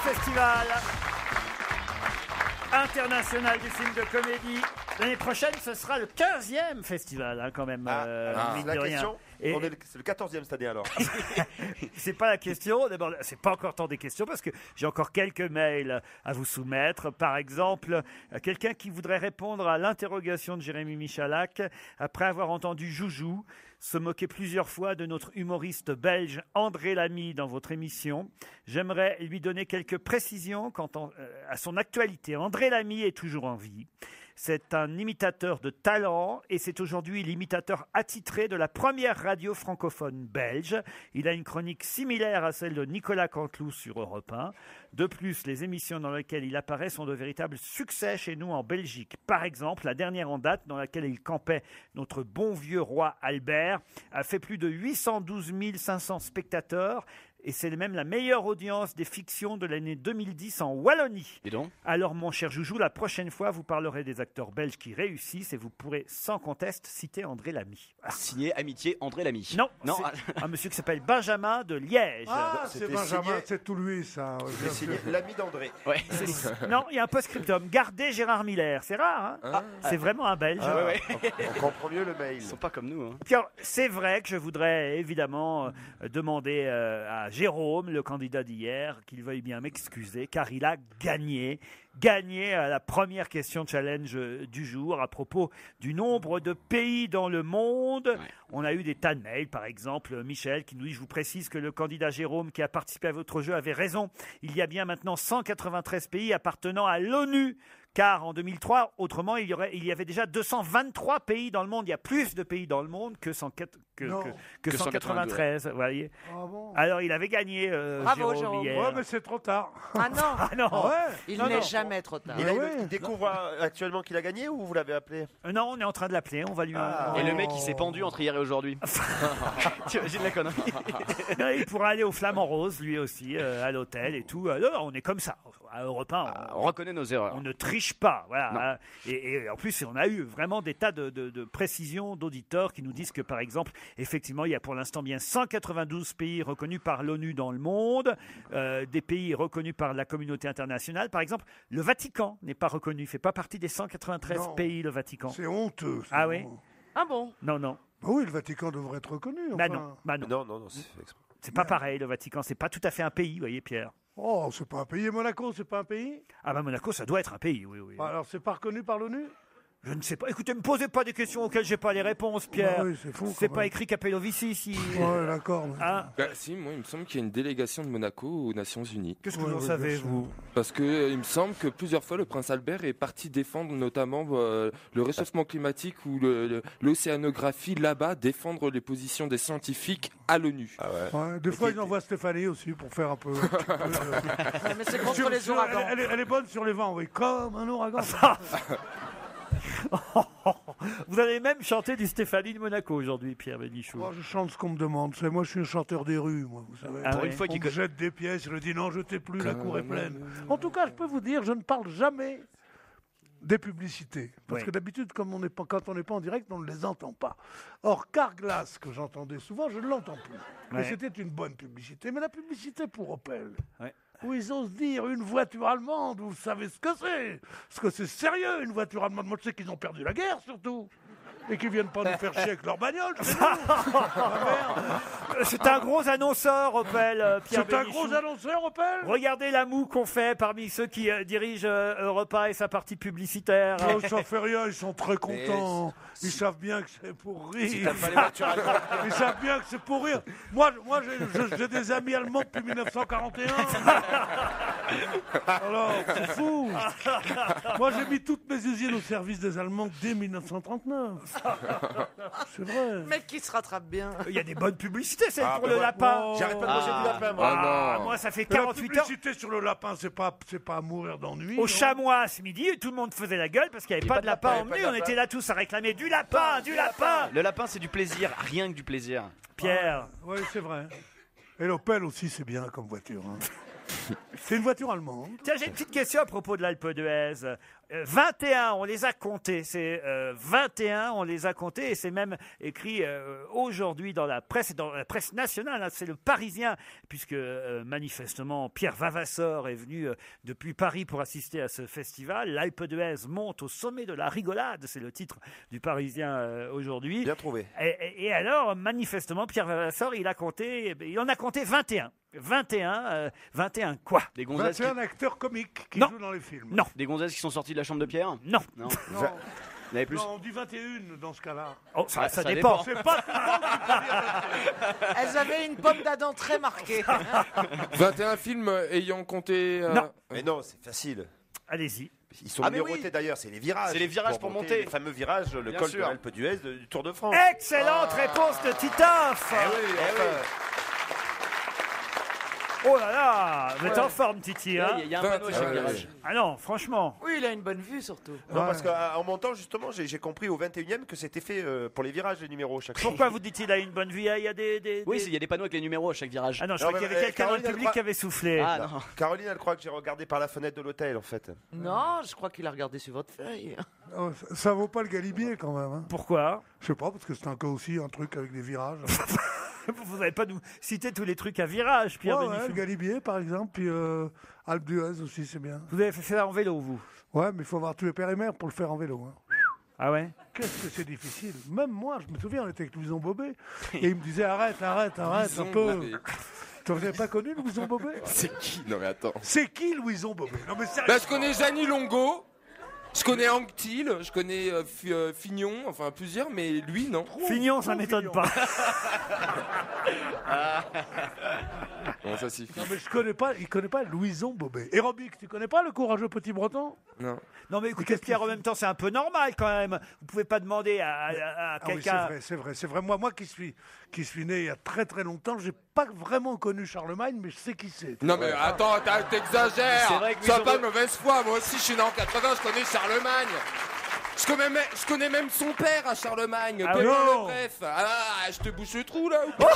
Festival international du film de comédie. L'année prochaine, ce sera le 15e festival, hein, quand même. mine la de rien. question, Et c'est le 14e cette année alors. c'est pas la question. D'abord, c'est pas encore tant des questions parce que j'ai encore quelques mails à vous soumettre. Par exemple, quelqu'un qui voudrait répondre à l'interrogation de Jérémy Michalak après avoir entendu Joujou se moquer plusieurs fois de notre humoriste belge André Lamy dans votre émission. J'aimerais lui donner quelques précisions quant à son actualité. André Lamy est toujours en vie. C'est un imitateur de talent et c'est aujourd'hui l'imitateur attitré de la première radio francophone belge. Il a une chronique similaire à celle de Nicolas Canteloup sur Europe 1. De plus, les émissions dans lesquelles il apparaît sont de véritables succès chez nous en Belgique. Par exemple, la dernière en date dans laquelle il campait notre bon vieux roi Albert a fait plus de 812 500 spectateurs. Et c'est même la meilleure audience des fictions de l'année 2010 en Wallonie. Dis donc. Alors, mon cher Joujou, la prochaine fois, vous parlerez des acteurs belges qui réussissent et vous pourrez sans conteste citer André Lamy. Signé Amitié André Lamy. Non, Non. c'est un monsieur qui s'appelle Benjamin de Liège. Ah, c'est C'était Benjamin, signé- c'est tout lui, ça. J'ai signé l'ami d'André. Ouais. Non, il y a un post-scriptum. Gardez Gérard Miller. C'est rare, hein. C'est vraiment un Belge. On comprend mieux le mail. Ils sont pas comme nous. Hein. Puis alors, c'est vrai que je voudrais évidemment demander à Jérôme, le candidat d'hier, qu'il veuille bien m'excuser, car il a gagné à la première question challenge du jour à propos du nombre de pays dans le monde. Ouais. On a eu des tas de mails, par exemple Michel qui nous dit « Je vous précise que le candidat Jérôme qui a participé à votre jeu avait raison. Il y a bien maintenant 193 pays appartenant à l'ONU. » Car en 2003, autrement, il y avait déjà 223 pays dans le monde. Il y a plus de pays dans le monde que 193. Vous voyez. Ah bon. Alors, il avait gagné, Bravo, Jérôme, Jérôme. hier. Ouais, mais c'est trop tard. Ah non, Ah non, il Non, n'est non. jamais trop tard. Il découvre actuellement qu'il a gagné ou vous l'avez appelé? Non, on est en train de l'appeler. On va lui. Et le mec, il s'est pendu entre hier et aujourd'hui. Tu imagines la connerie? Il pourra aller au Flamand Rose, lui aussi, à l'hôtel et tout. Non, on est comme ça. À Europe 1, On reconnaît nos erreurs. on ne triche pas. Voilà. Et en plus, on a eu vraiment des tas de précisions d'auditeurs qui nous disent que, par exemple, effectivement, il y a pour l'instant bien 192 pays reconnus par l'ONU dans le monde, des pays reconnus par la communauté internationale. Par exemple, le Vatican n'est pas reconnu, il ne fait pas partie des 193 Non. pays, le Vatican. C'est honteux. ça. Ah oui? Ah bon? Non, non. Bah oui, le Vatican devrait être reconnu. Bah enfin. non, bah non. Non, c'est exprès. C'est pas pareil, le Vatican. C'est pas tout à fait un pays, vous voyez, Pierre. Oh, c'est pas un pays. Et Monaco, c'est pas un pays. Ah bah Monaco, ça doit être un pays, oui, oui. Alors, c'est pas reconnu par l'ONU. Je ne sais pas. Écoutez, me posez pas des questions auxquelles j'ai pas les réponses, Pierre. Ah oui, c'est fou, C'est quand pas même. écrit Capellovici ici. Ouais, d'accord. mais- Hein? Bah, si, moi, il me semble qu'il y a une délégation de Monaco aux Nations Unies. Qu'est-ce que Ouais, vous en ouais, savez, bien sûr. vous? Parce que il me semble que plusieurs fois, le prince Albert est parti défendre notamment le réchauffement climatique ou l'océanographie là-bas, défendre les positions des scientifiques à l'ONU. Ouais, des fois, ils envoient Stéphanie aussi pour faire un peu. Ouais, mais c'est contre les ouragans. Elle est bonne sur les vents, oui, comme un ouragan. Vous allez même chanter du Stéphanie de Monaco aujourd'hui, Pierre Bénichou. Moi, je chante ce qu'on me demande. Vous savez, moi, je suis un chanteur des rues, moi, vous savez. Ah Pour ouais. une fois On qu'il me jette des pièces, je dis non, je t'ai plus, la cour est pleine. En tout cas, je peux vous dire, je ne parle jamais des publicités. Parce Oui. que d'habitude, quand on n'est pas en direct, on ne les entend pas. Or, Carglass, que j'entendais souvent, je ne l'entends plus. Mais Ouais. c'était une bonne publicité. Mais la publicité pour Opel, Ouais. où ils osent dire une voiture allemande, vous savez ce que c'est. Parce que c'est sérieux, une voiture allemande. Moi, je sais qu'ils ont perdu la guerre, surtout. Et qu'ils viennent pas nous faire chier avec leur bagnole. chez nous. Ah, merde. C'est un gros annonceur, Opel, Pierre C'est un Bénichou. gros annonceur, Opel. Regardez la moue qu'on fait parmi ceux qui dirigent Europe 1 et sa partie publicitaire. Oh, ça fait rien, ils sont très contents. Ils savent bien que c'est pour rire. Ils savent bien que c'est pour rire. Moi j'ai des amis allemands depuis 1941. Alors, c'est fou. Moi, j'ai mis toutes mes usines au service des Allemands dès 1939. C'est vrai. Mec qui se rattrape bien. Il y a des bonnes publicités, celle Ah, pour bah le ouais. lapin. Oh. J'arrête pas de manger du lapin, moi. Ah, non. moi, ça fait Mais la 48 heures. publicité sur le lapin, c'est pas à mourir d'ennui. Au non chamois ce midi, tout le monde faisait la gueule parce qu'il n'y avait pas de lapin emmené. On était là tous à réclamer du lapin, du lapin. Le lapin, c'est du plaisir, rien que du plaisir. Pierre, Oui, c'est vrai. Et l'Opel aussi, c'est bien comme voiture. Hein. C'est une voiture allemande. Tiens, j'ai une petite question à propos de l'Alpe d'Huez. 21, on les a comptés. C'est 21, on les a comptés. Et c'est même écrit aujourd'hui dans la presse nationale. Hein, c'est le Parisien, puisque manifestement, Pierre Vavasseur est venu depuis Paris pour assister à ce festival. L'Alpe d'Huez monte au sommet de la rigolade. C'est le titre du Parisien aujourd'hui. Bien trouvé. Et alors, manifestement, Pierre Vavasseur, il en a compté 21. 21 quoi? Des gonzesses, C'est un acteur comique qui Non. joue dans les films. Non. des gonzesses qui sont sorties de la chambre de Pierre? Non. Non. Non. Il y en avait plus. Non, on dit 21 dans ce cas-là. Oh, ça ça dépend. dépend. C'est pas tout le monde qui peut dire 21. Elles avaient une pomme d'Adam très marquée. 21 films ayant compté. Non. Mais non, c'est facile. Allez-y. Ils sont Ah, mais numérotés oui. d'ailleurs, c'est les virages. C'est les virages pour monter. Les fameux virages, le Bien col sûr. de l'Alpe d'Huez du Tour de France. Excellente réponse de Titoff. Oh là là, vous êtes en forme, Titi. Hein Il y a un panneau à chaque ouais, virage. Ah non, franchement. Oui, il a une bonne vue surtout. Non, parce qu'en montant, justement, j'ai compris au 21e que c'était fait pour les virages, les numéros chaque fois. Pourquoi vous dites-il a une bonne vie? Il y a des... Oui, il y a des panneaux avec les numéros à chaque virage. Ah non, je Non, crois qu'il y mais, avait quelqu'un dans le Caroline, elle public croit- qui avait soufflé. Ah non. Caroline, elle croit que j'ai regardé par la fenêtre de l'hôtel, en fait. Non, je crois qu'il a regardé sur votre feuille. Oh, ça vaut pas le galibier quand même. Hein. Pourquoi? Je sais pas, parce que c'est aussi un truc avec des virages. Vous n'avez pas nous citer tous les trucs à virage, Pierre Ouais, Bénichou. le galibier par exemple, puis Alpe d'Huez aussi, c'est bien. Vous avez fait ça en vélo, vous? Ouais, mais il faut avoir tous les pères et mères pour le faire en vélo. Hein. Ah ouais? Qu'est-ce que c'est difficile. Même moi, je me souviens, on était avec Louison Bobet, et il me disait arrête Louison un peu. Bobet. Vous n'avez pas connu Louison Bobet? C'est qui? Non, mais attends. C'est qui Louison Bobet? Non mais sérieux. Bah, je connais Jeannie Longo. Je connais Anctil, je connais Fignon, enfin plusieurs, mais lui, non. Fignon, ça m'étonne pas. Bon, ça suffit. Non mais il connaît pas Louison Bobet. Aérobic, tu connais pas le courageux petit breton? Non. Non mais écoutez, Pierre, en même temps, c'est un peu normal quand même. Vous pouvez pas demander à Ah oui, quelqu'un... c'est vrai. Moi qui suis né il y a très très longtemps, j'ai pas vraiment connu Charlemagne, mais je sais qui c'est. Non mais attends, t'exagères. C'est vrai que Sois Louison pas de mauvaise foi. Moi aussi, je suis né en 80, je connais Charlemagne. Je connais même son père à Charlemagne. Ah Pépin oui. le Bref. Ah, je te bouche le trou là ou pas?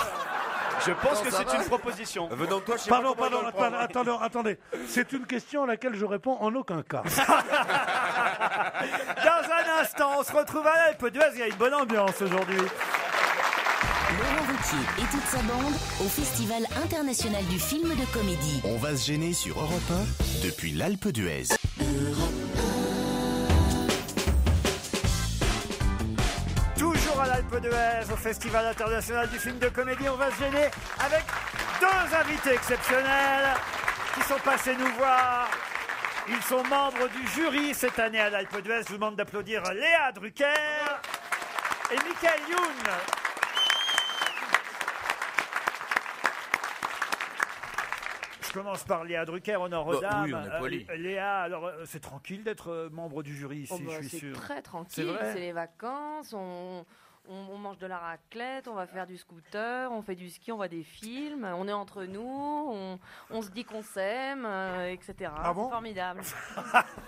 Je pense que ça c'est va. une proposition. Venant de toi, je sais Pardon, pas comment ils vont le prendre. attendez. C'est une question à laquelle je réponds en aucun cas. Dans un instant, on se retrouve à l'Alpe d'Huez. Il y a une bonne ambiance aujourd'hui. Laurent Ruquier et toute sa bande au Festival international du film de comédie. On va se gêner sur Europe 1 depuis l'Alpe d'Huez. Toujours à l'Alpe d'Huez, au Festival international du film de comédie, on va se gêner avec deux invités exceptionnels qui sont passés nous voir. Ils sont membres du jury cette année à l'Alpe d'Huez. Je vous demande d'applaudir Léa Drucker et Michael Youn. Je commence par Léa Drucker, honneur aux dames. oui, on est poli. Léa, alors c'est tranquille d'être membre du jury ici, Oh bah, je suis c'est sûr. très C'est tranquille, vrai c'est les vacances, on mange de la raclette, on va faire du scooter, on fait du ski, on voit des films, on est entre nous, on se dit qu'on s'aime, etc. Ah bon C'est formidable.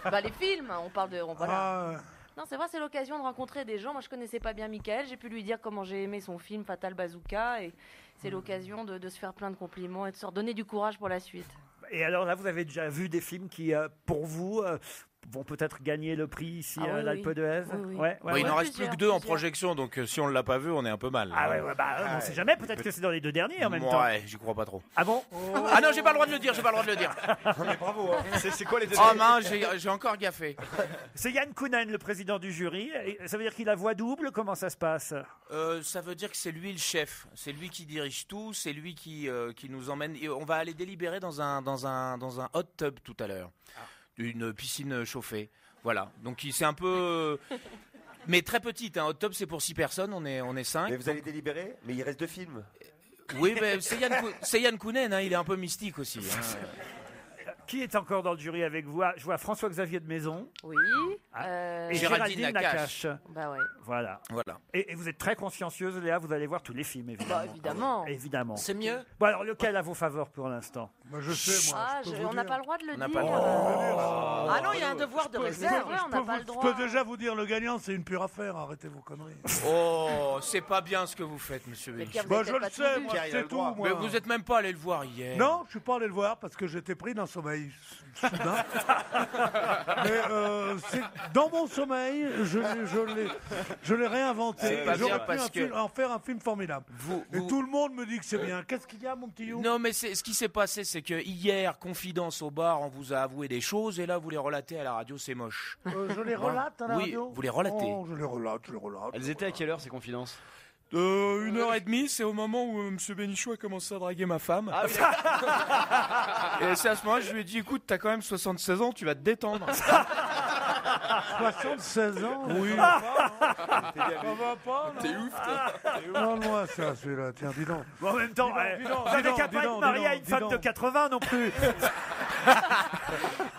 Bah, les films, on parle de... voilà. Ah, Non, c'est vrai, c'est l'occasion de rencontrer des gens. Moi, je connaissais pas bien Michael, j'ai pu lui dire comment j'ai aimé son film Fatal Bazooka, et c'est l'occasion de se faire plein de compliments et de se redonner du courage pour la suite. Et alors là, vous avez déjà vu des films qui, pour vous, vont peut-être gagner le prix ici Ah à oui, l'Alpe oui. d'Huez. Oui, oui. Ouais, Bon, il n'en reste plus Plusieurs, que deux en plusieurs. projection, donc si on ne l'a pas vu, on est un peu mal. Ah ouais, on ne sait jamais. Peut-être que c'est dans les deux derniers en même temps. Ouais, j'y crois pas trop. Ah bon? Ah non, j'ai pas le droit de le dire, j'ai pas le droit de le dire. Bravo. Hein. C'est quoi les deux? Oh mince, j'ai encore gaffé. C'est Yann Kounen, le président du jury. Et ça veut dire qu'il a voix double? Comment ça se passe? Ça veut dire que c'est lui le chef, c'est lui qui dirige tout, c'est lui qui nous emmène. Et on va aller délibérer dans un hot tub tout à l'heure, une piscine chauffée. Voilà, donc c'est un peu, mais très petite. Un hot tub c'est pour 6 personnes, on est 5. Mais vous allez délibérer, mais il reste 2 films. Oui, mais c'est Yann Kounen, hein, il est un peu mystique aussi. Hein. qui est encore dans le jury avec vous? Je vois François-Xavier de Maison. Oui. Et Géraldine Nakache. Bah ouais. Voilà. Voilà. Et vous êtes très consciencieuse, Léa, vous allez voir tous les films, évidemment. Bah, évidemment. Évidemment. C'est mieux. Bon, alors, lequel a vos faveurs pour l'instant? Moi, je sais, moi. Ah, on n'a pas le droit de le dire. Ah non, il y a un devoir de réserve. vrai, on n'a pas le Je droit. peux déjà vous dire le gagnant, c'est une pure affaire. Arrêtez vos conneries. Oh, c'est pas bien ce que vous faites, monsieur Mais Bénichou. Pierre, vous Bah, avez je peut-être le pas tout sais, vu. moi, Pierre, il a c'est le tout, droit. moi. Mais vous êtes même pas allé le voir hier. Non, je suis pas allé le voir parce que j'étais pris d'un sommeil soudain. Mais dans mon sommeil, je l'ai réinventé. C'est pas bien J'aurais pu parce que- en faire un film formidable. Et tout le monde me dit que c'est bien. Qu'est-ce qu'il y a, mon petit You? Non, mais ce qui s'est passé, c'est que hier, confidence au bar, on vous a avoué des choses et là, vous les relatez à la radio, c'est moche. Je les relate à la Oui, radio. vous les relatez. Oh, je les relate. Elles étaient à quelle heure ces confidences? 1h30, c'est au moment où monsieur Bénichou a commencé à draguer ma femme. Ah oui, Et c'est à ce moment-là que je lui ai dit, écoute, t'as quand même 76 ans, tu vas te détendre. 76 ans. Oui. Ça va pas. T'es ouf. Non, moi ça, celui-là. Tiens, dis donc. Bon, en même temps, Dis donc, vous n'avez qu'à dis pas donc, être marié dis à une donc, femme dis de donc. 80 non plus.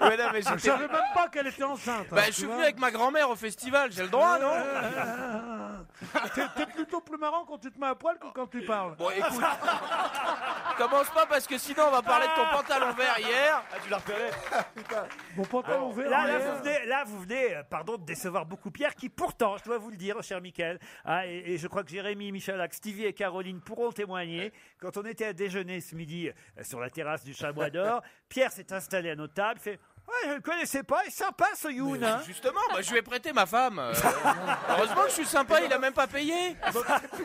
Ouais, non, mais Je j'étais- savais même pas qu'elle était enceinte. Bah, hein, je tu suis vois. venu avec ma grand-mère au festival, j'ai le droit, non? T'es plutôt plus marrant quand tu te mets à poil que quand tu parles. Bon, écoute, commence pas parce que sinon on va parler de ton pantalon vert hier. Ah, tu l'as repéré? Mon pantalon vert. Là, vous venez, pardon, de décevoir beaucoup Pierre, qui pourtant, je dois vous le dire, cher Mickaël, et je crois que Jérémy, Michalak, Stevie et Caroline pourront témoigner. Quand on était à déjeuner ce midi sur la terrasse du Chamois d'Or, Pierre s'est installé à nos tables, fait « Ouais, je ne le connaissais pas, il est sympa ce Youn, hein !» Justement, bah, je lui ai prêté ma femme. Heureusement que je suis sympa, il a même pas payé.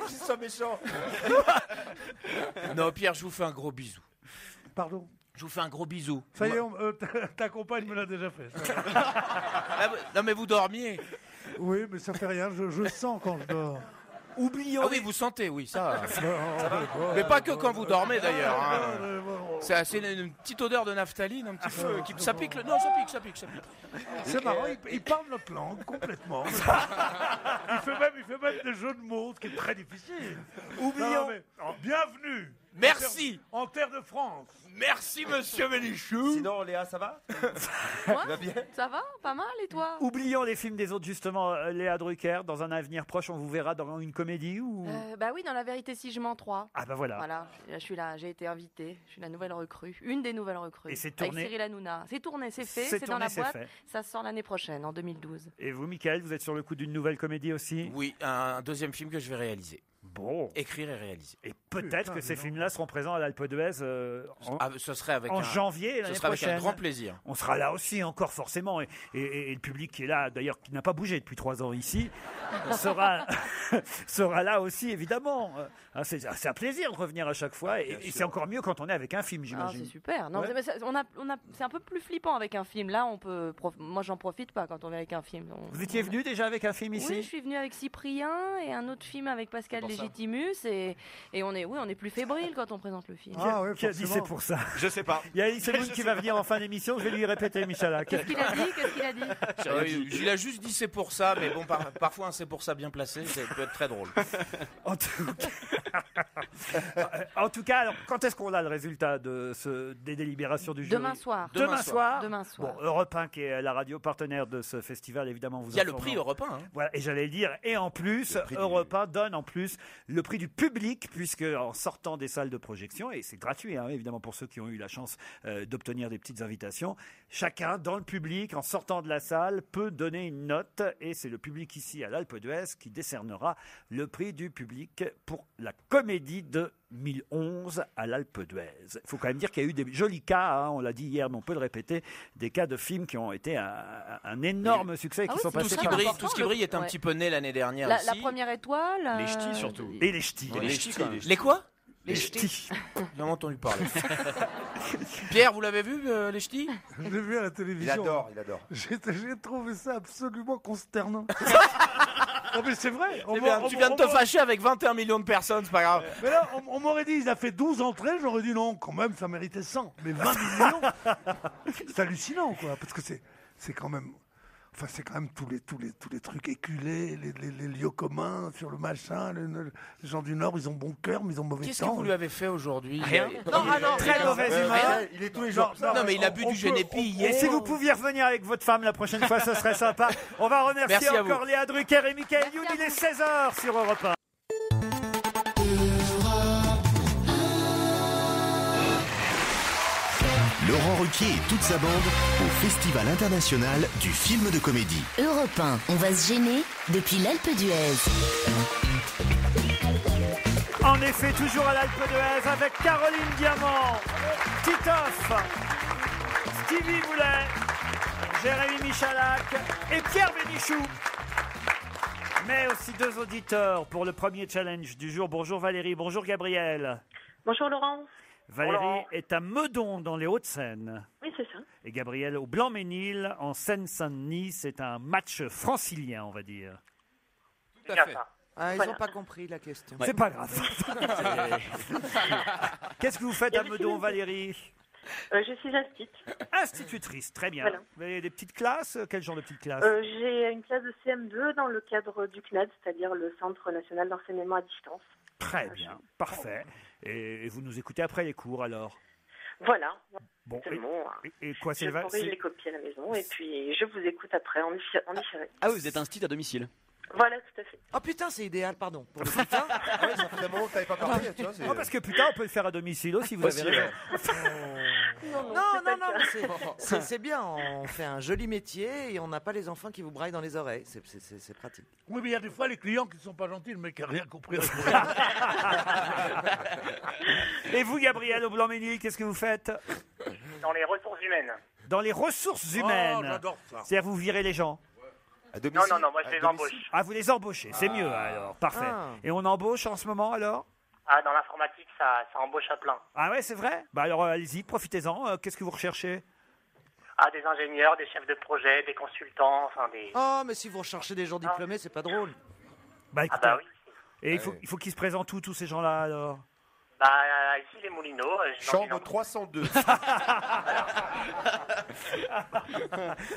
Qu'ils soient méchants. Non, Pierre, je vous fais un gros bisou. Pardon. Je vous fais un gros bisou. Ça y est, ta compagne me l'a déjà fait. ça. Non, mais vous dormiez. Oui, mais ça fait rien. Je sens quand je dors. Oublions Ah oui, vous sentez, oui, ça. Mais pas que quand vous dormez d'ailleurs. hein. C'est une petite odeur de naphtaline, un petit peu. Ça pique. Non, ça pique. C'est marrant, il parle notre langue complètement. Il fait même des jeux de mots, ce qui est très difficile. Oublions. Bienvenue. Merci. En terre de France. Merci, monsieur Bénichou. Sinon, Léa, ça va? Moi, Tu vas bien? ça va? Pas mal, et toi? Oublions les films des autres, justement, Léa Drucker. Dans un avenir proche, on vous verra dans une comédie ou... Bah oui, dans La Vérité si je mens 3. Ah bah voilà. Voilà, je suis là, j'ai été invitée. Je suis la nouvelle recrue, une des nouvelles recrues. Et c'est tourné? Avec Cyril Hanouna. C'est tourné, c'est fait, C'est c'est dans tourné, la c'est boîte. fait. Ça sort l'année prochaine, en 2012. Et vous, Mickaël, vous êtes sur le coup d'une nouvelle comédie aussi? Oui, un deuxième film que je vais réaliser. Bon. Écrire et réaliser. Et peut-être que ces films-là seront présents à l'Alpe d'Huez Ce serait avec en janvier ce l'année sera avec prochaine. un grand plaisir. On sera là aussi encore forcément et le public qui est là d'ailleurs qui n'a pas bougé depuis 3 ans ici sera là aussi évidemment. C'est un plaisir de revenir à chaque fois et c'est encore mieux quand on est avec un film, Ah, j'imagine. c'est super. Non, Ouais. mais c'est un peu plus flippant avec un film. Là, moi, j'en profite pas quand on est avec un film. Vous étiez venu déjà avec un film ici? Oui, je suis venue avec Cyprien et un autre film avec Pascal Légitimus et on est plus fébrile quand on présente le film. Ah oui, Qui a dit c'est pour ça? Je sais pas. Il y a Elise Moon qui va venir en fin d'émission, je vais lui répéter, Michalak. Qu'est-ce qu'il a dit Il a juste dit c'est pour ça, mais bon, parfois un c'est pour ça bien placé, ça peut être très drôle. En tout cas, alors, quand est-ce qu'on a le résultat des délibérations du jury? Demain soir. Demain soir. Demain soir. Bon, Europe 1 qui est la radio partenaire de ce festival, évidemment, vous Il y a le informera. prix Europe 1. Hein. Voilà, et j'allais le dire, et en plus, Europe 1 donne en plus le prix du public, puisque en sortant des salles de projection, et c'est gratuit, hein, évidemment, pour ceux qui ont eu la chance d'obtenir des petites invitations, chacun dans le public, en sortant de la salle, peut donner une note, et c'est le public ici à l'Alpe d'Huez qui décernera le prix du public pour la comédie de 2011 à l'Alpe d'Huez. Il faut quand même dire qu'il y a eu des jolis cas, hein, on l'a dit hier, mais on peut le répéter, des cas de films qui ont été un énorme succès, Ah qui oui, sont c'est passés Tout ce par... qui brille est un Ouais. petit peu né l'année dernière La aussi. première étoile. Les ch'tis surtout. Et les ch'tis. Les ch'tis, quand même. Les quoi? Les ch'tis. J'ai jamais entendu parler. Pierre, vous l'avez vu, les ch'tis? Je l'ai vu à la Il télévision. adore, il adore. J'ai trouvé ça absolument consternant. Non mais c'est vrai. Tu viens de te fâcher avec 21 millions de personnes, c'est pas grave. Mais là, on m'aurait dit, il a fait 12 entrées, j'aurais dit non, quand même, ça méritait 100. Mais 20 millions, c'est hallucinant, quoi, parce que c'est quand même... Enfin, c'est quand même tous les trucs éculés, les lieux communs sur le machin. Les gens du Nord, ils ont bon cœur, mais ils ont mauvais temps. Qu'est-ce que vous lui avez fait aujourd'hui? Rien. Très mauvaise humeur. Il est tous les jours. Non, mais il a bu du Genépi hier. Et si vous pouviez revenir avec votre femme la prochaine fois, ce serait sympa. On va remercier Merci à encore vous. Léa Drucker et Michael Youn. Il est 16h sur Europe 1. Laurent Ruquier et toute sa bande au Festival international du film de comédie. Europe 1, on va se gêner depuis l'Alpe d'Huez. En effet, toujours à l'Alpe d'Huez avec Caroline Diamant, Titoff, Stevie Boulet, Jérémy Michalak et Pierre Bénichou. Mais aussi 2 auditeurs pour le premier challenge du jour. Bonjour Valérie, bonjour Gabriel. Bonjour Laurent. Valérie est à Meudon dans les Hauts-de-Seine. Oui, c'est ça. Et Gabriel au Blanc-Ménil en Seine-Saint-Denis. C'est un match francilien, on va dire. Tout à fait. Ils Voilà. n'ont pas compris la question. C'est pas grave. Qu'est-ce que vous faites à Meudon, Valérie? Je suis Institutrice, très bien. Voilà. Vous avez des petites classes? Quel genre de petites classes? J'ai une classe de CM2 dans le cadre du CNAD, c'est-à-dire le Centre national d'enseignement à distance. Très bien, parfait. Et vous nous écoutez après les cours, alors? Voilà. Bon, Seulement, et quoi, c'est je le corrige les copies à la maison et puis je vous écoute après en différé. Ah oui, vous êtes institut à domicile. Voilà, tout à fait. Oh putain, c'est idéal, pardon. Pour le putain. Ouais, ça fait un moment que t'avais pas parlé, tu vois. Oh, parce que putain, on peut le faire à domicile aussi, vous avez Aussi, raison. Non, c'est bien. On fait un joli métier et on n'a pas les enfants qui vous braillent dans les oreilles. C'est pratique. Oui, mais il y a des fois les clients qui ne sont pas gentils, le mec n'a rien compris. Et vous, Gabriel, au Blanc-Ménil, qu'est-ce que vous faites? Dans les ressources humaines. Dans les ressources humaines. Oh, j'adore ça. C'est-à-dire vous virez les gens? Non, moi je les embauche. Ah, vous les embauchez, c'est mieux alors, parfait. Ah. Et on embauche en ce moment alors? Ah, dans l'informatique, ça embauche à plein. Ah ouais, c'est vrai? Bah alors allez-y, profitez-en. Qu'est-ce que vous recherchez? Ah, des ingénieurs, des chefs de projet, des consultants, enfin des... Oh, mais si vous recherchez des gens diplômés, c'est pas drôle. Bah Ah écoutez, bah oui. et il faut qu'ils se présentent tous ces gens-là alors? Bah ici les Moulineaux. Chambre 302.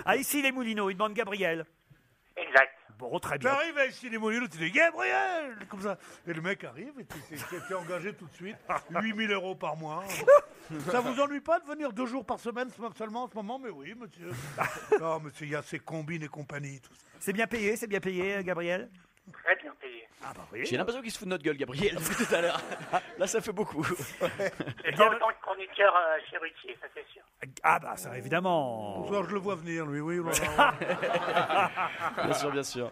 Ah ici les Moulineaux, ils demandent Gabriel. Exact. Bon, très bien. J'arrive à ici les Moulineaux, tu dis Gabriel, comme ça. Et le mec arrive et puis c'est engagé tout de suite. 8 000 € par mois. Ça vous ennuie pas de venir 2 jours par semaine seulement en ce moment? Mais oui, monsieur. Non, monsieur, il y a ces combines et compagnie, tout ça. C'est bien payé, Gabriel? Très bien payé. Ah bah oui. J'ai l'impression qu'il se fout de notre gueule, Gabriel, depuis tout à l'heure. Là, ça fait beaucoup. C'est pas autant que chroniqueur chez Ruquier, ça c'est sûr. Ah bah ça évidemment. Bonsoir, je le vois venir, lui, oui. Bien sûr.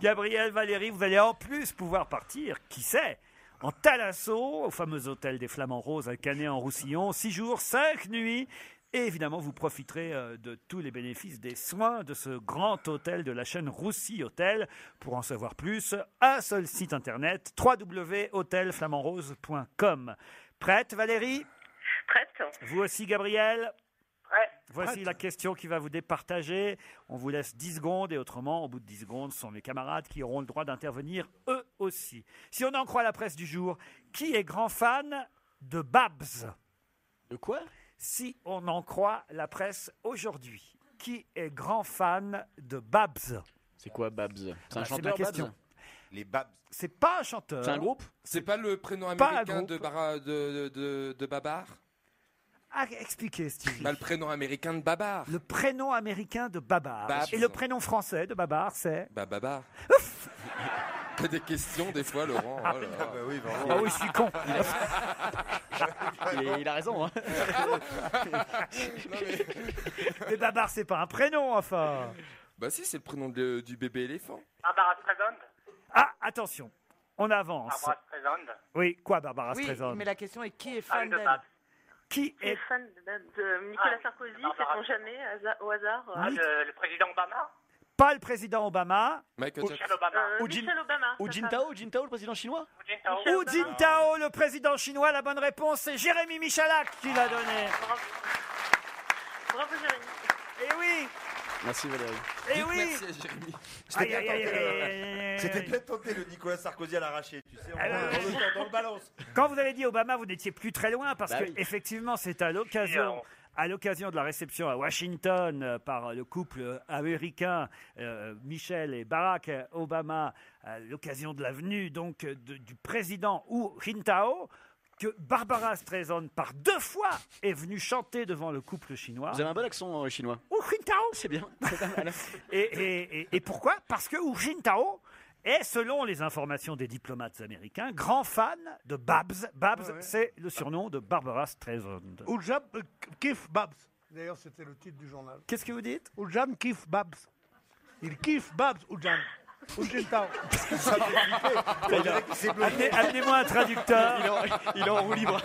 Gabriel, Valérie, vous allez en plus pouvoir partir, qui sait, en Thalasso, au fameux hôtel des Flamands Roses à Canet-en-Roussillon, 6 jours, 5 nuits. Et évidemment, vous profiterez de tous les bénéfices des soins de ce grand hôtel de la chaîne Roussy Hôtel. Pour en savoir plus, un seul site internet, www.hotelflamandrose.com. Prête, Valérie? Prête? Vous aussi, Gabriel? Ouais. Voici la question qui va vous départager. On vous laisse 10 secondes et autrement, au bout de 10 secondes, ce sont mes camarades qui auront le droit d'intervenir eux aussi. Si on en croit la presse du jour, qui est grand fan de Babs? De quoi? Si on en croit la presse aujourd'hui, qui est grand fan de Babs? C'est quoi Babs? C'est un C'est ma chanteur, question. Babs? Les Babs. C'est pas un chanteur. C'est un groupe? C'est pas le prénom Pas un américain groupe. de Babar? Ah, expliquez, Stevie. Bah, le prénom américain de Babar. Le prénom américain de Babar. Babs. Et le prénom français de Babar, c'est? Bah, Babar. T'as des questions des fois, Laurent. Ah, Oh là là. Ah bah oui, vraiment. Ah oui, je suis con. Il a raison, hein. Mais Babar, c'est pas un prénom, enfin. Bah si, c'est le prénom du bébé éléphant. Barbara Streisand. Ah, attention, on avance. Barbara Streisand. Oui, quoi, Barbara Oui, Streisand? mais la question est qui est Fan fan de d'elle? Babs. Qui Qui est est fan de Nicolas Sarkozy, sait-on jamais, au hasard? Ah, le président Obama. pas le président Obama? Michael Jackson. Michelle Obama. Michel Obama. Ou sa Jintao, le président chinois? Jintao. Michel Ou Obama. Jintao, le président chinois? La bonne réponse, c'est Jérémy Michalak qui l'a donné. Bravo. Bravo, Jérémy. Eh oui, Merci Valérie. eh Dites oui. merci à Jérémy. Aïe, aïe, aïe, aïe, aïe, aïe. C'était bien tenté le Nicolas Sarkozy à l'arraché, tu sais, Alors, dans le balance. Quand vous avez dit Obama, vous n'étiez plus très loin parce Bah que oui. effectivement, c'est à l'occasion à l'occasion de la réception à Washington par le couple américain Michelle et Barack Obama, à l'occasion de la venue donc du président Hu Jintao, que Barbara Streisand, par 2 fois, est venue chanter devant le couple chinois. Vous avez un bon accent chinois. Hu Jintao. C'est bien, c'est pas mal. Et pourquoi? Parce que Hu Jintao est, selon les informations des diplomates américains, grand fan de Babs. Babs, c'est le surnom de Barbara Streisand. Oujam kiffe Babs. D'ailleurs, c'était le titre du journal. Qu'est-ce que vous dites? Oujam kiffe Babs. Il kiffe Babs, Oujam. Amenez-moi un traducteur. Il est en roue libre.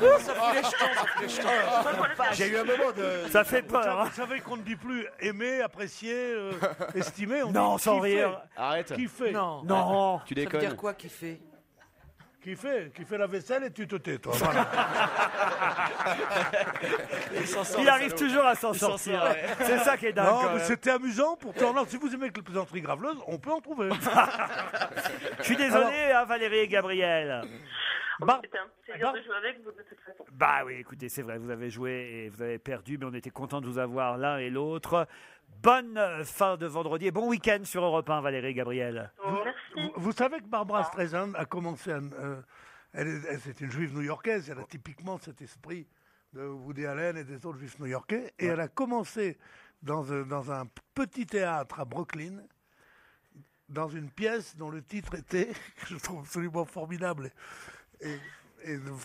J'ai eu un moment de... Ça fait peur. Vous savez qu'on ne dit plus aimer, apprécier, estimer. On Non, dit sans kiffer. rire. Arrête. Kiffer. Non. Tu Ça veut déconnes. dire quoi, kiffer? Kiffer la vaisselle et tu te tais, toi. Voilà. Il arrive toujours à s'en sortir. ouais. C'est ça qui est dingue. Non, quand mais même. c'était amusant. Pourtant, non, si vous aimez les plaisanteries graveleuses, on peut en trouver. Je suis désolé, Valérie et Gabriel. C'était un plaisir de jouer avec vous de toute façon. Bah oui, écoutez, c'est vrai, vous avez joué et vous avez perdu, mais on était content de vous avoir l'un et l'autre. Bonne fin de vendredi et bon week-end sur Europe 1, Valérie et Gabriel. Vous savez que Barbara Streisand a commencé c'est une juive new-yorkaise, elle a typiquement cet esprit de Woody Allen et des autres juifs new-yorkais, et elle a commencé dans un petit théâtre à Brooklyn, dans une pièce dont le titre était, je trouve absolument formidable, et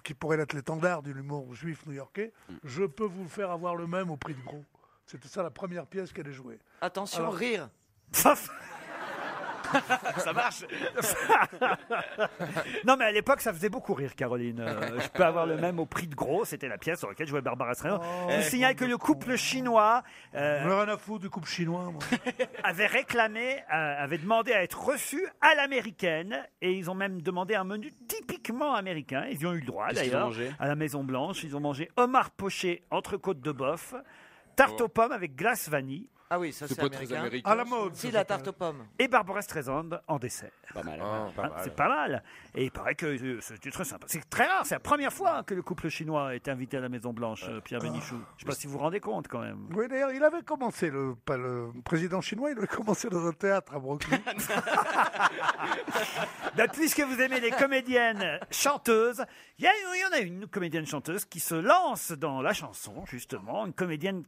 qui pourrait être l'étendard de l'humour juif new-yorkais, je peux vous faire avoir le même au prix de gros. C'était ça la première pièce qu'elle ait jouée. Attention, Alors- rire. Ça marche. Non, mais à l'époque, ça faisait beaucoup rire, Caroline. Je peux avoir le même au prix de gros. C'était la pièce sur laquelle jouait Barbara Streisand. Je vous signale que le couple chinois On n'a rien à foutre du couple chinois, moi. avait réclamé, avait demandé à être reçu à l'américaine, et ils ont même demandé un menu typiquement américain. Ils y ont eu le droit, Qu'est-ce qu'ils d'ailleurs, ont mangé à la Maison Blanche. Ils ont mangé homard poché, entrecôte de bœuf, tarte aux pommes avec glace vanille. Ah oui, ça c'est pas très américain. américain. À la mode. Si, la tarte aux pommes. Et Barbara Streisand en dessert. Pas mal. Hein, c'est pas mal. Et il paraît que c'était très sympa. C'est très rare, c'est la première fois que le couple chinois est invité à la Maison Blanche, Pierre Bénichou. Je ne sais pas si vous vous rendez compte quand même. Oui, d'ailleurs, il avait commencé, le président chinois, il avait commencé dans un théâtre à Brooklyn. Ben, puisque vous aimez les comédiennes chanteuses, il y en a une comédienne chanteuse qui se lance dans la chanson, justement. Une comédienne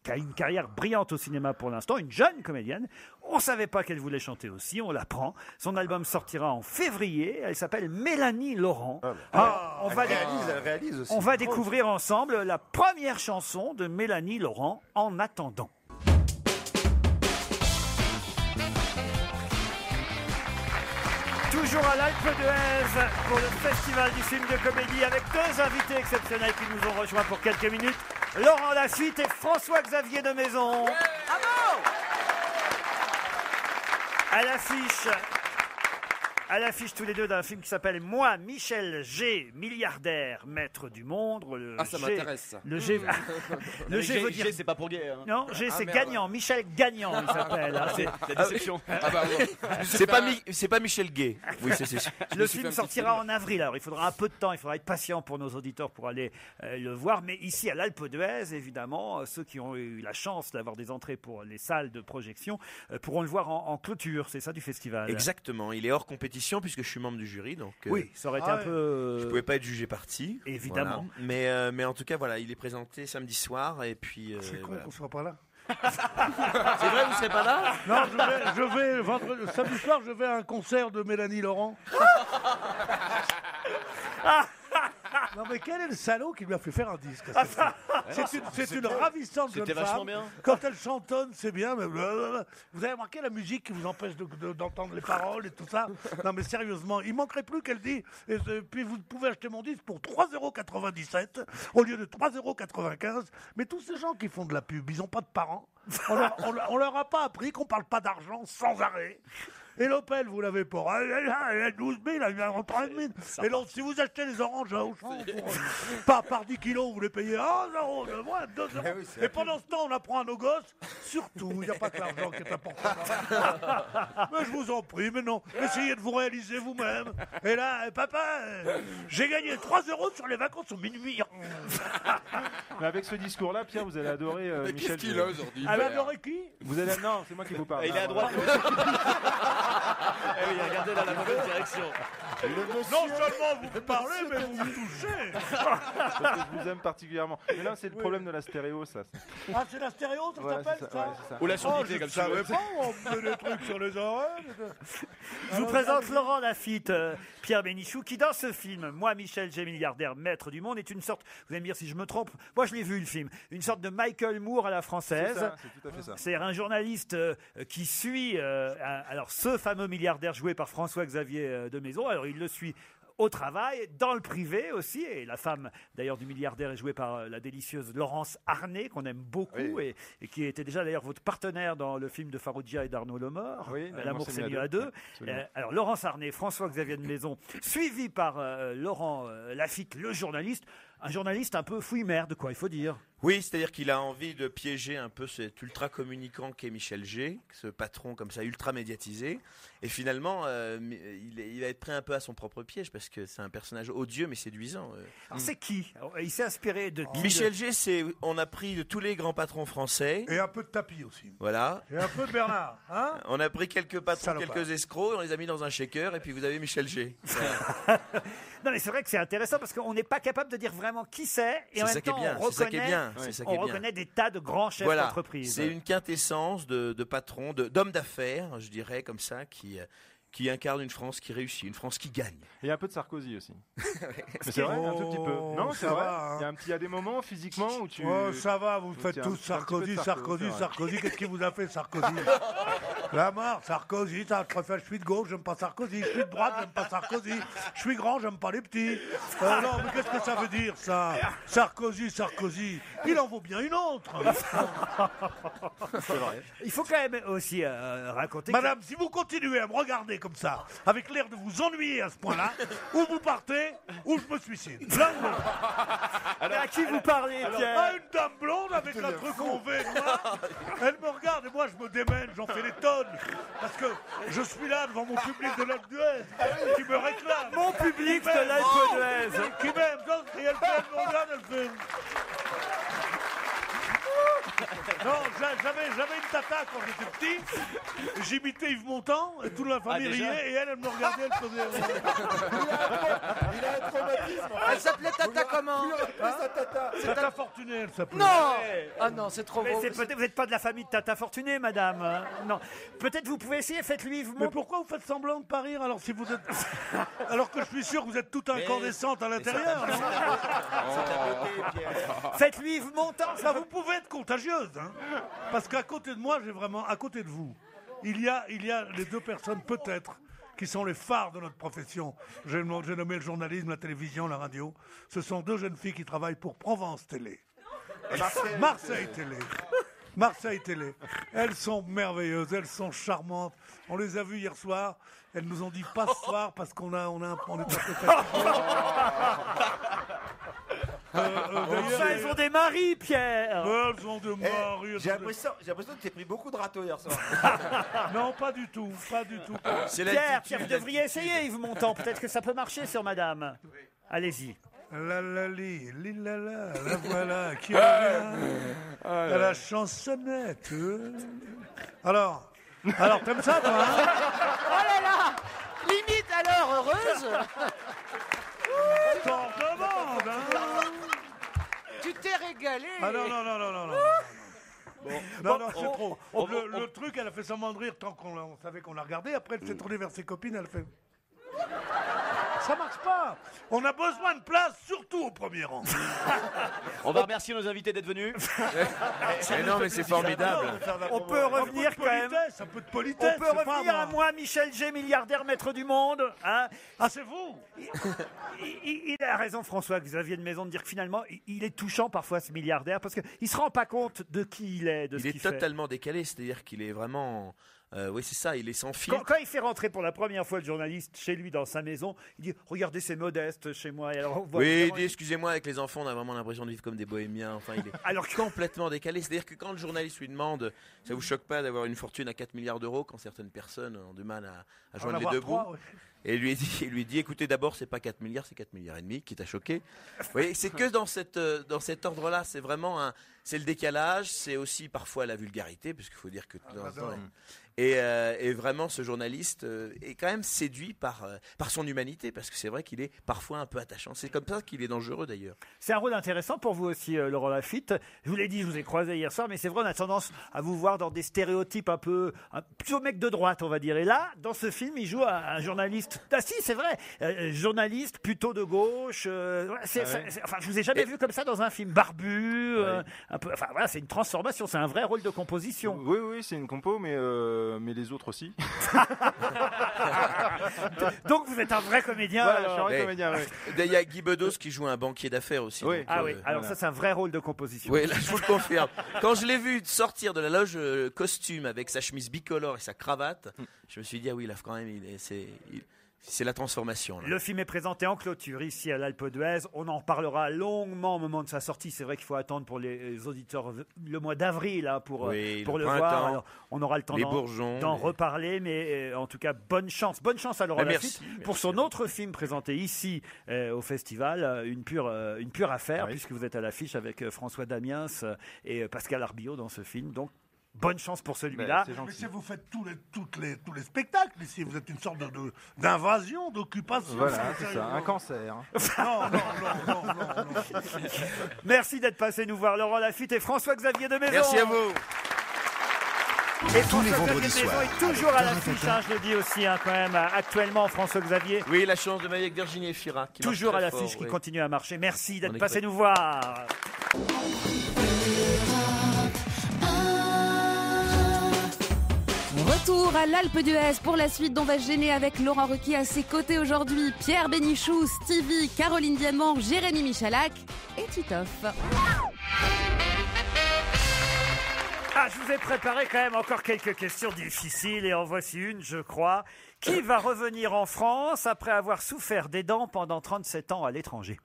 qui a une carrière brillante au cinéma pour l'instant, une jeune comédienne. On ne savait pas qu'elle voulait chanter aussi, on l'apprend. Son album sortira en février. Elle s'appelle Mélanie Laurent. On va découvrir ensemble la première chanson de Mélanie Laurent, En attendant. Toujours à l'Alpe d'Huez pour le Festival du film de comédie avec 2 invités exceptionnels qui nous ont rejoints pour quelques minutes. Laurent Lafitte et François-Xavier de Maison. À l'affiche tous les deux d'un film qui s'appelle Moi, Michel G, milliardaire, maître du monde. Ça m'intéresse, ça. Le G, le G veut dire... c'est pas pour gay. Hein. Non, G c'est merde. gagnant. Michel Gagnant, il s'appelle. C'est la déception. C'est pas Michel Gay. Oui, c'est Le film sortira en avril. Alors, il faudra un peu de temps, il faudra être patient pour nos auditeurs pour aller le voir. Mais ici, à l'Alpe d'Huez, évidemment, ceux qui ont eu la chance d'avoir des entrées pour les salles de projection pourront le voir en clôture. C'est ça du festival. Exactement. Il est hors compétition puisque je suis membre du jury. Donc, Oui, ça aurait été un peu. je pouvais pas être jugé parti. Évidemment. Voilà. Mais en tout cas, voilà, il est présenté samedi soir. Et puis. C'est con voilà. qu'on soit pas là. C'est vrai, vous serez pas là? Non, je vais samedi soir, je vais à un concert de Mélanie Laurent. Non mais quel est le salaud qui lui a fait faire un disque à cette fille? C'est une ravissante jeune C'était vachement femme. bien. Quand elle chantonne, c'est bien. Mais vous avez remarqué la musique qui vous empêche d'entendre les paroles et tout ça? Non mais sérieusement, il manquerait plus qu'elle dise. Et puis vous pouvez acheter mon disque pour 3,97 € au lieu de 3,95 €. Mais tous ces gens qui font de la pub, ils n'ont pas de parents. On leur a pas appris qu'on parle pas d'argent sans arrêt. Et l'Opel, vous l'avez pas. Elle a 12 000, elle a 13 000. Et donc, si vous achetez les oranges à Auchan, par 10 kilos, vous les payez 1 euro, 2 euros. Et pendant ce temps, on apprend à nos gosses, surtout, il n'y a pas que l'argent qui est important. Mais je vous en prie, mais non, essayez de vous réaliser vous-même. Et là, papa, j'ai gagné 3 euros sur les vacances au minuit. Mais avec ce discours-là, Pierre, vous allez adorer Michel. Qu'est-ce qu'il a aujourd'hui? Elle a adoré qui? Vous allez... Non, c'est moi qui vous parle. Il est à droite. Eh oui, regardez dans la mauvaise direction. Non seulement vous me parlez, mais vous me touchez. Parce que je vous aime particulièrement. Mais là, c'est le problème de la stéréo, ça. Ah, c'est la stéréo, ça Voilà, s'appelle c'est ça, ça, ouais, c'est ça. Ou la surdité, je comme ne tu veux. savais pas, on me met des trucs sur les oreilles. Je vous présente Laurent Lafitte, Pierre Bénichou, qui dans ce film, Moi, Michel, j'ai milliardaire, maître du monde, est une sorte, vous allez me dire si je me trompe, moi je l'ai vu le film, une sorte de Michael Moore à la française. C'est ça, c'est tout à fait ça. C'est un journaliste qui suit alors ce fameux milliardaire joué par François-Xavier de Maison. Alors il le suit au travail, dans le privé aussi, et la femme d'ailleurs du milliardaire est jouée par la délicieuse Laurence Arnay, qu'on aime beaucoup, et qui était déjà d'ailleurs votre partenaire dans le film de Farrugia et d'Arnaud Lemort, Oui, L'amour c'est mieux à deux. Alors Laurence Arnay, François-Xavier de Maison, suivi par Laurent Lafitte, le journaliste, un journaliste un peu fouille-merde, quoi, il faut dire. Oui, c'est-à-dire qu'il a envie de piéger un peu cet ultra communicant qu'est Michel G, ce patron comme ça ultra médiatisé. Et finalement, il va être pris un peu à son propre piège parce que c'est un personnage odieux mais séduisant. Alors c'est qui? Il s'est inspiré de qui? Michel G, on a pris de tous les grands patrons français. Et un peu de tapis aussi. Voilà. Et un peu de Bernard. Hein, On a pris quelques patrons, Salopard. quelques escrocs, et on les a mis dans un shaker et puis vous avez Michel G. Non mais c'est vrai que c'est intéressant parce qu'on n'est pas capable de dire vraiment qui c'est et en C'est ça même qui est temps bien, on c'est ça qui est reconnaît, bien, c'est ça qui est on bien. reconnaît des tas de grands chefs Voilà, d'entreprise. c'est une quintessence de patrons, d'hommes d'affaires, je dirais comme ça, qui incarne une France qui réussit, une France qui gagne. Et un peu de Sarkozy aussi. Mais c'est vrai, un tout petit peu. Non, c'est ça vrai. va, hein. Il y a des moments physiquement où tu. Oh, ça va, vous faites Tiens, tous c'est un petit peu de Sarkozy. c'est vrai. Qu'est-ce qu'il vous a fait, Sarkozy? La mort, Sarkozy, ça, je préfère, je suis de gauche, j'aime pas Sarkozy. Je suis de droite, j'aime pas Sarkozy. Je suis grand, j'aime pas les petits. Non, mais qu'est-ce que ça veut dire, ça? Sarkozy, il en vaut bien une autre. C'est vrai. Il faut quand même aussi raconter. Madame, si vous continuez à me regarder comme ça, avec l'air de vous ennuyer à ce point-là, ou vous partez, ou je me suicide. L'un ou l'autre. Alors, à qui vous parlez, Pierre? À une dame blonde avec un truc en V noir. Elle me regarde et moi je me démène, j'en fais des tonnes. Parce que je suis là devant mon public de l'Alpe d'Huez qui me réclame. Mon public de l'Alpe d'Huez. Qui m'aime. Et elle me regarde, elle fait... Non, j'avais une tata quand j'étais petit, j'imitais Yves Montand, et toute la famille déjà riait, et elle me regardait, elle faisait... Il a un traumatisme. Elle s'appelait Tata comment? Tata Fortuné, elle s'appelait. Non. Ah non, c'est trop Mais beau. vous n'êtes pas de la famille de Tata Fortuné, madame. Non. Peut-être vous pouvez essayer, faites-lui Yves Mais Montand. pourquoi vous faites semblant de pas rire alors si vous êtes... Alors que je suis sûr que vous êtes tout incandescente à l'intérieur. Faites-lui Yves Montand. Ça, vous pouvez être contagieuse, hein. Parce qu'à côté de moi, j'ai vraiment... À côté de vous, il y a les deux personnes, peut-être, qui sont les phares de notre profession. J'ai nommé le journalisme, la télévision, la radio. Ce sont deux jeunes filles qui travaillent pour Provence Télé. Marseille Télé. Marseille Télé. Elles sont merveilleuses, elles sont charmantes. On les a vues hier soir. Elles nous ont dit pas ce soir parce qu'on est un peu fatigués. Enfin, elles ont des maris, Pierre. Elles ont des maris. J'ai l'impression que tu as pris beaucoup de râteaux hier soir. Non, pas du tout, pas du tout. Pierre, vous devriez essayer Yves Montand. Peut-être que ça peut marcher sur madame. Allez-y. La la li, la la voilà qui revient à la chansonnette. Alors, t'aimes ça, toi, hein? Oh là là. Limite alors heureuse. T'en demandes, hein? Tu t'es régalé. Ah non. Non, c'est trop. Le truc, elle a fait semblant de rire tant qu'on savait qu'on l'a regardé. Après, elle s'est tournée vers ses copines, elle fait... Ça marche pas. On a besoin de place, surtout au premier rang. On va remercier nos invités d'être venus. Mais non, mais c'est formidable. On peut revenir quand même. Un peu de politesse. On peut revenir à moi, Michel G, milliardaire, maître du monde. Hein. Ah, c'est vous. Il a raison, François-Xavier de Maison, de dire que finalement, il est touchant parfois, ce milliardaire, parce qu'il ne se rend pas compte de qui il est, de ce Il est qu'il fait. totalement décalé, c'est-à-dire qu'il est vraiment Oui, c'est ça, il est sans filtre. Quand il fait rentrer pour la première fois le journaliste chez lui dans sa maison, il dit « Regardez, c'est modeste chez moi. » Et alors, on voit Oui, il évidemment- dit excusez-moi, avec les enfants, on a vraiment l'impression de vivre comme des bohémiens. Enfin, il est alors complètement décalé. C'est-à-dire que quand le journaliste lui demande, ça vous choque pas d'avoir une fortune à 4 milliards d'euros quand certaines personnes ont du mal à joindre les deux bouts. Et il lui dit écoutez, d'abord, c'est pas 4 milliards, c'est 4 milliards et demi, qui t'a choqué. Vous voyez, c'est que dans cet ordre-là, c'est vraiment c'est le décalage, c'est aussi parfois la vulgarité, puisqu'il faut dire que de temps en temps, et vraiment, ce journaliste est quand même séduit par son humanité, parce que c'est vrai qu'il est parfois un peu attachant. C'est comme ça qu'il est dangereux, d'ailleurs. C'est un rôle intéressant pour vous aussi, Laurent Lafitte. Je vous l'ai dit, je vous ai croisé hier soir, mais c'est vrai, on a tendance à vous voir dans des stéréotypes plutôt mec de droite, on va dire. Et là, dans ce film, il joue un journaliste. Ah si, c'est vrai, journaliste plutôt de gauche. Enfin, je vous ai jamais vu comme ça dans un film barbu. Un peu. Enfin voilà, c'est une transformation, c'est un vrai rôle de composition. Oui, c'est une compo, mais les autres aussi. Donc vous êtes un vrai comédien. Voilà, alors. je suis un vrai comédien, oui. Il y a Guy Bedos qui joue un banquier d'affaires aussi. Oui. donc, Alors voilà. ça, c'est un vrai rôle de composition. Oui, là, je vous le confirme. Quand je l'ai vu sortir de la loge costume avec sa chemise bicolore et sa cravate, je me suis dit, ah oui, là, quand même, c'est la transformation. Là. Le film est présenté en clôture ici à l'Alpe d'Huez. On en reparlera longuement au moment de sa sortie. C'est vrai qu'il faut attendre pour les auditeurs le mois d'avril pour Oui, le le voir. printemps, Alors, on aura le temps les bourgeons, d'en reparler, mais en tout cas, bonne chance à Laurent Merci, Lafitte pour son autre film présenté ici au festival, une pure affaire, puisque vous êtes à l'affiche avec François Damiens et Pascal Arbillot dans ce film. Donc, bonne chance pour celui-là. Mais si vous faites tous les spectacles ici, vous êtes une sorte d'invasion, d'occupation. Voilà, c'est ça, un cancer. Non. Merci d'être passé nous voir, Laurent Lafitte et François-Xavier de Maison. Merci à vous. Et Tous les François-Xavier vendredis de Maison soirs, est toujours à avec l'affiche, Tarantata. je le dis aussi quand même, actuellement, François-Xavier. Oui, la chance de m'aller avec Virginie Efira. Qui Toujours à marche très l'affiche, fort, qui oui. continue à marcher. Merci On d'être est passé content. nous voir. Retour à l'Alpe d'Huez pour la suite d'On va se gêner avec Laurent Ruquier à ses côtés aujourd'hui. Pierre Bénichou, Stevie, Caroline Diamant, Jérémy Michalak et Titoff. Ah, je vous ai préparé quand même encore quelques questions difficiles et en voici une, je crois. Qui va revenir en France après avoir souffert des dents pendant 37 ans à l'étranger?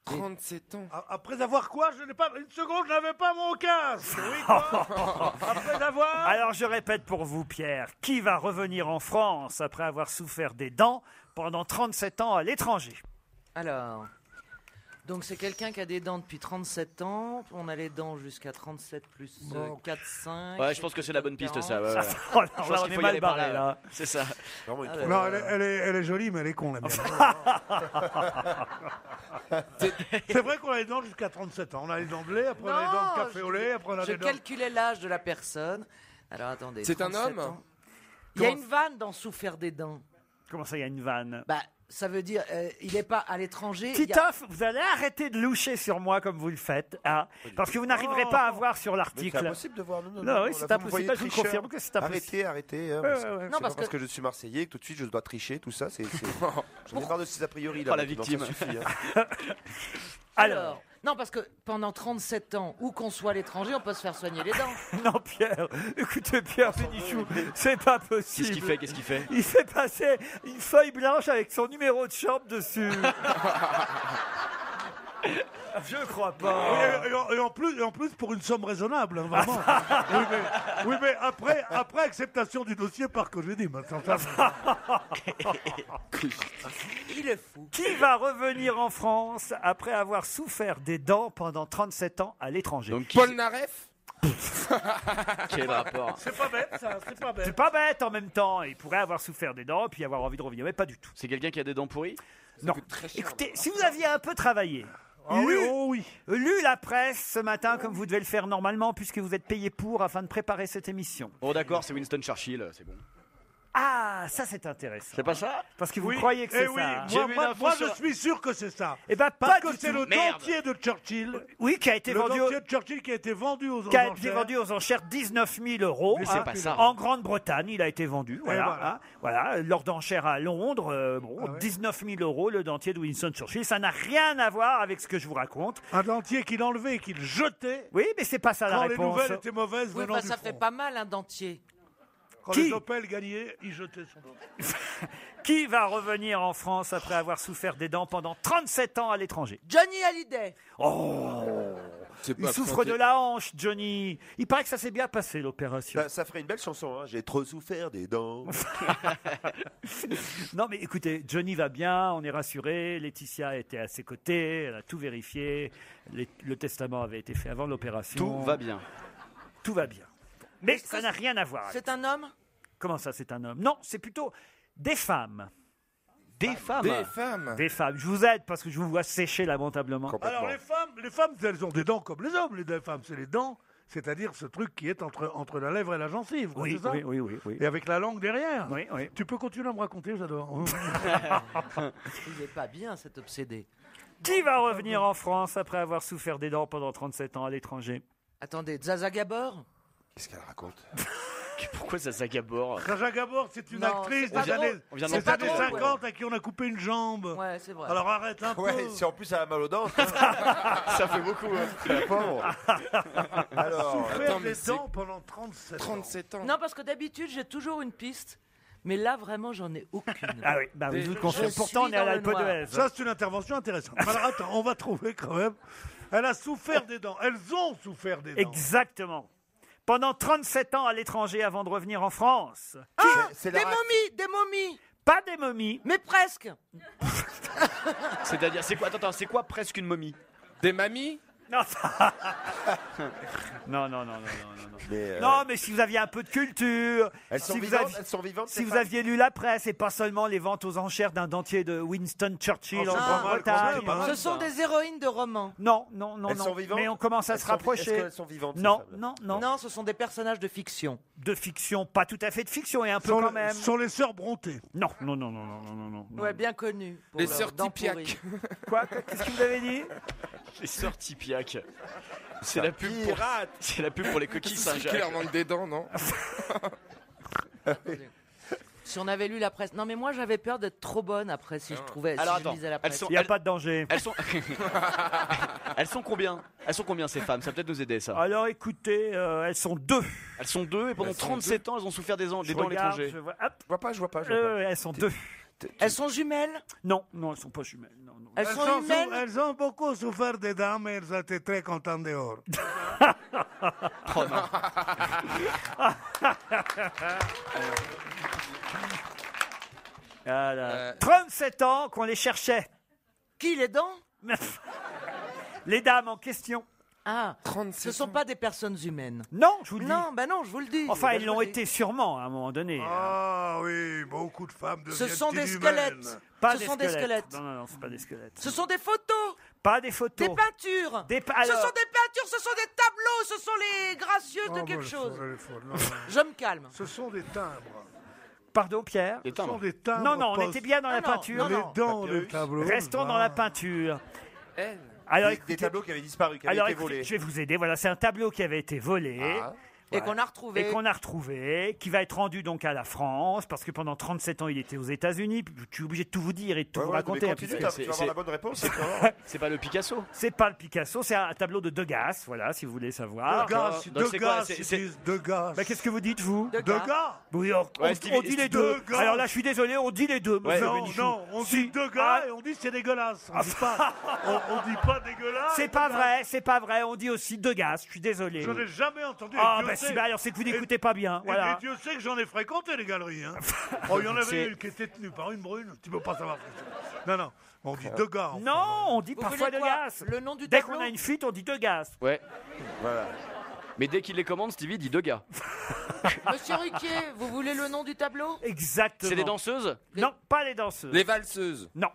37 ans. Après avoir quoi? Je n'ai pas une seconde, je n'avais pas mon casque. Oui, quoi? Après avoir. Alors je répète pour vous, Pierre, qui va revenir en France après avoir souffert des dents pendant 37 ans à l'étranger? Alors, donc c'est quelqu'un qui a des dents depuis 37 ans. On a les dents jusqu'à 37 plus 4, 5. Ouais, je pense que c'est la bonne piste, ça. Ouais, ouais. Oh, là, Je pense là, on qu'il est faut y mal aller par barré, là. C'est ça. Non, elle est jolie, mais elle est con, la mienne. C'est vrai qu'on a les dents jusqu'à 37 ans. On a les dents de lait, après on a les dents de café au lait, après on a Je les dents. calculais l'âge de la personne. Alors attendez. C'est un 37 homme ans. Il y a une vanne dans souffert des dents. Comment ça, il y a une vanne? Bah, ça veut dire, il n'est pas à l'étranger. il y a- Titoff, vous allez arrêter de loucher sur moi comme vous le faites, hein, parce que vous n'arriverez pas à voir sur l'article. C'est impossible de voir. Non, oui, là, c'est vous me impossible. voyez Je vous tricheur. confirme que c'est impossible. Arrêtez. Ouais, parce ouais, ouais. que Non, c'est parce pas parce que- que je suis Marseillais que tout de suite je dois tricher, tout ça. J'en ai marre de ces a priori. Oh, la victime. Ça suffit, hein. Alors, non, parce que pendant 37 ans, où qu'on soit à l'étranger, on peut se faire soigner les dents. Non, Pierre, écoutez, Pierre Bénichou, c'est pas possible. Qu'est-ce qu'il fait Il fait passer une feuille blanche avec son numéro de chambre dessus. Je crois pas. Et en plus, pour une somme raisonnable, hein, vraiment. oui, mais après acceptation du dossier par Cogénie. Il est fou. Qui va revenir en France après avoir souffert des dents pendant 37 ans à l'étranger? Paul Naref. Quel rapport? C'est pas bête, ça. C'est pas bête. C'est pas bête en même temps. Il pourrait avoir souffert des dents puis avoir envie de revenir. Mais pas du tout. C'est quelqu'un qui a des dents pourries? Non. Écoutez, si vous aviez un peu travaillé, oui. lu la presse ce matin comme vous devez le faire normalement puisque vous êtes payé pour afin de préparer cette émission. Oh d'accord, c'est Winston Churchill, c'est bon. Ah, ça c'est intéressant. C'est pas ça? Parce que vous Oui. croyez que c'est Eh oui, ça. hein. J'ai vu une info moi sur- je suis sûr que c'est ça. Eh ben Parce pas que du c'est tout. le Merde. dentier de Churchill. Oui, qui a été Le vendu dentier de Churchill qui a été vendu aux qui a été enchères. vendu aux enchères 19 000 euros. Mais c'est pas ça. En Grande-Bretagne, il a été vendu. Voilà, voilà. hein. Voilà, lors d'enchères à Londres, Ah ouais. 19 000 euros le dentier de Winston Churchill. Ça n'a rien à voir avec ce que je vous raconte. Un dentier qu'il enlevait et qu'il jetait Oui, mais c'est pas ça la quand les réponse. nouvelles étaient mauvaises Oui, venant bah, du ça front. fait pas mal un dentier. Quand Qui les Opel gagnaient, il jetait son dos. Qui va revenir en France après avoir souffert des dents pendant 37 ans à l'étranger? Johnny Hallyday. Oh, C'est il pas souffre absenté. de la hanche, Johnny. Il paraît que ça s'est bien passé, l'opération. Ça ferait une belle chanson, hein. J'ai trop souffert des dents. Non, mais écoutez, Johnny va bien, on est rassuré. Laetitia était à ses côtés, elle a tout vérifié. Le testament avait été fait avant l'opération. Tout va bien. Tout va bien. Mais ça n'a rien à voir. C'est un homme? Comment ça, c'est un homme? Non, c'est plutôt des femmes. Des femmes. Des femmes. Des femmes. Je vous aide parce que je vous vois sécher lamentablement. Alors les femmes, elles ont des dents comme les hommes. Les deux femmes, c'est les dents, c'est-à-dire ce truc qui est entre la lèvre et la gencive. quoi, Oui, c'est ça oui. Et avec la langue derrière. Oui. Tu peux continuer à me raconter, j'adore. Il n'est pas bien, cet obsédé. Qui va revenir en France après avoir souffert des dents pendant 37 ans à l'étranger? Attendez, Zaza Gabor? Qu'est-ce qu'elle raconte? Pourquoi ça s'agabore? Raja Gabor, c'est une Non, actrice c'est pas des années, drôle. On vient des d'en années parler, 50 à qui on a coupé une jambe. Ouais, c'est vrai. Alors arrête un peu. Ouais, si en plus elle a mal aux dents. Ça fait beaucoup. La pauvre. Alors, Souffert attends, mais des c'est- dents pendant 37 ans. Non, parce que d'habitude, j'ai toujours une piste. Mais là, vraiment, j'en ai aucune. Ah oui, bah oui, je vous le confirme. Je Pourtant, on suis est à dans le l'Alpe noir. d'Huez. Ça, c'est une intervention intéressante. Alors attends, on va trouver quand même. Elle a souffert des dents. Elles ont souffert des dents. Exactement. Pendant 37 ans à l'étranger avant de revenir en France. Ah, c'est des la- momies, des momies. Pas des momies. Mais presque. C'est-à-dire, c'est quoi? Attends, c'est quoi presque une momie? Des mamies. Non, non. Mais, Non, mais si vous aviez un peu de culture, elles sont si vous vivantes, aviez, elles sont vivantes. si ces vous femmes aviez lu la presse et pas seulement les ventes aux enchères d'un dentier de Winston Churchill Oh, en c'est pas mal, Grande-Bretagne. quand même, Ce sont des héroïnes de romans. Non, Elles sont vivantes. mais on commence à Elles se sont- rapprocher. Est-ce qu'elles sont vivantes? ces Non, femmes non. Non, ce sont des personnages de fiction. De fiction, pas tout à fait de fiction, et un peu Sont quand les- même. sont les sœurs Brontë. Non. Ouais, bien connues. pour Les leurs sœurs dents Tipiak. pourries. Quoi? Qu'est-ce que vous avez dit? Les sœurs Tipiak. C'est la pub pour... C'est la pub pour les coquilles C'est Saint-Jacques. clair, manque des dents, non? Si on avait lu la presse. Non, mais moi, j'avais peur d'être trop bonne après si je trouvais. Alors, si je attends, lisais la elles presse. sont- Il n'y a pas de danger. Elles sont... Elles sont combien? Elles sont combien ces femmes? Ça peut peut-être nous aider ça. Alors écoutez, elles sont deux. Elles sont deux et pendant 37 ans elles ont souffert des dents à Je regarde, l'étranger. je vois- hop, Je vois pas. elles sont deux. Elles sont jumelles? Non, elles sont pas jumelles. Non. Elles sont humaines? Elles ont beaucoup souffert des dents, mais elles étaient très contentes dehors. Oh non. Voilà. 37 ans qu'on les cherchait. Qui, les dents? Les dames en question. Ah, 37 ce sont pas des personnes humaines. Non, je vous le dis. Non, bah non, je vous le dis. Enfin, Bah, elles je l'ont vous le dis. été sûrement à un moment donné. Ah oui, beaucoup de femmes Ce deviennent sont des inhumaines. squelettes. Pas Ce des sont des squelettes. Non, c'est pas des squelettes. Ce sont des photos, Pas des photos. des peintures. Des Ce alors- sont des peintures, ce sont des tableaux, ce sont les gracieux Ah, de bah, quelque je- chose. elle est folle. Non, non. Je me calme. Ce sont des timbres. Pardon, Pierre. Des Ce sont timbres. des timbres. Non, on était bien dans la Non, non, peinture. non, Les dents de tableau. Restons dans la peinture. Elle. Alors, Des écoutez, tableaux qui avaient disparu, qui avaient alors, été écoutez, volés. je vais vous aider. Voilà, c'est un tableau qui avait été volé. Ah. Et qu'on a retrouvé. Et qu'on a retrouvé, qui va être rendu donc à la France, parce que pendant 37 ans il était aux États-Unis. Je suis obligé de tout vous dire et de tout vous raconter. hein, Continue, puisque tu vas avoir la bonne réponse. C'est pas le Picasso. c'est pas le Picasso, c'est un tableau de Degas, voilà, si vous voulez savoir. Degas, Donc, c'est quoi, Degas, c'est- ils c'est- disent Degas. Bah, qu'est-ce que vous dites, vous Degas. Oui, on Ouais, dit Stevie- les deux. Degas. Alors là, je suis désolé, on dit les deux. Ouais. monsieur Non, Bénichou. non, on Si. dit Degas Ah, et on dit c'est dégueulasse. On dit pas, on dit pas dégueulasse. c'est pas vrai, c'est pas vrai. On dit aussi Degas. Je suis désolé. Je n'ai jamais entendu. Ah, Et Dieu bah sait- si, bah alors c'est que vous n'écoutez et- pas bien. et- Voilà. Et Dieu sait que j'en ai fréquenté les galeries. Hein. Oh, il y en avait C'est- une qui était tenue par une brune. Tu peux pas savoir. Non, non. On dit Degas. en Non, on dit Vous parfois voulez quoi Degas. Le nom du Dès tableau qu'on a une fuite, on dit Degas. Ouais. Voilà. Mais dès qu'il les commande, Stevie dit deux gars. Monsieur Riquier, vous voulez le nom du tableau? Exactement. C'est des danseuses? Non, pas les danseuses. Les valseuses. Non.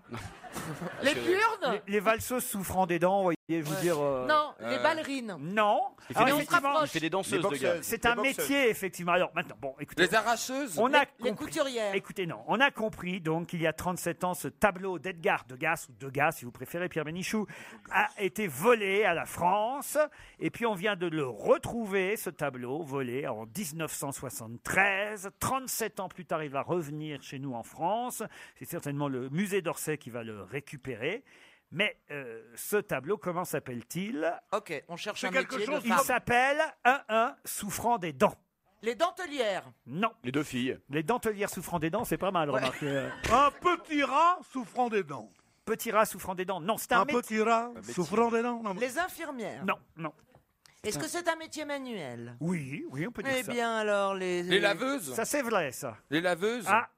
Les Kurdes? Les valseuses souffrant des dents, vous voyez, je vous dire. Non, les ballerines. Non. Il Alors, fait, des, effectivement, il fait des danseuses, Les de gars. boxeuses. c'est Les un boxeuses. métier, effectivement. Alors maintenant, bon, écoutez. Les arracheuses. On a Les compris. couturières. Écoutez, non, on a compris donc qu'il y a 37 ans, ce tableau d'Edgar Degas, ou Degas si vous préférez, Pierre Bénichou, a été volé à la France. Et puis on vient de le retrouver, ce tableau volé en 1973. 37 ans plus tard, il va revenir chez nous en France. C'est certainement le musée d'Orsay qui va le récupérer. Mais ce tableau, comment s'appelle-t-il? Ok, on cherche C'est un quelque métier chose de Il femme. s'appelle 1 souffrant des dents. Les dentelières. Non. Les deux filles. Les dentelières souffrant des dents, c'est pas mal, remarquez. Un petit rat souffrant des dents. Petit rat souffrant des dents. Non, c'est un petit rat souffrant des dents. Non. Les infirmières. Non, non. Est-ce que c'est un métier manuel? Oui, on peut dire Eh ça. bien alors Les laveuses. Ça c'est vrai, ça. Les laveuses. Ah.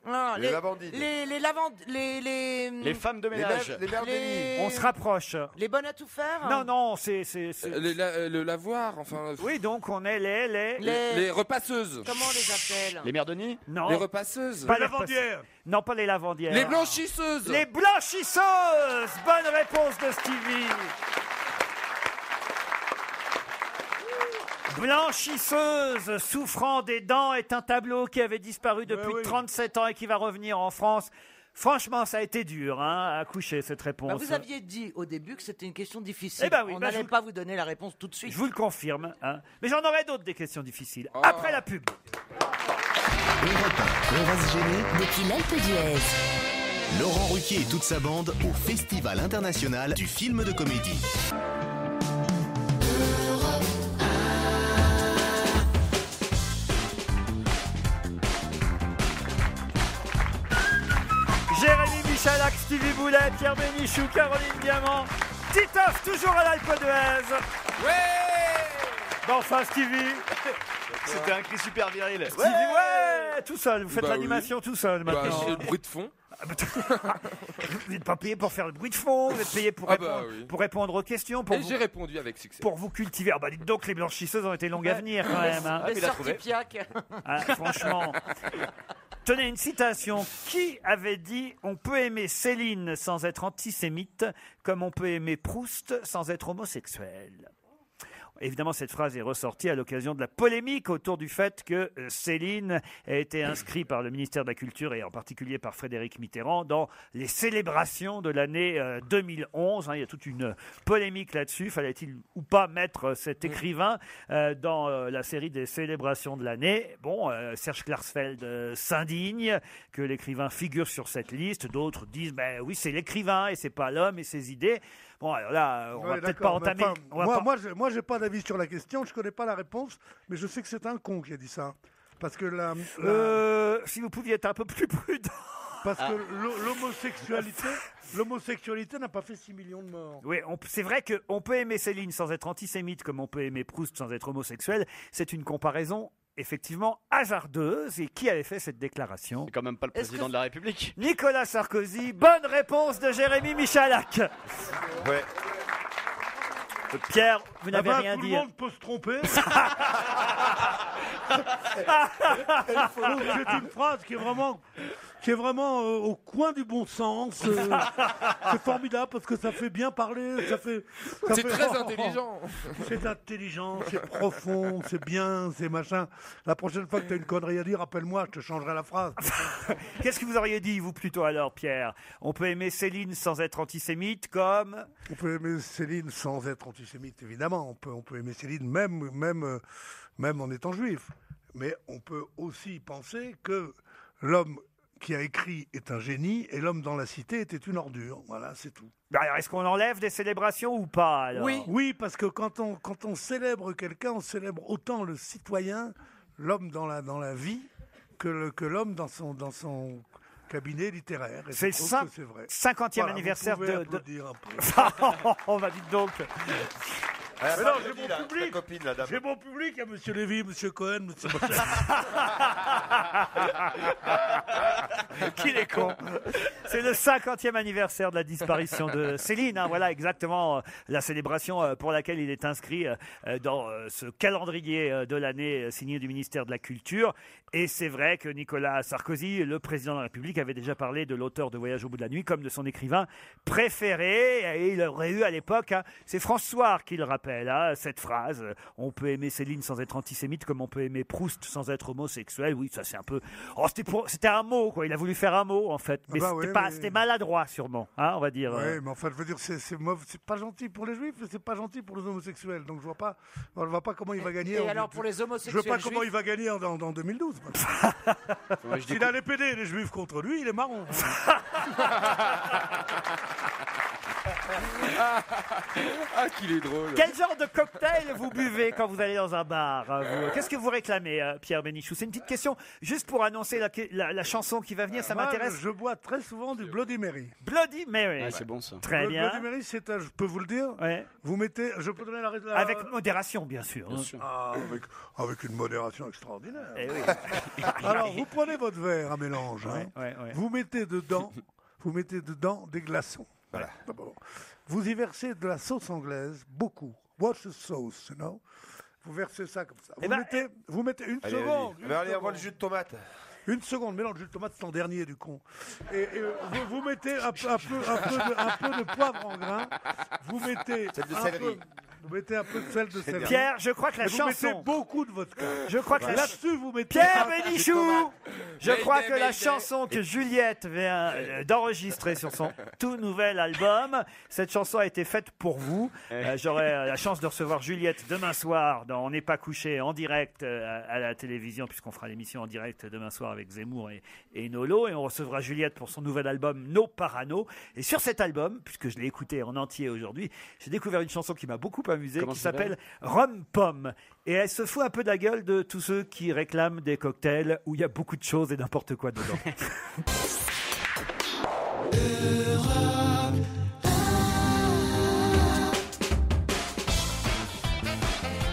Non, Les lavandines. les femmes de ménage. Les mères les- On se rapproche. les bonnes à tout faire. Non, c'est... Le lavoir, enfin. Oui, donc on est Les repasseuses. Comment on les appelle? Les mères de nid. Non. Les repasseuses. Pas Les lavandières. Non, pas les lavandières. Les blanchisseuses. Les blanchisseuses. Bonne réponse de Stevie. Blanchisseuse souffrant des dents est un tableau qui avait disparu depuis 37 ans et qui va revenir en France. Franchement, ça a été dur à coucher cette réponse. Bah, vous aviez dit au début que c'était une question difficile. Eh ben oui, on bah, n'allait pas vous donner la réponse tout de suite. Je vous le confirme. Mais j'en aurai d'autres des questions difficiles. Après la pub. On va se gêner. Depuis l'Alpe d'Huez. Laurent Ruquier et toute sa bande au Festival international du film de comédie. Jérémy Michalak, Stevie Boulet, Pierre Bénichou, Caroline Diamant, Titoff, toujours à l'Alpe d'Huez. Bon, enfin, Stevie. C'était un cri super viril. Stevie, ouais, tout seul. Vous faites Bah l'animation tout seul maintenant. C'est le bruit de fond. Vous n'êtes pas payé pour faire le bruit de fond, vous êtes payé pour, pour répondre aux questions. Pour Et j'ai répondu avec succès. Pour vous cultiver. Ah bah dites donc, les blanchiseuses ont été longues à venir quand même. Hein. Les sorties-piac. Franchement. Tenez, une citation. Qui avait dit « On peut aimer Céline sans être antisémite, comme on peut aimer Proust sans être homosexuel » Évidemment, cette phrase est ressortie à l'occasion de la polémique autour du fait que Céline a été inscrite par le ministère de la Culture et en particulier par Frédéric Mitterrand dans les célébrations de l'année 2011. Il y a toute une polémique là-dessus. Fallait-il ou pas mettre cet écrivain dans la série des célébrations de l'année? Bon, Serge Klarsfeld s'indigne que l'écrivain figure sur cette liste. D'autres disent, ben oui, c'est l'écrivain et c'est pas l'homme et ses idées. Bon, alors là, on va peut-être pas entamer. Moi, j'ai pas d'avis sur la question. Je connais pas la réponse, mais je sais que c'est un con qui a dit ça. Parce que si vous pouviez être un peu plus prudent. Parce que l'homosexualité n'a pas fait 6 millions de morts. Oui, c'est vrai qu'on peut aimer Céline sans être antisémite, comme on peut aimer Proust sans être homosexuel. C'est une comparaison effectivement hasardeuse. Et qui avait fait cette déclaration? C'est quand même pas le président de la République. Nicolas Sarkozy. Bonne réponse de Jérémy Michalak. Ouais. Pierre, vous n'avez rien dit. Tout le monde peut se tromper. C'est une phrase qui est vraiment au coin du bon sens. C'est formidable parce que ça fait bien parler. C'est très intelligent. C'est intelligent, c'est profond, c'est bien, c'est machin. La prochaine fois que tu as une connerie à dire, rappelle-moi, je te changerai la phrase. Qu'est-ce que vous auriez dit, vous, plutôt alors, Pierre? On peut aimer Céline sans être antisémite, comme... On peut aimer Céline sans être antisémite, évidemment. On peut aimer Céline même en étant juif. Mais on peut aussi penser que l'homme qui a écrit est un génie et l'homme dans la cité était une ordure. Voilà, c'est tout. Alors, est-ce qu'on enlève des célébrations ou pas alors? Oui, parce que quand on célèbre quelqu'un, on célèbre autant le citoyen, l'homme dans la vie, que l'homme dans son cabinet littéraire. Et c'est le 50e anniversaire de... On va dire donc... Mais non, j'ai mon public, il y a M. Lévy, M. Cohen, M. Mochel. Qu'il est con. C'est le 50e anniversaire de la disparition de Céline. Voilà exactement la célébration pour laquelle il est inscrit dans ce calendrier de l'année signé du ministère de la Culture. Et c'est vrai que Nicolas Sarkozy, le président de la République, avait déjà parlé de l'auteur de Voyage au bout de la nuit comme de son écrivain préféré. Et il aurait eu à l'époque, c'est François qui le rappelle, cette phrase. On peut aimer Céline sans être antisémite comme on peut aimer Proust sans être homosexuel. Oui, ça c'est un peu... c'était un mot, quoi. Il a voulu faire un mot, en fait. Mais c'était maladroit, sûrement, on va dire. Oui, mais enfin, je veux dire, c'est pas gentil pour les juifs et c'est pas gentil pour les homosexuels. Donc je vois pas comment il va gagner. Et alors pour les homosexuels, je vois pas comment il va gagner en 2012. S'il a les PD et les juifs contre lui, il est marron. Ah, qu'il est drôle. Quel genre de cocktail vous buvez quand vous allez dans un bar vous Qu'est-ce que vous réclamez, Pierre Bénichou? C'est une petite question, juste pour annoncer la chanson qui va venir, ça Moi, m'intéresse. Je bois très souvent du Bloody Mary. Bloody Mary. Ah, c'est bon ça. Très Le bien. Bloody Mary, c'est je peux vous le dire. Ouais. Vous mettez, je peux donner la Avec modération, bien sûr. Bien sûr. Ah, avec une modération extraordinaire. Eh oui. Alors, vous prenez votre verre à mélange. Hein. Ouais. Vous mettez dedans des glaçons. Voilà. D'abord. Vous y versez de la sauce anglaise, beaucoup. What's the sauce, you know? Vous versez ça comme ça. Vous mettez une seconde. Allez, on voit le jus de tomate. Une seconde, mais non, le jus de tomate, c'est en dernier, du con. Et vous mettez un peu de poivre en grain. Vous mettez Celle de céleri. Vous mettez un peu de sel de céleri. Pierre, je crois que la Et vous chanson. mettez beaucoup de vodka. Je crois que là-dessus, vous mettez. Pierre un peu de Bénichou, tomate. je crois que la chanson que Juliette vient d'enregistrer sur son tout nouvel album, cette chanson a été faite pour vous. J'aurai la chance de recevoir Juliette demain soir dans On n'est pas couché en direct à la télévision, puisqu'on fera l'émission en direct demain soir avec Zemmour et Nolo. Et on recevra Juliette pour son nouvel album No Parano. Et sur cet album, puisque je l'ai écouté en entier aujourd'hui, j'ai découvert une chanson qui m'a beaucoup amusé, qui s'appelle Rhum Pomme. Et elle se fout un peu de la gueule de tous ceux qui réclament des cocktails où il y a beaucoup de choses et n'importe quoi dedans.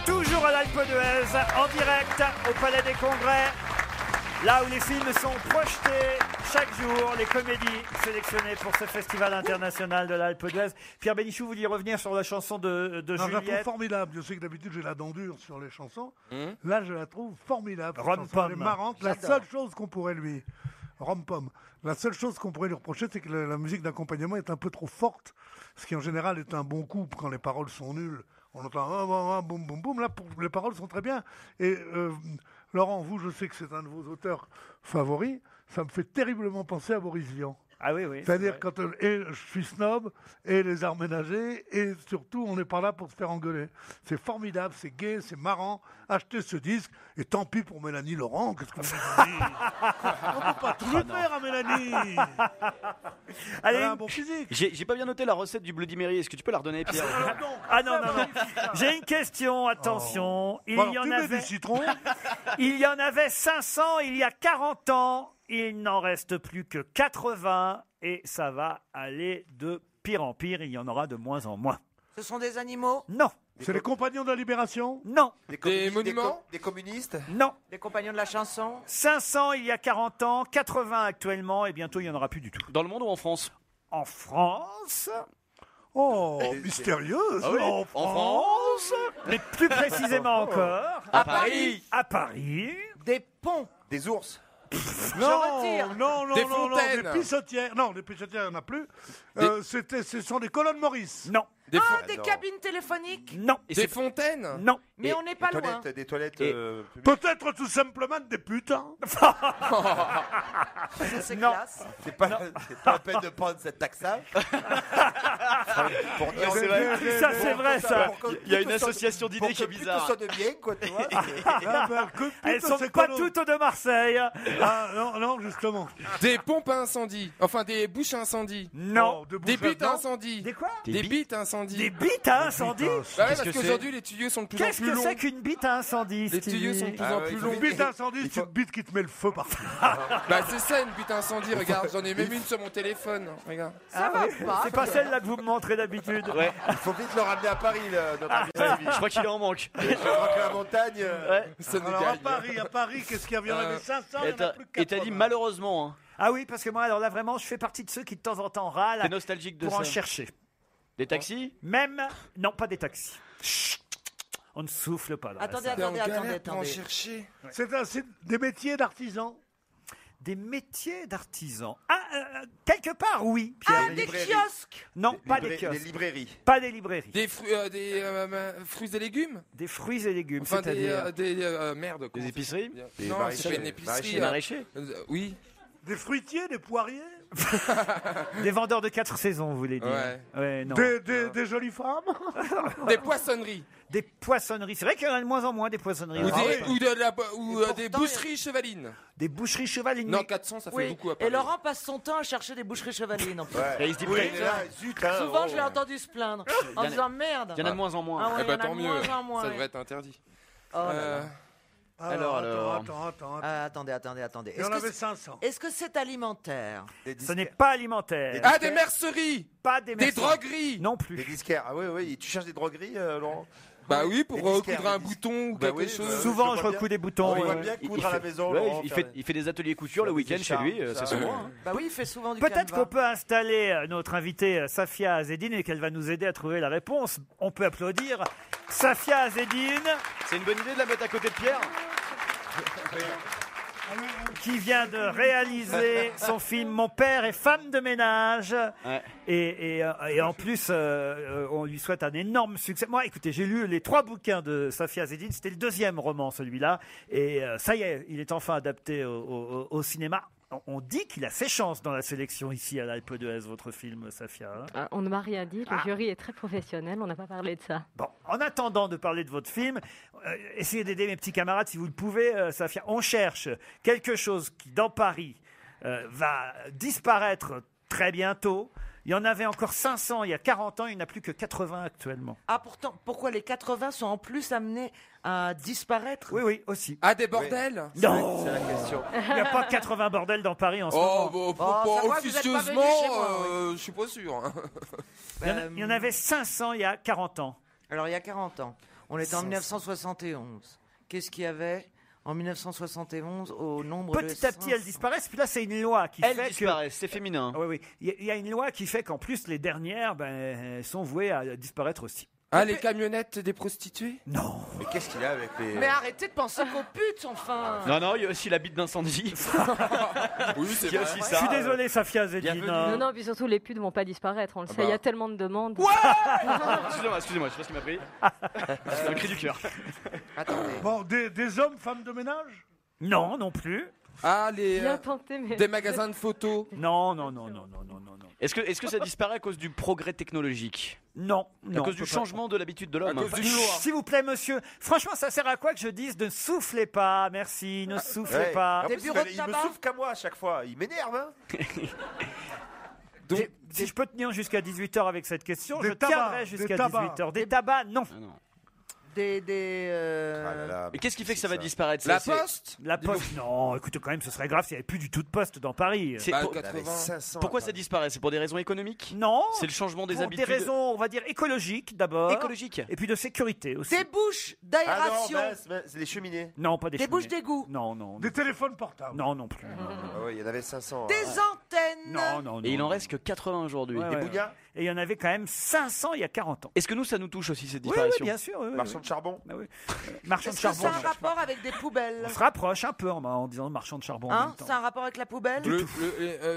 Toujours à l'Alpe d'Huez, en direct au Palais des Congrès, là où les films sont projetés chaque jour, les comédies sélectionnées pour ce festival international de l'Alpe d'Huez. Pierre Bénichou, vous vouliez revenir sur la chanson de Non, je la trouve Juliette? formidable. Je sais que d'habitude j'ai la dent dure sur les chansons. Là, je la trouve formidable. cette Rom chanson. Pom. Elle est marrante. La J'adore. seule chose qu'on pourrait lui. Rom Pom. La seule chose qu'on pourrait lui reprocher, c'est que la musique d'accompagnement est un peu trop forte. Ce qui en général est un bon coup quand les paroles sont nulles. On entend boum boum boum. Là, les paroles sont très bien. Et Laurent, vous, je sais que c'est un de vos auteurs favoris. Ça me fait terriblement penser à Boris Vian. Ah oui, oui. C'est-à-dire quand et je suis snob et les arts ménagers et surtout on n'est pas là pour se faire engueuler. C'est formidable, c'est gai, c'est marrant. Achetez ce disque et tant pis pour Mélanie Laurent. Qu'est-ce que vous dites? On ne peut pas tout lui faire à Mélanie. Allez, Elle a un bon physique. J'ai pas bien noté la recette du Bloody Mary. Est-ce que tu peux la redonner, Pierre? Ah non. J'ai une question, attention. Il Alors, y en tu mets avait... du citron. Il y en avait 500 il y a 40 ans. Il n'en reste plus que 80 et ça va aller de pire en pire. Il y en aura de moins en moins. Ce sont des animaux? Non. C'est les compagnons de la libération? Non. Des monuments? Des communistes? Non. Les compagnons de la chanson? 500 il y a 40 ans, 80 actuellement et bientôt il n'y en aura plus du tout. Dans le monde ou en France? En France? Oh, mystérieuse. Ah oui, en France? Mais plus précisément encore. À Paris. À Paris. Des ponts? Des ours? Non, Des des fontaines. pissotières. Non, des pissotières, il n'y en a plus. Ce sont des colonnes Maurice. Non. Des cabines téléphoniques? Non. Des fontaines? Non. Mais on n'est pas loin. Des toilettes. Peut-être tout simplement des putains. C'est Non. classe. C'est pas la peine de prendre cette taxe-là. Pour dire c'est vrai. Ça, c'est vrai, ça. Il y a une association d'idées qui est bizarre. Pour que tout sonne bien, quoi, tu vois. Elles sont pas toutes de Marseille. Ah, non, justement. Des pompes à incendie. Enfin, des bouches à incendie. Non. Des bites à incendie. Des quoi? Des bites à incendie. Des bites à incendie? Bah ouais, parce qu'aujourd'hui, les tuyaux sont de plus en Qu'est-ce plus que longs. c'est qu'une bite à incendie, Les Stevie? tuyaux sont de plus en plus longs. Une bite incendie, c'est une bite qui te met le feu partout. Bah c'est ça une bite incendie, regarde, j'en ai même une sur mon téléphone, regarde. Ça va pas. C'est pas celle-là que vous me montrez d'habitude. Ouais. Il faut vite le ramener à Paris, notre ami Stevie. Je crois qu'il en manque. Je crois que la montagne. Ça nous Alors gagne. à Paris, qu'est-ce qu'il y avait? Il y en avait 500, il y en a plus que Et t'as dit 80. malheureusement. Hein. Ah oui, parce que moi, alors là, vraiment, je fais partie de ceux qui de temps en temps râlent T'es nostalgique de pour en ça. chercher. Des taxis? Même, non, pas des taxis. Chut. On ne souffle pas. Dans la Attendez, salle. T'es en galère attendez. pour en chercher. C'est des métiers d'artisans. Des métiers d'artisans. Ah, quelque part, oui. Ah, Pierre. des kiosques? Non, pas des Des kiosques. librairies. Pas des librairies. Des fruits et légumes. Des fruits et légumes. Enfin c'est-à-dire merde. Des épiceries? Des Non, maraîchers. c'est pas une épicerie. Des maraîchers? Oui. Des fruitiers, des poiriers. Des vendeurs de 4 saisons, vous voulez dire. Ouais. Non. Des jolies femmes. Des poissonneries. Des poissonneries. C'est vrai qu'il y en a de moins en moins des poissonneries. Des boucheries chevalines. Des boucheries chevalines. Non, 400, ça fait beaucoup à Paris. Et Laurent passe son temps à chercher des boucheries chevalines. En fait. Et il se dit Souvent, je l'ai entendu se plaindre en disant merde. Il y en a de moins en moins. Ah ouais, Eh ben, il y en a tant de mieux. moins en moins, Ça ouais. devrait être interdit. Oh là là. Alors. Attendez. Il y en avait 500. Est-ce que c'est alimentaire? Ce n'est pas alimentaire. Ah, des merceries. Pas des Des merceries. drogueries. Non plus. Des disquaires. Ah oui. Tu cherches des drogueries, Laurent? Bah oui, pour Des disquaires, recoudre un des bouton ou Bah quelque oui, chose. Souvent, je je vois recoue bien. des boutons. On voit oui. bien coudre à la maison. Ouais, Laurent, il fait des ateliers couture le Faire des week-end chez lui, écharpes, c'est ça. son droit. hein. Bah oui, il fait souvent du Peut-être canevas. qu'on peut installer notre invitée Safia Azedine et qu'elle va nous aider à trouver la réponse. On peut applaudir Safia Azedine C'est une bonne idée de la mettre à côté de Pierre. qui vient de réaliser son film Mon père est femme de ménage. Ouais. Et en plus, on lui souhaite un énorme succès. Moi, écoutez, j'ai lu les 3 bouquins de Safia Azedine. C'était le 2e roman, celui-là. Et ça y est, il est enfin adapté au cinéma. On dit qu'il a ses chances dans la sélection ici à l'Alpe d'Huez, votre film, Safia. hein. On ne m'a rien dit, le jury est très professionnel, on n'a pas parlé de ça. Bon, en attendant de parler de votre film, essayez d'aider mes petits camarades si vous le pouvez, Safia. On cherche quelque chose qui, dans Paris, va disparaître très bientôt. Il y en avait encore 500 il y a 40 ans, il n'y en a plus que 80 actuellement. Ah, pourtant, pourquoi les 80 sont en plus amenés à disparaître? Oui, aussi. Ah, des bordels. Non, C'est la question. il n'y a pas 80 bordels dans Paris en ce moment. Oh, ça va, vous êtes pas venu officieusement, chez moi, je suis pas sûr. hein. Il y en avait 500 il y a 40 ans. Alors, il y a 40 ans, on était en 500. 1971. Qu'est-ce qu'il y avait en 1971 au nombre de Petit à petit, elles 500? disparaissent. Puis là, c'est une loi qui Elle fait disparaît, c'est féminin. que... Oui. Il y a une loi qui fait qu'en plus, les dernières elles sont vouées à disparaître aussi. Ah, les camionnettes des prostituées? Non. Mais qu'est-ce qu'il a avec les. Mais arrêtez de penser qu'aux putes, enfin. Non, il y a aussi la bite d'incendie. Oui, c'est Il y a vrai. aussi Je ça. suis désolé, Safia Zedine. Bienvenue. Non, puis surtout les putes vont pas disparaître, on le sait, il y a tellement de demandes. Excusez-moi, je sais pas ce qu'il m'a pris. C'est un cri du cœur. Attendez. Bon, des hommes, femmes de ménage. Non, non plus. Ah, Bien tenté, mais... des magasins de photos. Non. Est-ce que ça disparaît à cause du progrès technologique? Non. À cause du changement de l'habitude de l'homme? À cause d'une loi. S'il vous plaît, monsieur. Franchement, ça sert à quoi que je dise ne soufflez pas? Merci, ne soufflez Ouais. pas. En Des plus, bureaux de il me tabac. souffle qu'à moi à chaque fois. Il m'énerve, hein. Donc, si je peux tenir jusqu'à 18h avec cette question, Des je tabacs, tiendrai des jusqu'à tabacs. 18h. Des tabacs, non. Ah non. Ah là là, Et qu'est-ce qui fait que ça va disparaître? La C'est- poste. La poste, non. Écoutez, quand même, ce serait grave s'il n'y avait plus du tout de poste dans Paris. c'est Bah, pour- 80. 500 Pourquoi à ça Paris. disparaît? C'est pour des raisons économiques? Non. C'est le changement des Pour habitudes des raisons, on va dire, écologiques d'abord. écologiques. Et puis de sécurité aussi. Des bouches Ah non, d'aération. c'est les cheminées. Non, pas des Des bouches cheminées. d'égout. Non. Des téléphones portables. Non plus. Ah ouais, il y en avait 500. Des antennes. Non. Et il en reste que 80 aujourd'hui. Ouais, Des ouais. bougnats. Et il y en avait quand même 500 il y a 40 ans. Est-ce que nous, ça nous touche aussi cette Oui, disparition? bien sûr. Marchand de charbon. Marchand de Est-ce que charbon. ça a un rapport avec des poubelles? On se rapproche un peu en disant marchand de charbon en Hein, même temps. c'est un rapport avec la poubelle?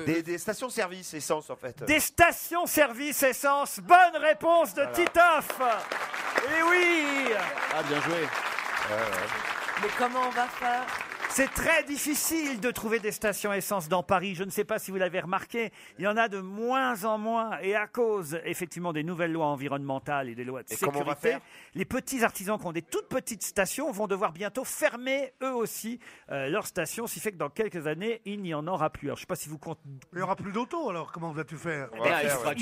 Des stations-service essence, en fait. Des stations-service essence. Bonne réponse de Titoff. Et oui. Ah, bien joué. Mais comment on va faire? C'est très difficile de trouver des stations essence dans Paris. Je ne sais pas si vous l'avez remarqué. Il y en a de moins en moins. Et à cause, effectivement, des nouvelles lois environnementales et des lois de Et comment on va sécurité, faire les petits artisans qui ont des toutes petites stations vont devoir bientôt fermer, eux aussi, leurs stations. Ce qui fait que dans quelques années, il n'y en aura plus. Alors, je ne sais pas si vous comptez. Il n'y aura plus d'auto, alors comment vas-tu faire? On va faire, ouais.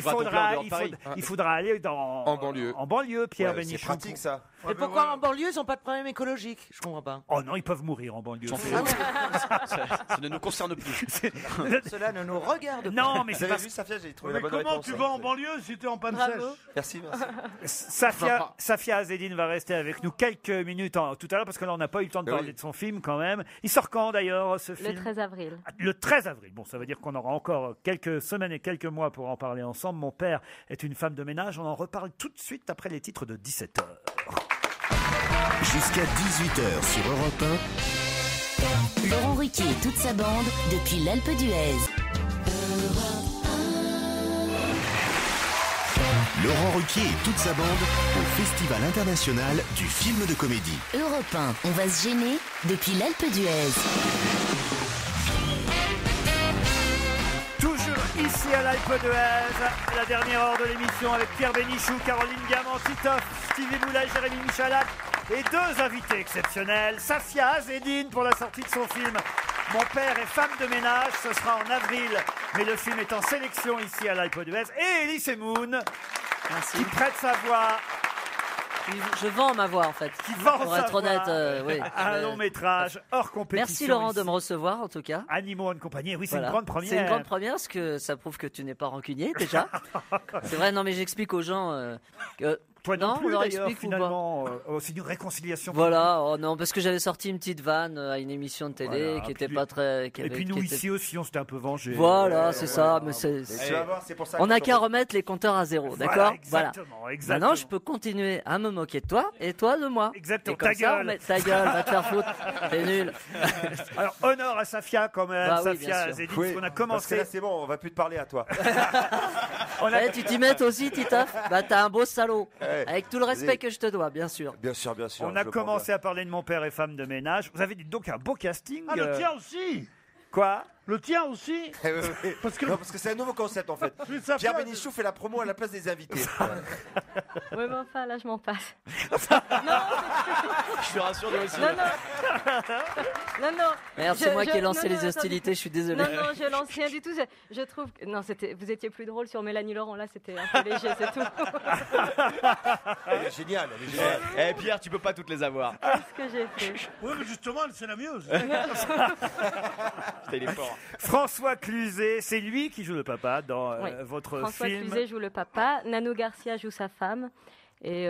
Il faudra aller En banlieue. En banlue, Pierre Ouais, c'est Bénichou. pratique, ça. Et pourquoi en banlieue, ils n'ont pas de problème écologique? Je comprends pas. Oh non, ils peuvent mourir en banlieue. Ça ne nous concerne plus. Cela ne nous regarde pas. Non, mais Vous c'est avez parce vu, Safia, j'ai trouvé Mais la bonne comment réponse. tu hein. vas en banlieue si tu es en panne sèche? Merci. Safia Azedine va rester avec nous quelques minutes tout à l'heure parce que là on n'a pas eu le temps de Oui. parler de son film quand même. Il sort quand d'ailleurs ce film? Le 13 avril. Le 13 avril. Bon, ça veut dire qu'on aura encore quelques semaines et quelques mois pour en parler ensemble. Mon père est une femme de ménage. On en reparle tout de suite après les titres de 17h. Jusqu'à 18h sur Europe Laurent Ruquier et toute sa bande depuis l'Alpe d'Huez. 1. Laurent Ruquier et toute sa bande au Festival international du film de comédie. Europe 1, on va se gêner depuis l'Alpe d'Huez. Ici à l'Alpe d'Huez, la dernière heure de l'émission avec Pierre Bénichou, Caroline Diamant, Titoff, Stevie Boulet, Jérémy Michalak et deux invités exceptionnels. Safia Azedine pour la sortie de son film Mon père est femme de ménage. Ce sera en avril, mais le film est en sélection ici à l'Alpe d'Huez. Et Elie Semoun, qui prête sa voix. Je vends ma voix en fait. Pour être honnête, oui. Un long métrage hors compétition. Merci Laurent ici. de me recevoir en tout cas. Animaux en compagnie, oui, c'est Voilà. une grande première. C'est une grande première parce que ça prouve que tu n'es pas rancunier déjà. C'est vrai, non mais j'explique aux gens que. Toi non, plus on leur d'ailleurs, explique ou pas. finalement, c'est une réconciliation. Voilà, oh non, parce que j'avais sorti une petite vanne à une émission de télé Voilà, qui était puis- pas très. Et puis nous ici aussi, on s'était un peu vengés. Voilà, c'est ça. Mais tu vas voir, c'est pour ça on que n'a quand qu'à on- remettre les compteurs à zéro, Voilà, d'accord? exactement, exactement. Maintenant, je peux continuer à me moquer de toi et toi de moi. Exactement. Et comme Ta ça, gueule. ta gueule, va te faire foutre. T'es nul. Alors, honneur à Safia quand même, Bah oui, Safia bien sûr. Azedine, Oui, parce qu'on a parce que commencé. là, c'est bon, on va plus te parler à toi. Eh, tu t'y mets toi aussi, Titoff? Bah, t'es un beau salaud. Eh, Avec tout le respect vas-y. que je te dois, bien sûr. Bien sûr, bien sûr. On a commencé à parler de Mon père et femme de ménage. Vous avez dit donc un beau casting. Ah, le tien aussi. Quoi? Le tien aussi. Parce que c'est un nouveau concept en fait. Oui, ça Pierre fait- Bénichou fait la promo à la place des invités. Oui, mais enfin, là, je m'en passe. Je suis rassuré aussi. Non, non. Merde, c'est moi qui ai lancé non, les non, hostilités, je suis désolé. Non, non, je lance rien du tout. Je trouve que. Non, vous étiez plus drôle sur Mélanie Laurent, là, c'était un peu léger, c'est tout. Elle est géniale, elle est géniale. Eh Pierre, tu peux pas toutes les avoir. Qu'est-ce que j'ai fait? Oui, mais justement, c'est la mieux. Il est fort. François Cluzet, c'est lui qui joue le papa dans Oui. votre François film. Cluzet joue le papa, Nano Garcia joue sa femme, et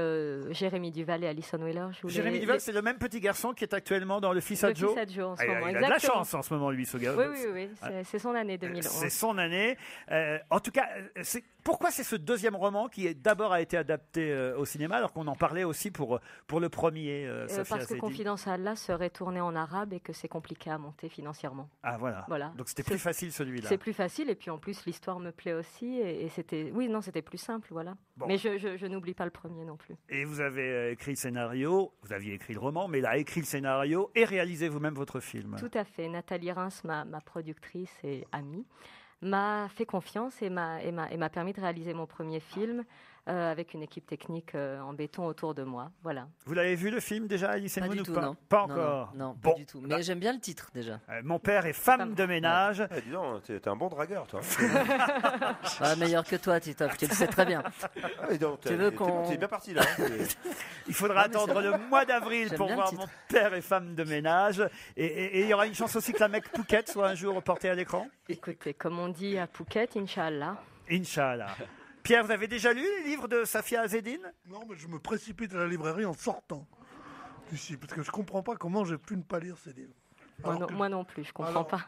Jérémy Duval et Alison Wheeler jouent Jérémy Duval, c'est le même petit garçon qui est actuellement dans Le Fils à Le Joe. Fils à Joe en ce Ah, moment, il a de la exactement. chance en ce moment, lui, ce gars. Oui, oui, oui, c'est son année 2011. C'est son année. En tout cas, pourquoi c'est ce deuxième roman qui d'abord a été adapté au cinéma, alors qu'on en parlait aussi pour le premier, Safia parce que Azedine. Confidence à Allah serait tourné en arabe et que c'est compliqué à monter financièrement. Ah voilà. Voilà. Donc c'était plus facile celui-là. C'est plus facile et puis en plus l'histoire me plaît aussi et c'était c'était plus simple, voilà. Bon. Mais je n'oublie pas le premier non plus. Et vous avez écrit le scénario, vous aviez écrit le roman, mais là, écrit le scénario et réalisé vous-même votre film. Tout à fait. Nathalie Reims, ma productrice et amie, m'a fait confiance et m'a permis de réaliser mon premier film avec une équipe technique en béton autour de moi. Voilà. Vous l'avez vu le film déjà, Alice Pas Moon, du ou tout, pas non. Pas Non, encore. Non, Bon, pas du tout. Mais j'aime bien le titre déjà. Mon père est femme de ménage. Dis donc, t'es un bon dragueur, toi. Ah, meilleur que toi, Titoff, tu le sais très bien. Ah, et donc, Tu veux qu'on- t'es bien parti là. hein. Il faudra Non, mais attendre c'est le vrai. mois d'avril J'aime pour bien voir le Mon titre. père est femme de ménage. Et il y aura une chance aussi que la mec Phuket soit un jour portée à l'écran. Écoutez, comme on dit à Phuket, Inch'Allah. Inch'Allah. Pierre, vous avez déjà lu les livres de Safia Azedine? Non, mais je me précipite à la librairie en sortant d'ici, parce que je comprends pas comment j'ai pu ne pas lire ces livres. Moi non plus, je comprends pas.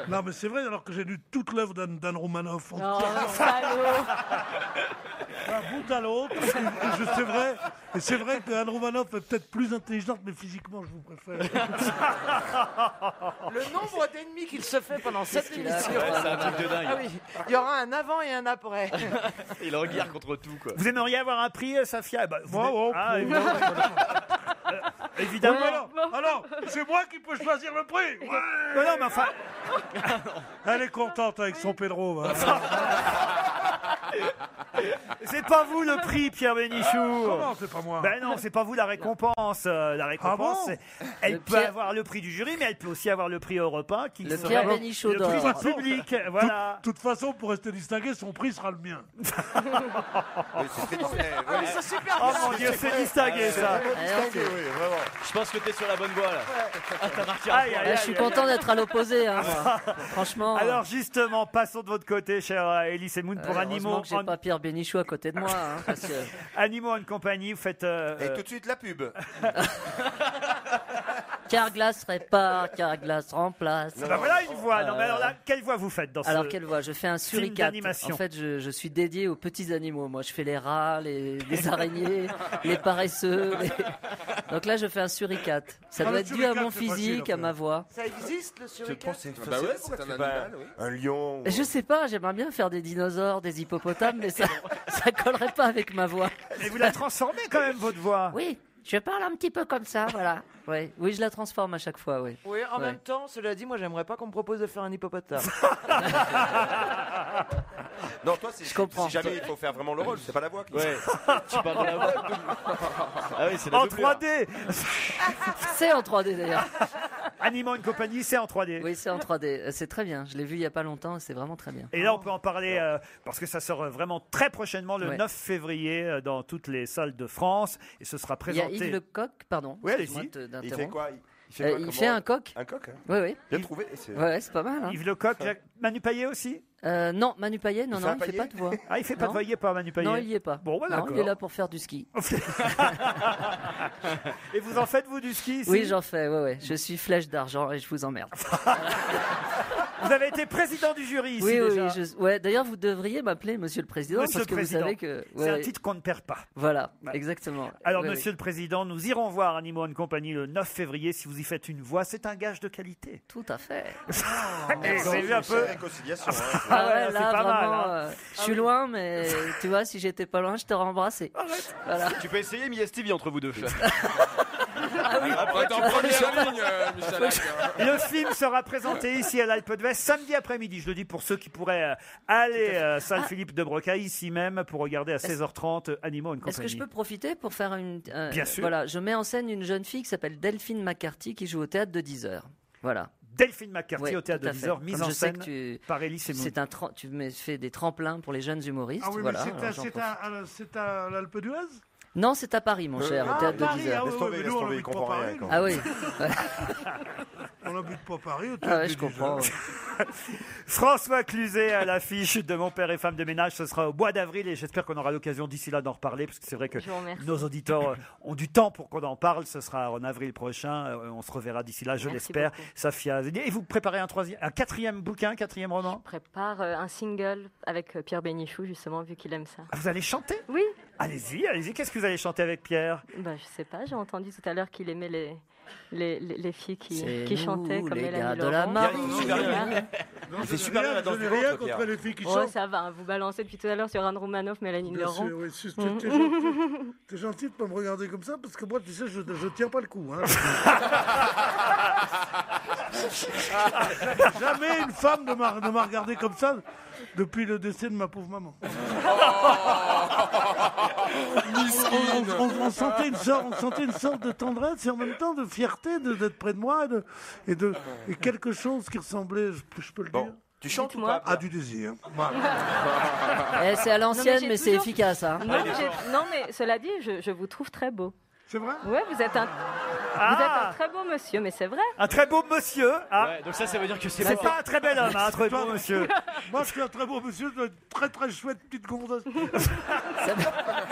Non, mais c'est vrai, alors que j'ai lu toute l'œuvre d'Anne Romanoff. Oh, salaud. D'un bout à l'autre. Et c'est vrai qu'Anne Romanoff est peut-être plus intelligente, mais physiquement, je vous préfère. Le nombre d'ennemis qu'il se fait pendant cette qu'il a, émission. ouais, c'est un truc de dingue. Ah oui, il y aura un avant et un après. Il regarde contre tout, quoi. Vous aimeriez avoir un prix, Safia? Moi, évidemment. Évidemment. Alors, c'est moi qui peux choisir le prix. Ouais. Non, mais enfin. Elle est contente avec son Pedro. hein. C'est pas vous le prix, Pierre Bénichou. Comment c'est pas moi? Ben non, c'est pas vous la récompense. La récompense, Ah bon elle Le peut Pierre- avoir le prix du jury, mais elle peut aussi avoir le prix européen qui Le serait Pierre Bénichou le d'or. prix du public. Voilà. De toute façon, pour rester distingué, son prix sera le mien. Oui, c'est très distingué. Ah, mais c'est super Oh bien. mon Dieu, c'est distingué ça. Distingué, oui, vraiment. Je pense que t'es sur la bonne voie, là. Ah, t'as marqué un Aïe, point. aïe, Là, je suis content d'être à l'opposé, hein, moi. Franchement. Alors justement, passons de votre côté, cher Elie Semoun, pour heureusement Animaux que j'ai pas Pierre Bénichou à côté de moi, hein, parce que Animaux en compagnie. Vous faites. Et tout de suite la pub. Carglass répare, Carglass remplace. Bah voilà une voix. Non, mais alors là, quelle voix vous faites dans Alors ce quelle voix? Je fais un film suricate. d'animation? En fait, je suis dédié aux petits animaux. Moi, je fais les rats, les araignées, les paresseux. Donc là, je fais un suricate. Ça Ah, doit le être dû à suricate, mon c'est facile, physique, en à fait. ma voix. Ça existe le Je suricate? pense que c'est Bah ouais, facile. c'est Pourquoi un tu fais pas animal, oui. un lion. Je sais pas, j'aimerais bien faire des dinosaures, des hippopotames, mais ça collerait pas avec ma voix. Et vous la transformez quand même, votre voix. Oui, Je parle un petit peu comme ça, voilà. Ouais. Oui, je la transforme à chaque fois, oui. Oui, en Ouais. même temps, cela dit, moi, j'aimerais pas qu'on me propose de faire un hippopotame. Non, toi, Je comprends. si jamais il faut faire vraiment le rôle, c'est pas la voix qui. Ouais. Tu parles de la voix. Ah oui, c'est la En doublure. 3D. C'est en 3D d'ailleurs. Animaux une compagnie, c'est en 3D. Oui, c'est en 3D. C'est très bien. Je l'ai vu il y a pas longtemps et c'est vraiment très bien. Et là, on peut en parler parce que ça sort vraiment très prochainement, le Ouais. 9 février, dans toutes les salles de France. Et ce sera Il y a présenté. Yves Lecoq, pardon. Oui, excuse-moi allez-y. d'interrompre. Il fait quoi Il fait un coq. Un coq, hein. Oui, oui. Bien trouvé. Ouais, c'est pas mal. Hein. Yves Lecoq, Manu Payet aussi. Non, Manu Payet, non, Il fait non, un il fait Payet pas de voix. Ah, il fait pas de Non. voix, il y est pas Manu Payet. Non, il y est pas. Bon, bah, non, d'accord. il est là pour faire du ski. Et vous en faites, vous, du ski ici? Oui, j'en fais, ouais. Je suis flèche d'argent et je vous emmerde. Vous avez été président du jury ici Oui, déjà. ouais, d'ailleurs, vous devriez m'appeler Monsieur le Président Monsieur parce le que Président. vous savez que C'est un titre qu'on ne perd pas. Voilà, exactement. Alors, Oui, Monsieur le Président, nous irons voir Animaux Compagnie le 9 février. Si vous y faites une voix, c'est un gage de qualité. Tout à fait. Et vous avez vu un peu Réconciliation. Ah ouais, c'est là, pas mal, vraiment, hein. je suis loin, mais tu vois, si j'étais pas loin, je t'aurais embrassé. Voilà. Tu peux essayer, mais il y a Stevie entre vous deux. Après, t'es en première ligne, Michalak. Le film sera présenté ici à l'Alpe d'Huez samedi après-midi. Je le dis pour ceux qui pourraient aller salle Philippe de Brocaille, ici même, pour regarder à 16h30 Animaux Est-ce que je peux profiter pour faire une... Bien sûr. Voilà, je mets en scène une jeune fille qui s'appelle Delphine McCarthy qui joue au théâtre de 10h. Voilà. Delphine McCarthy Ouais, au théâtre tout de à fait. 10h, mise Comme en je sais scène que tu... par Elie Semoun. Tu fais des tremplins pour les jeunes humoristes. Ah oui, voilà, mais alors j'en profite. c'est à l'Alpe d'Huez? Non, c'est à Paris, mon cher, au théâtre de 10h. Ah oui, Laisse tomber, mais laisse nous, on tomber, il n'habite pas comprend rien. Paris. nous. Ah oui. On n'habite pas Paris. au Ah théâtre ouais, de je 10 comprends. heures. François Cluzet à l'affiche de Mon père et femme de ménage. Ce sera au mois d'avril et j'espère qu'on aura l'occasion d'ici là d'en reparler parce que c'est vrai que Je vous remercie. nos auditeurs ont du temps pour qu'on en parle. Ce sera en avril prochain. On se reverra d'ici là, je Merci l'espère. beaucoup. Safia. Et vous préparez un quatrième bouquin, quatrième roman? Je prépare un single avec Pierre Bénichou, justement, vu qu'il aime ça. Ah, vous allez chanter? Oui. Allez-y, allez-y. Qu'est-ce que vous allez chanter avec Pierre? Bah, je sais pas, j'ai entendu tout à l'heure qu'il aimait les filles qui C'est chantaient nous, comme les Mélanie gars de la Laurent. marine. Il fait super bien la danse Je du n'ai rien ventre, Pierre. contre les filles qui Oh, chantent. ça va, vous balancez depuis tout à l'heure sur Anne Roumanoff, Mélanie Bien Laurent. sûr, oui. Si, Mm. T'es gentil de pas me regarder comme ça parce que moi, tu sais, je tiens pas le coup. Hein. Jamais une femme ne m'a regardé comme ça depuis le décès de ma pauvre maman. On sentait une sorte de tendresse et en même temps de fierté d'être près de moi et quelque chose qui ressemblait, je peux le dire. Tu chantes ou Dites-moi. pas À du désir. Voilà. C'est à l'ancienne, j'ai mais c'est toujours- efficace. Hein. Non, mais cela dit, je vous trouve très beau. C'est vrai? Ouais, vous êtes un très beau monsieur, mais c'est vrai. Un très beau monsieur. Ah, Ouais, donc ça veut dire que c'est c'est bon. pas un très bel homme, hein, un très beau monsieur. Moi, je suis un très beau monsieur, je dois être très très chouette petite gonzesse.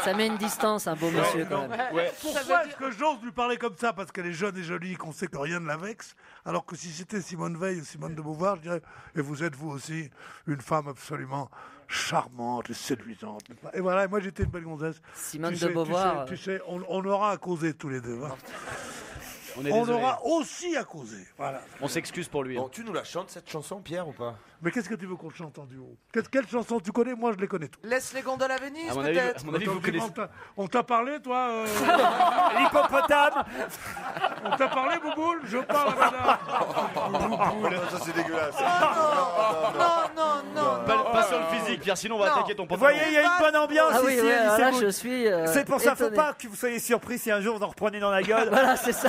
Ça met une distance, un beau monsieur, quand même. Ouais. Pourquoi est-ce que j'ose lui parler comme ça? Parce qu'elle est jeune et jolie, qu'on sait que rien ne la vexe. Alors que si c'était Simone Veil ou Simone de Beauvoir, je dirais, et vous êtes vous aussi une femme absolument charmante et séduisante. Et voilà, et moi j'étais une belle gonzesse. Simone Tu de sais, Beauvoir. Tu sais, on aura à causer tous les deux. Voilà. On est On désolé. aura aussi à causer. Voilà. On s'excuse pour lui. Bon, tu nous la chantes cette chanson, Pierre, ou pas? Mais qu'est-ce que tu veux qu'on chante en duo? Quelle chanson tu connais? Moi, je les connais toutes. Laisse les gondoles à Venise, À mon avis, peut-être. vous connaissez. On t'a parlé, toi L'hippopotame. On t'a parlé, Bouboule? Je parle, madame. Ça, c'est dégueulasse. Non. Pas sur le physique, Pierre, sinon on va Non. attaquer ton Vous pantalon. voyez, il y a une bonne ambiance Ah oui, ici. ouais, Elie alors là, Semoun. je suis. C'est pour ça, faut étonné. pas que vous soyez surpris si un jour vous en reprenez dans la gueule. Voilà, c'est ça.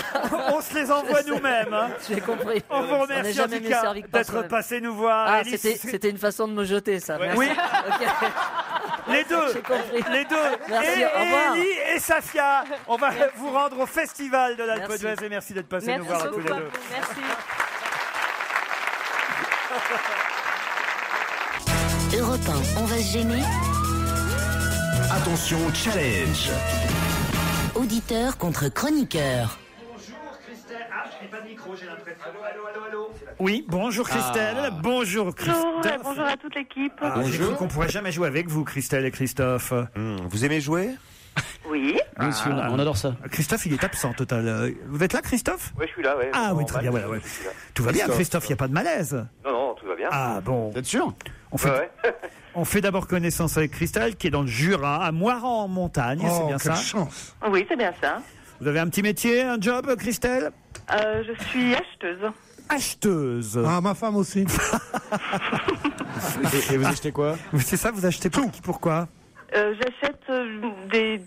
On se les envoie nous-mêmes. Hein. J'ai compris. On vous n'est remercie en jamais tout mieux cas servi que par d'être soi-même. passé nous voir. Ah, Elie, c'était une façon de me jeter, ça. Ouais. Merci. Oui. Ok. Les deux, J'ai compris. les deux, Merci, et au revoir. Elie et Safia. On va vous rendre au festival de l'Alpe Merci. d'Huez et merci d'être passé Merci nous voir à tous beaucoup les à deux. vous. Merci. Europe 1, on va se gêner. Attention, challenge. Auditeur contre chroniqueur. Bonjour Christelle. Ah, je n'ai pas de micro, j'ai l'impression. Allô. Oui, bonjour Christelle. Bonjour Christophe. Bonjour, et bonjour à toute l'équipe. Ah, j'ai cru qu'on pourrait jamais jouer avec vous, Christelle et Christophe. Vous aimez jouer? Oui. Monsieur, on adore ça. Christophe, il est absent total. Vous êtes là, Christophe? Oui, je suis là, ouais. Ah oui, En très bas, bien, voilà. je Ouais. suis là. Tout va bien, Christophe. Christophe, il n'y a pas de malaise. Non, tout va bien. Ah bon. Vous êtes sûr? On fait, Ouais. on fait d'abord connaissance avec Christelle, qui est dans le Jura, à Moiran en montagne, c'est bien quelle ça? chance. Oui, c'est bien ça. Vous avez un petit métier, un job, Christelle? Je suis acheteuse. Acheteuse. Ah, ma femme aussi. Et vous achetez quoi? C'est ça, vous achetez tout. Pourquoi? J'achète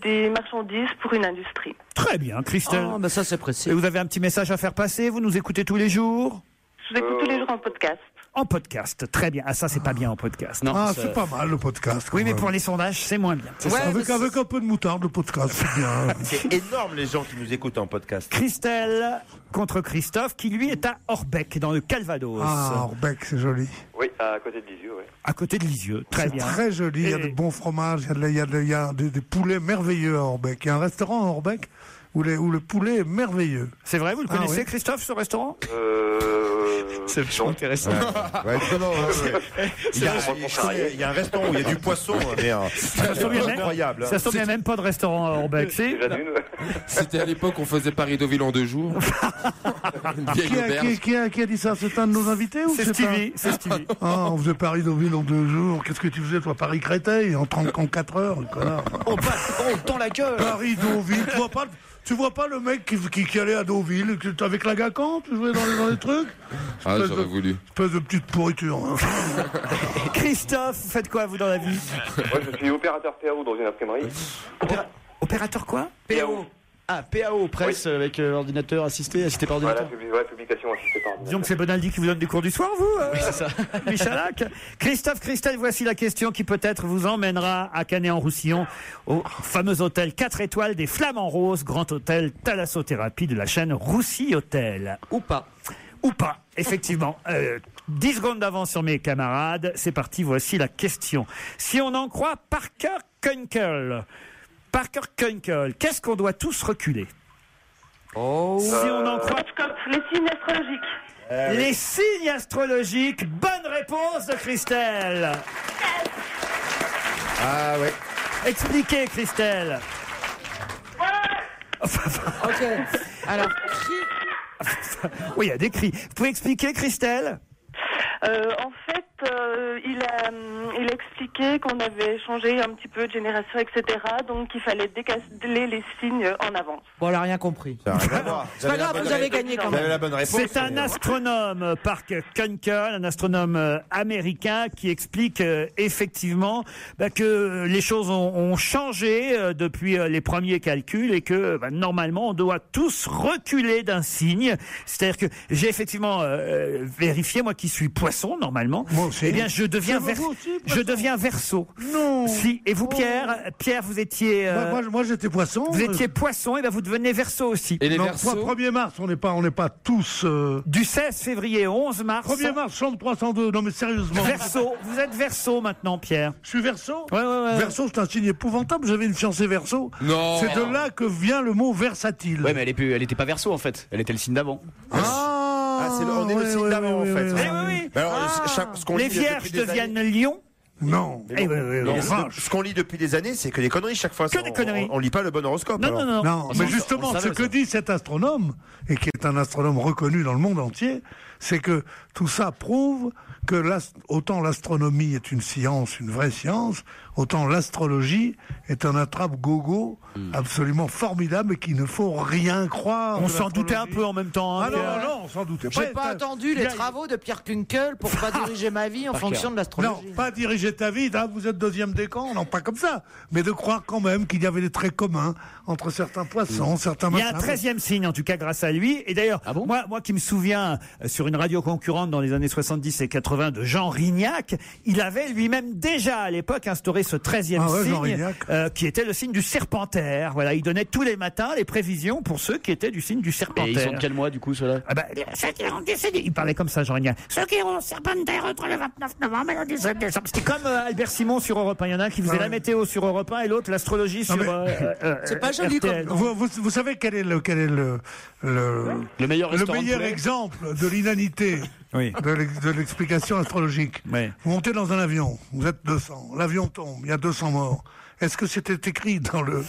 des marchandises pour une industrie. Très bien, Christelle. Oh, bah ça c'est précis. Et vous avez un petit message à faire passer? Vous nous écoutez tous les jours? Je vous écoute tous les jours en podcast. En podcast, très bien. Ah, ça, c'est pas bien en podcast. Non, c'est pas mal le podcast. Oui, mais pour les sondages, c'est moins bien. Ouais, avec un peu de moutarde, le podcast, c'est bien. C'est énorme les gens qui nous écoutent en podcast. Christelle contre Christophe, qui lui est à Orbec, dans le Calvados. Ah, Orbec, c'est joli. Oui, à côté de Lisieux, oui. À côté de Lisieux, très bien. C'est très joli, il y a de bons fromages, il y a des poulets merveilleux à Orbec. Il y a un restaurant à Orbec où le poulet est merveilleux. C'est vrai, vous le connaissez, Christophe, ce restaurant? C'est vachement intéressant. Il y a un restaurant où il y a du poisson, mais incroyable. Ça semble même pas de restaurant à Orbec, c'est? C'était à l'époque, on faisait Paris-Deauville en 2 jours. Qui a dit ça? C'est un de nos invités ou c'est Stevie, c'est Stevie. Ah, on faisait Paris-Deauville en 2 jours. Qu'est-ce que tu faisais, toi? Paris-Créteil en 34 heures, le connard. Oh, tend la gueule. Paris-Deauville, tu vois pas le mec qui allait à Deauville avec la Gacan, tu jouais dans les trucs? Ah, j'aurais voulu. Espèce de petite pourriture. Hein. Christophe, vous faites quoi, vous, dans la vie? Moi, je suis opérateur PAO dans une imprimerie. Opérateur quoi? PAO. Ah, PAO, presse avec ordinateur assisté par ordinateur. Voilà, publication assistée par ordinateur. Disons que c'est Bonaldi qui vous donne du cours du soir, vous? Oui, c'est ça. Michalak. Christophe, Christelle, voici la question qui peut-être vous emmènera à Canet-en-Roussillon, au fameux hôtel 4 étoiles des Flamants Roses, grand hôtel thalassothérapie de la chaîne Roussy Hôtel. Ou pas. Ou pas, effectivement. 10 secondes d'avance sur mes camarades. C'est parti, voici la question. Si on en croit Parker Kunkel, qu'est-ce qu'on doit tous reculer? Si on en croit... Les signes astrologiques. Les signes astrologiques. Bonne réponse de Christelle. Ah ouais. Expliquez, Christelle. Ok. Alors, oui, il y a des cris. Vous pouvez expliquer, Christelle? En fait, il a expliqué qu'on avait changé un petit peu de génération, etc. Donc, il fallait décaler les signes en avance. Bon, elle n'a rien compris. C'est pas grave, vous avez gagné quand même. Vous avez la bonne réponse. C'est un astronome, Parker Kunkel, un astronome américain qui explique effectivement que les choses ont changé depuis les premiers calculs et que normalement on doit tous reculer d'un signe. C'est-à-dire que j'ai effectivement vérifié, moi qui suis poisson normalement, eh bien je deviens Verseau. Non. Si. Et vous, Pierre, vous étiez. Moi j'étais poisson. Vous étiez poisson, et ben vous devenez Verseau aussi. Et les non, Verseaux 1er mars, on n'est pas tous. Du 16 février au 11 mars. 1er mars, chambre 302. Non mais sérieusement. Verseau. Vous êtes Verseau maintenant, Pierre. Je suis Verseau. Ouais. Verseau, c'est un signe épouvantable. J'avais une fiancée Verseau. Non. C'est de là que vient le mot versatile. Ouais, mais elle était pas Verseau en fait. Elle était le signe d'avant. On est le signe d'avant en fait. Oui. Les Vierges deviennent Lion. Non. Ce qu'on lit depuis des années, c'est que des conneries chaque fois. Que des conneries. On lit pas le bon horoscope. Non, mais justement, ce que dit cet astronome, et qui est un astronome reconnu dans le monde entier, c'est que tout ça prouve que autant l'astronomie est une science, une vraie science, autant l'astrologie est un attrape-gogo absolument formidable et qu'il ne faut rien croire. On s'en doutait un peu en même temps. Ah non, on s'en doutait pas. J'ai pas attendu les travaux de Pierre Kunkel pour pas diriger ma vie en fonction de l'astrologie. Non, pas diriger ta vie, vous êtes deuxième décan, non pas comme ça, mais de croire quand même qu'il y avait des traits communs entre certains poissons, certains machins. Il y a un 13e signe, en tout cas, grâce à lui. Et d'ailleurs, moi qui me souviens, sur une radio concurrente dans les années 70 et 80 de Jean Rignac, il avait lui-même déjà à l'époque instauré ce 13e signe, qui était le signe du Serpentaire. Voilà, il donnait tous les matins les prévisions pour ceux qui étaient du signe du Serpentaire. Et ils sont de quel mois, du coup, ceux-là? Il parlait comme ça, Jean Rignac. Ceux qui ont Serpentaire entre le 29 novembre et le 17 décembre. C'était comme Albert Simon sur Europe 1. Il y en a un qui faisait la météo sur Europe 1 et l'autre l'astrologie sur c'est pas joli RTL. Vous savez quel est le meilleur exemple de l'inanité de l'explication astrologique? Vous montez dans un avion, vous êtes 200, l'avion tombe, il y a 200 morts. Est-ce que c'était écrit dans le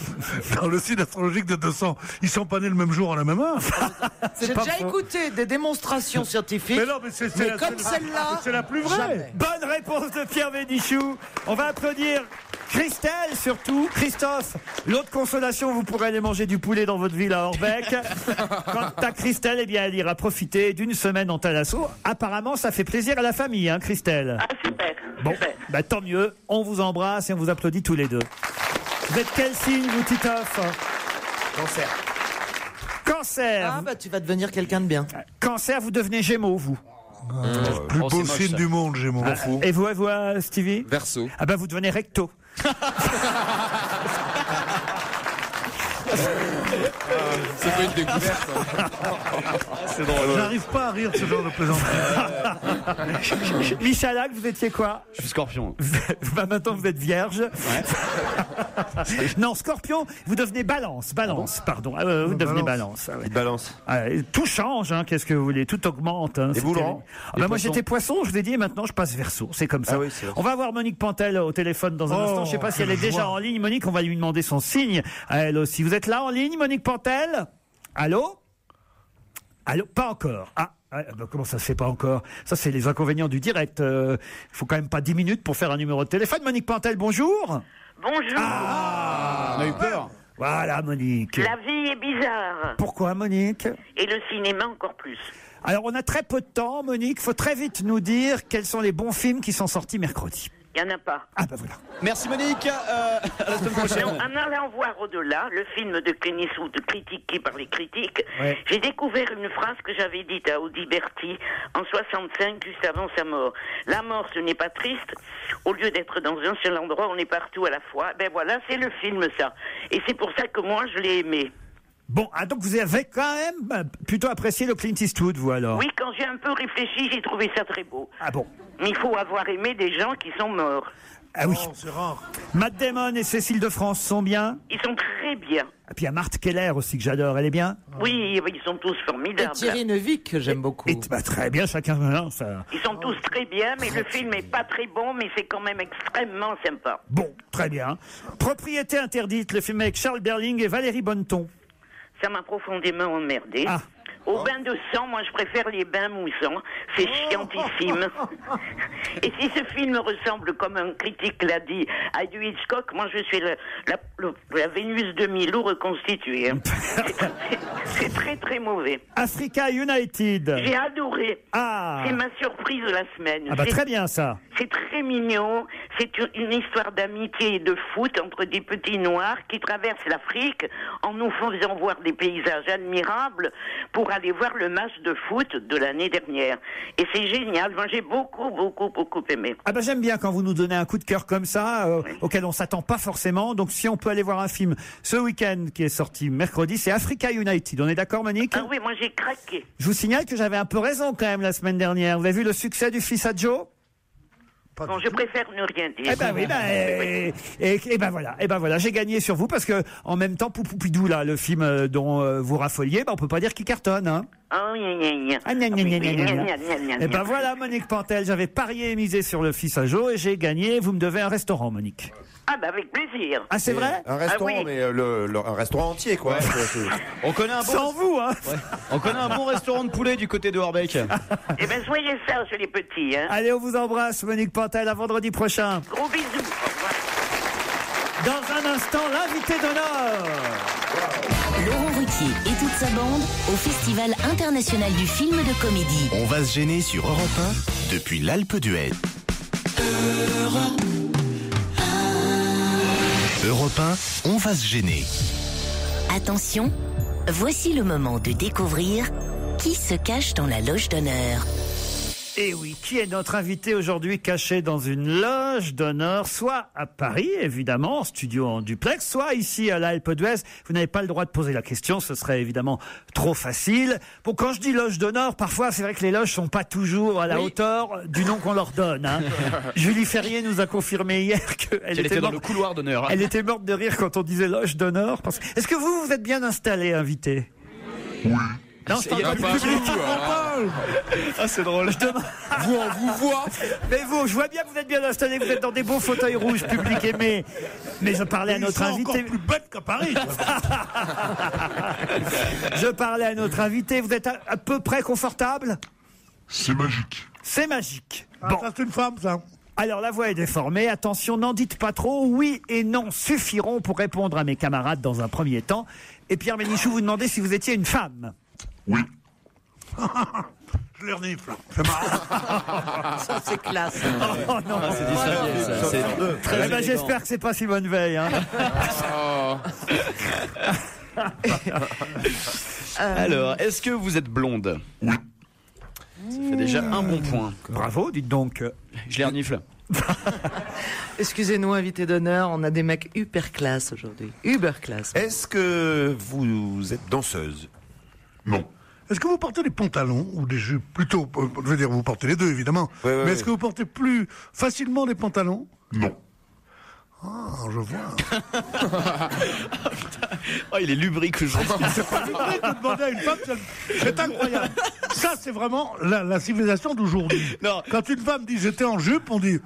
signe astrologique de 200? Ils sont pas nés le même jour à la même heure. J'ai déjà écouté des démonstrations scientifiques. Mais non, mais comme celle-là, c'est la plus vraie. Jamais. Bonne réponse de Pierre Bénichou. On va applaudir Christelle, surtout. Christophe, l'autre consolation, vous pourrez aller manger du poulet dans votre ville à Orbec. Quant à Christelle, eh bien, elle ira profiter d'une semaine en Thalasso. Apparemment, ça fait plaisir à la famille, hein, Christelle. Ah, super. Bon, bah, tant mieux. On vous embrasse et on vous applaudit tous les deux. Vous êtes quel signe, vous, Titoff? Cancer. Cancer. Ah, bah, tu vas devenir quelqu'un de bien. Cancer, vous devenez Gémeaux, vous. Plus beau signe du monde, Gémeaux. Et vous, Stevie? Verseau. Ah bah vous devenez recto. C'est pas une découverte. C'est drôle. J'arrive pas à rire de ce genre de plaisanterie. Michalak, vous étiez quoi? Je suis Scorpion. Bah maintenant vous êtes vierge. Non, Scorpion, vous devenez Balance. Balance, pardon. Vous devenez Balance. Ah, ouais. Balance. Tout change, hein, qu'est-ce que vous voulez, tout augmente. Hein, et vous, Laurent? Moi j'étais Poisson, je vous ai dit, et maintenant je passe Verseau. C'est comme ça. Ah oui, on va voir Monique Pantel au téléphone dans un instant. Je sais pas si elle est déjà en ligne. Monique, on va lui demander son signe à elle aussi. Vous êtes là en ligne, Monique Pantel? Allô? Allô? Pas encore. Ah. Comment ça se fait pas encore? Ça, c'est les inconvénients du direct. Il faut quand même pas 10 minutes pour faire un numéro de téléphone. Monique Pantel, bonjour. Bonjour. On a eu peur. Voilà, Monique. La vie est bizarre. Pourquoi, Monique? Et le cinéma encore plus. Alors, on a très peu de temps, Monique. Faut très vite nous dire quels sont les bons films qui sont sortis mercredi. Il n'y en a pas. Ah, bah voilà. Merci, Monique. À la semaine prochaine. En allant voir Au-delà, le film de Clint Eastwood critiqué par les critiques, Ouais. j'ai découvert une phrase que j'avais dite à Audiberti en 65, juste avant sa mort. La mort, ce n'est pas triste. Au lieu d'être dans un seul endroit, on est partout à la fois. Ben voilà, c'est le film, ça. Et c'est pour ça que moi, je l'ai aimé. Bon, donc vous avez quand même plutôt apprécié le Clint Eastwood, vous, alors? Oui, quand j'ai un peu réfléchi, j'ai trouvé ça très beau. Ah bon? Mais il faut avoir aimé des gens qui sont morts. Ah oui. C'est rare. Matt Damon et Cécile de France sont bien. Ils sont très bien. Et puis il y a Marthe Keller aussi que j'adore, elle est bien. Oui, ils sont tous formidables. Et Thierry Neuvik, que j'aime beaucoup. Très bien, chacun. Hein, ça. Ils sont tous très bien, mais le film est pas très bon, mais c'est quand même extrêmement sympa. Bon, très bien. Propriété interdite, le film avec Charles Berling et Valérie Bonneton. Ça m'a profondément emmerdé. Ah. Au bain de sang, moi je préfère les bains moussants. C'est chiantissime. Et si ce film ressemble, comme un critique l'a dit, à du Hitchcock, moi je suis la Vénus de Milo reconstituée. Hein. C'est très très mauvais. Africa United. J'ai adoré. Ah. C'est ma surprise de la semaine. Ah bah très bien ça. C'est très mignon. C'est une histoire d'amitié et de foot entre des petits noirs qui traversent l'Afrique en nous faisant voir des paysages admirables pour aller voir le match de foot de l'année dernière. Et c'est génial. Moi, j'ai beaucoup aimé. Ah bah j'aime bien quand vous nous donnez un coup de cœur comme ça, auquel on s'attend pas forcément. Donc si on peut aller voir un film ce week-end qui est sorti mercredi, c'est Africa United. On est d'accord, Monique? Ah oui, moi j'ai craqué. Je vous signale que j'avais un peu raison quand même la semaine dernière. Vous avez vu le succès du fils à Joe? Bon, je préfère ne rien dire. Eh ben oui, et ben voilà, j'ai gagné sur vous parce que en même temps, Poupoupidou là, le film dont vous raffoliez, on peut pas dire qu'il cartonne, hein. Oh, gna Ah, gna, gna, gna, gna, gna. Et ben voilà, Monique Pantel, j'avais parié et misé sur le fils à Joe et j'ai gagné. Vous me devez un restaurant, Monique. Ah bah avec plaisir. Ah c'est vrai? Un restaurant, oui. mais un restaurant entier, quoi. On connaît un bon. Sans vous, hein. Ouais. On connaît un bon restaurant de poulet du côté de Orbeck. Eh ben soyez sages les petits, hein. Allez, on vous embrasse, Monique Pantel, à vendredi prochain. Gros bisous. Au revoir. Dans un instant, l'invité d'honneur. Laurent Ruquier et toute sa bande au Festival international du film de comédie. On va se gêner sur Europe 1 depuis l'Alpe d'Huez. Europe 1, on va se gêner. Attention, voici le moment de découvrir qui se cache dans la loge d'honneur. Et oui, qui est notre invité aujourd'hui caché dans une loge d'honneur, soit à Paris, évidemment, en studio en duplex, soit ici à l'Alpe d'Huez. Vous n'avez pas le droit de poser la question, ce serait évidemment trop facile. Bon, quand je dis loge d'honneur, parfois c'est vrai que les loges sont pas toujours à la hauteur du nom qu'on leur donne. Hein. Julie Ferrier nous a confirmé hier qu'elle était dans morte, le couloir d'honneur. Hein. Elle était morte de rire quand on disait loge d'honneur. Est-ce que vous êtes bien installé, invité? Oui. Non, Il y a pas public. Ah, c'est drôle. Vous, on vous voit. Mais vous, je vois bien que vous êtes bien installé, vous êtes dans des beaux fauteuils rouges, public aimé. Mais je parlais à notre invité. Encore plus bête qu'à Paris. Je parlais à notre invité. Vous êtes à peu près confortable? C'est magique. C'est magique. Ah, ça, c'est une femme, ça. Alors, la voix est déformée. Attention, n'en dites pas trop. Oui et non suffiront pour répondre à mes camarades dans un premier temps. Et Pierre Bénichou vous demandait si vous étiez une femme. Oui. Je les renifle. C'est marrant. Ça, c'est classe. Oh non, c'est distingué, ça. C'est très élégant. J'espère que c'est pas Simone Veil. Hein. Alors, est-ce que vous êtes blonde? Oui. Ça fait déjà un bon point. Bravo, dites donc. Je les renifle. Excusez-nous, invité d'honneur, on a des mecs hyper classe aujourd'hui. Uber classe. Est-ce que vous êtes danseuse? Non. Est-ce que vous portez des pantalons ou des jupes? Plutôt, je veux dire, vous portez les deux, évidemment. Mais est-ce que vous portez plus facilement des pantalons? Non. Ah, je vois. Oh, il est lubrique aujourd'hui. C'est pas lubrique de demander à une femme, c'est incroyable. Ça, c'est vraiment la civilisation d'aujourd'hui. Quand une femme dit j'étais en jupe, on dit...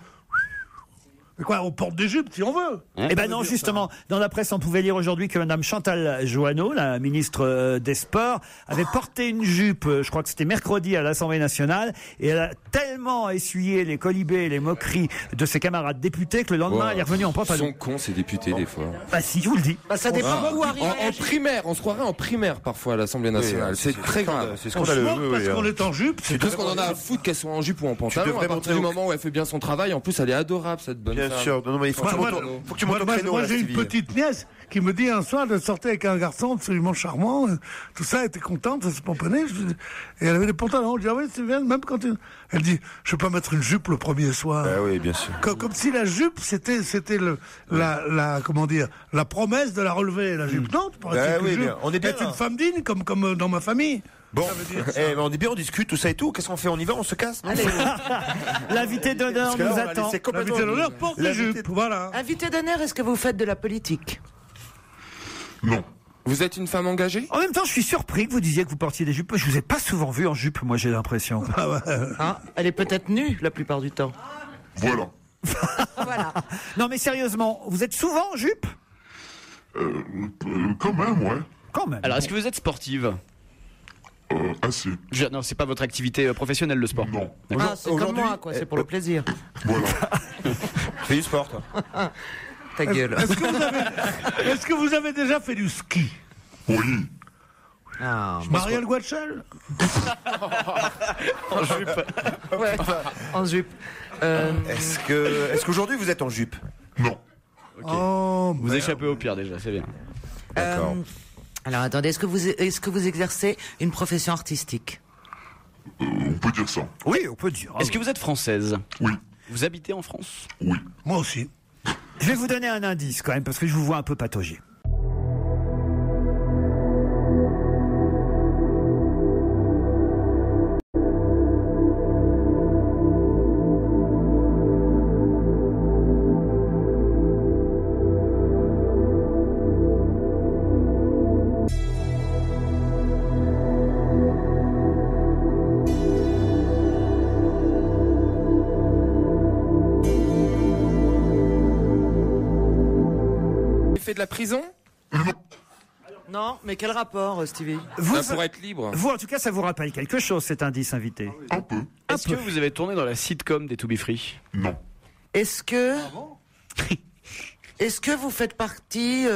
Mais quoi, on porte des jupes si on veut. Eh ben non, justement, dans la presse, on pouvait lire aujourd'hui que Mme Chantal Jouanneau, la ministre des Sports, avait porté une jupe, je crois que c'était mercredi à l'Assemblée nationale, et elle a tellement essuyé les colibés et les moqueries de ses camarades députés que le lendemain, elle est revenue en pantalon. Ils sont cons, ces députés, des fois. Bah si, je vous le dis. Bah, ça dépend où arrive. En primaire, on se croirait en primaire parfois à l'Assemblée nationale. C'est très grave. C'est scandaleux. Parce qu'on est en jupe, c'est tout ce qu'on en a à foutre qu'elle soit en jupe ou en pantalon. À partir du moment où elle fait bien son travail, en plus, elle est adorable, cette bonne femme. Bien sûr. Non, mais il faut que tu montes au créneau. Moi, j'ai une petite nièce qui me dit un soir de sortir avec un garçon absolument charmant. Tout ça, elle était contente, ça se pomponnait. Et elle avait des pantalons. Je dis, ah oui, c'est bien, même quand elle dit, je peux pas mettre une jupe le premier soir. Ah oui, bien sûr. Comme si la jupe, c'était comment dire, la promesse de la relever, la jupe. Non, tu pourrais dire que jupe. On est bien être une femme digne, comme dans ma famille. Bon, on est bien, on discute, tout ça et tout. Qu'est-ce qu'on fait? On y va, on se casse? Allez. L'invité d'honneur nous attend. L'invité d'honneur porte des jupes, voilà. Invité d'honneur, est-ce que vous faites de la politique? Non. Vous êtes une femme engagée? En même temps, je suis surpris que vous disiez que vous portiez des jupes. Je vous ai pas souvent vu en jupe, moi, j'ai l'impression. Elle est peut-être nue la plupart du temps. Voilà. Voilà. Non, mais sérieusement, vous êtes souvent en jupe? Quand même, ouais. Quand même. Alors, est-ce que vous êtes sportive? Assez. Non, c'est pas votre activité professionnelle, le sport. Non. Ah, c'est comme moi, quoi. C'est pour le plaisir. Voilà. Fais du sport, toi. Ta gueule. Est-ce que vous avez déjà fait du ski? Oui. Marielle Guachel? En jupe. Ouais, en jupe. Est-ce qu'aujourd'hui vous êtes en jupe? Non. Okay. Oh, vous échappez au pire déjà, c'est bien. D'accord. Alors attendez, est-ce que vous exercez une profession artistique? On peut dire ça. Oui, on peut dire. Est-ce que vous êtes française? Oui. Vous habitez en France? Oui. Moi aussi. Je vais vous donner un indice quand même, parce que je vous vois un peu patauger. De la prison? Non, mais quel rapport, Stevie? Pour être libre. Vous, en tout cas, ça vous rappelle quelque chose, cet indice, invité? Un peu. Est-ce que vous avez tourné dans la sitcom des To Be Free? Non. Est-ce que vous faites partie,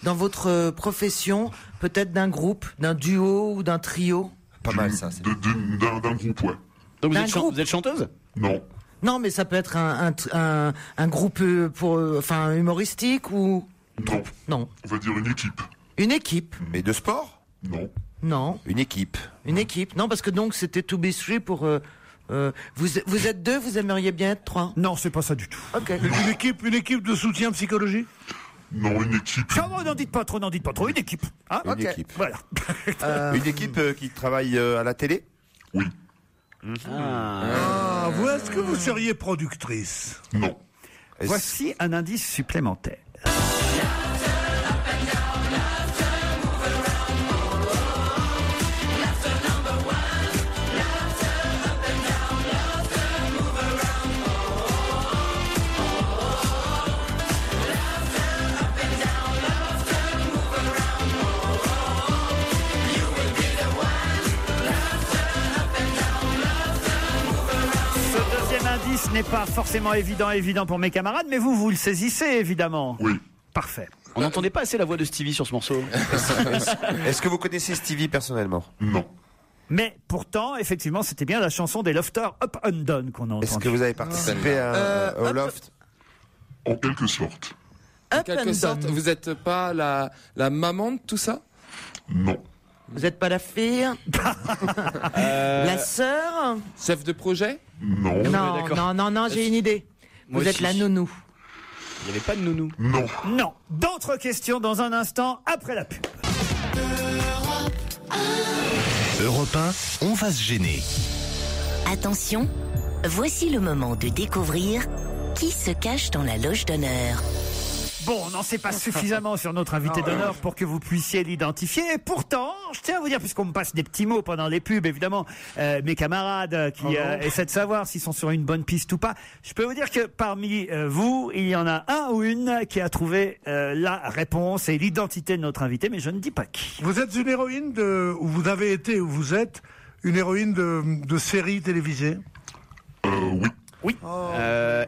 dans votre profession, peut-être d'un groupe, d'un duo ou d'un trio? Pas mal, ça. D'un groupe, ouais. Donc vous êtes chanteuse? Non. Non, mais ça peut être un groupe humoristique ou... Non. Non. On va dire une équipe. Une équipe? Mais de sport? Non. Non. Une équipe. Une équipe? Non, parce que donc c'était To Be Three pour... vous êtes deux, vous aimeriez bien être trois? Non, c'est pas ça du tout. Ok. Une équipe de soutien psychologique? Non, une équipe. N'en dites pas trop, Une équipe. Hein? Une équipe. Voilà. Une équipe qui travaille à la télé? Oui. Vous, est-ce que vous seriez productrice? Non. Voici un indice supplémentaire. n'est pas forcément évident pour mes camarades, mais vous le saisissez évidemment. Oui. Parfait. On n'entendait pas assez la voix de Stevie sur ce morceau. Est-ce que vous connaissez Stevie personnellement? Non. Mais pourtant, effectivement, c'était bien la chanson des Lofters Up and Down qu'on a entendue. Est-ce que vous avez participé au Loft? En quelque sorte. En quelque sorte, vous n'êtes pas la maman de tout ça? Non. Vous n'êtes pas la fille? La sœur? Chef de projet? Non. Non, j'ai une idée. Vous êtes la nounou. Il n'y avait pas de nounou. Non. Non. D'autres questions dans un instant après la pub. Europe 1, on va se gêner. Attention, voici le moment de découvrir qui se cache dans la loge d'honneur. Bon, on n'en sait pas suffisamment sur notre invité d'honneur pour que vous puissiez l'identifier. Et pourtant, je tiens à vous dire, puisqu'on me passe des petits mots pendant les pubs, évidemment, mes camarades qui essaient de savoir s'ils sont sur une bonne piste ou pas, je peux vous dire que parmi vous, il y en a un ou une qui a trouvé la réponse et l'identité de notre invité, mais je ne dis pas qui. Vous êtes une héroïne ou vous avez été, ou vous êtes une héroïne de série télévisée? Oui. Oui.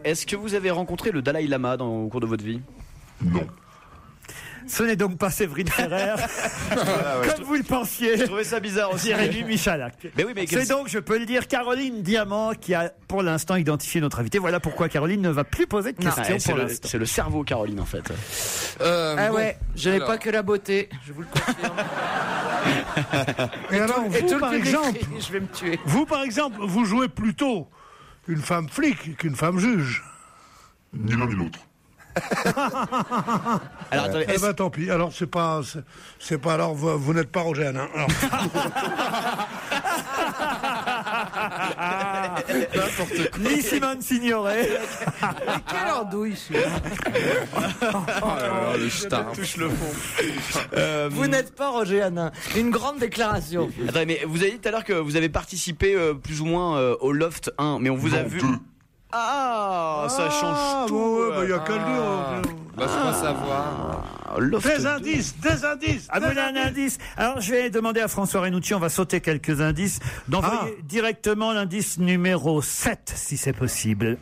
Est-ce que vous avez rencontré le Dalai Lama au cours de votre vie? Non. Ce n'est donc pas Séverine Ferrer, comme vous le pensiez. Je trouvais ça bizarre aussi. Jérémy Michalak. Mais oui, mais c'est donc, je peux le dire, Caroline Diamant qui a pour l'instant identifié notre invité. Voilà pourquoi Caroline ne va plus poser de questions pour l'instant. C'est le cerveau, Caroline, en fait. Ouais, je n'ai pas que la beauté, je vous le confirme. Et alors, vous, par exemple, je vais me tuer. Vous, par exemple, vous jouez plutôt une femme flic qu'une femme juge. Ni l'un ni l'autre. Alors, attendez, eh ben tant pis. Alors c'est pas alors vous n'êtes pas Roger Hanin. Ni Simone Signoret. Quelle andouille le star. Touche le fond. Vous n'êtes pas Roger Hanin. Une grande déclaration. Attendez, mais vous avez dit tout à l'heure que vous avez participé plus ou moins au Loft 1, mais on vous a vu. Ah, ça change tout. Il y a qu'à le dire. Laisse-moi savoir. Des indices. Ah, vous voulez un indice? Alors, je vais demander à François Renucci, on va sauter quelques indices, d'envoyer directement l'indice numéro 7, si c'est possible.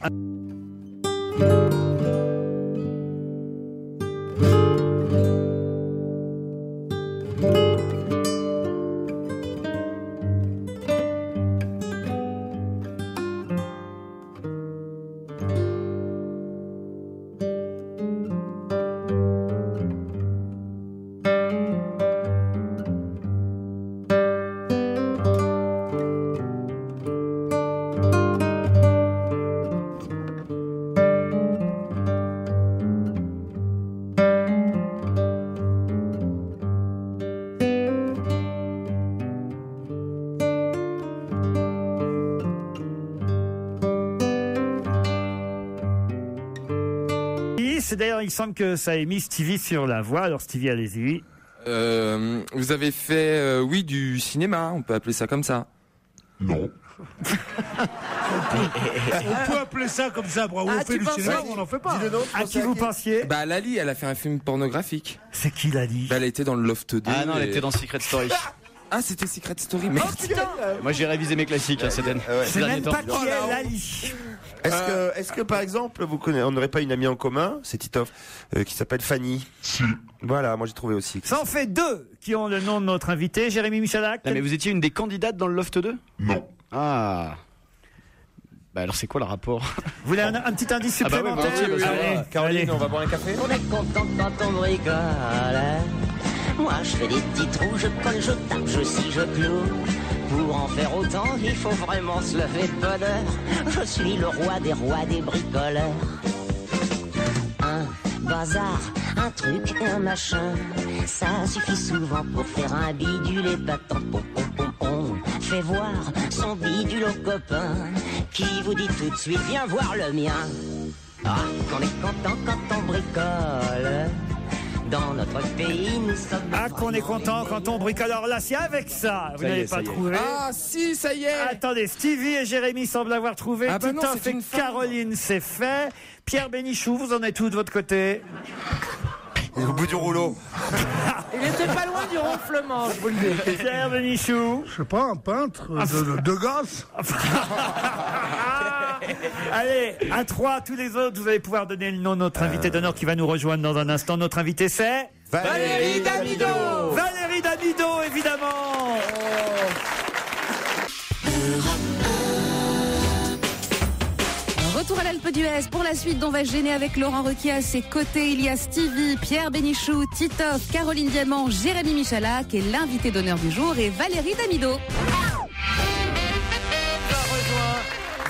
D'ailleurs, il semble que ça ait mis Stevie sur la voie. Alors Stevie, allez-y. Vous avez fait, du cinéma, on peut appeler ça comme ça. Non. On peut appeler ça comme ça, bravo. On fait du cinéma, on n'en fait pas. À qui vous pensiez? Bah Lali, elle a fait un film pornographique. C'est qui Lali? Elle était dans le Loft 2. Ah non, elle était dans Secret Story. Ah, c'était Secret Story, merde. Moi j'ai révisé mes classiques, Cédène. C'est même pas qui est Lali. Est-ce que par exemple, on n'aurait pas une amie en commun, c'est Titoff, qui s'appelle Fanny? Si. Voilà, moi j'ai trouvé aussi. Ça en fait deux qui ont le nom de notre invité, Jérémy Michalak. Non, mais vous étiez une des candidates dans le Loft 2? Non. Ah. Bah alors c'est quoi le rapport? Vous voulez un petit indice supplémentaire? Allez, Caroline, on va boire un café? On est content quand on bricole. Moi je fais des petits trous, je colle, je tape, je scie, je cloue. Pour en faire autant, il faut vraiment se lever de bonheur. Je suis le roi des bricoleurs. Un bazar, un truc et un machin, ça suffit souvent pour faire un bidule épatant. Fait voir son bidule au copain, qui vous dit tout de suite, viens voir le mien. Ah, qu'on est content quand on bricole. Dans notre pays, nous sommes... Ah, qu'on est content quand on bricole. Alors là, c'est avec ça. Vous n'avez pas trouvé. Ah, si, ça y est. Attendez, Stevie et Jérémy semblent avoir trouvé. Ah bah non, Titoff et Caroline, c'est fait. Pierre Bénichou, vous en êtes où de votre côté? Au bout du rouleau. Il était pas loin du ronflement, je vous le dis. Pierre Bénichou. Je sais pas, un peintre de gosse. Allez, à 3, tous les autres, vous allez pouvoir donner le nom de notre invité d'honneur qui va nous rejoindre dans un instant. Notre invité, c'est Valérie Damido. Valérie Damido, évidemment. Retour à l'Alpe d'Huez pour la suite d'On va se gêner avec Laurent Ruquier. À ses côtés, il y a Stevie, Pierre Bénichou, Titoff, Caroline Diamant, Jérémy Michalak et l'invité d'honneur du jour est Valérie Damido.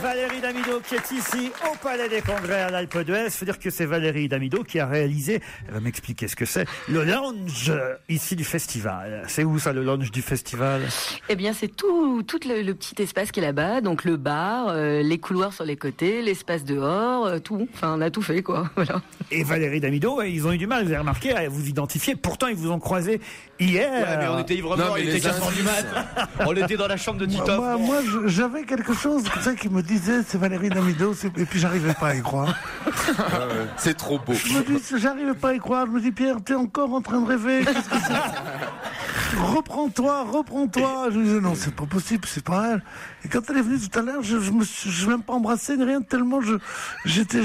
Valérie Damido qui est ici au Palais des Congrès à l'Alpe d'Huez. Il faut dire que c'est Valérie Damido qui a réalisé, elle va m'expliquer ce que c'est, le lounge ici du festival. C'est où ça, le lounge du festival? Eh bien, c'est tout le petit espace qui est là-bas. Donc le bar, les couloirs sur les côtés, l'espace dehors, tout. Enfin, on a tout fait, quoi. Voilà. Et Valérie Damido, ils ont eu du mal, vous avez remarqué, à vous identifier. Pourtant, ils vous ont croisé hier. Ouais, mais on était ivre-mort, il était 4h du mat. On était dans la chambre de Titoff. Moi, j'avais quelque chose comme ça qui me disait c'est Valérie Damido, et puis j'arrivais pas à y croire. C'est trop beau. Je me dis, j'arrivais pas à y croire. Je me dis, Pierre, t'es encore en train de rêver. Qu'est-ce que c'est? Reprends-toi. Je me disais, non, c'est pas possible, c'est pas elle. Et quand elle est venue tout à l'heure, je n'ai même pas embrassé ni rien, tellement j'étais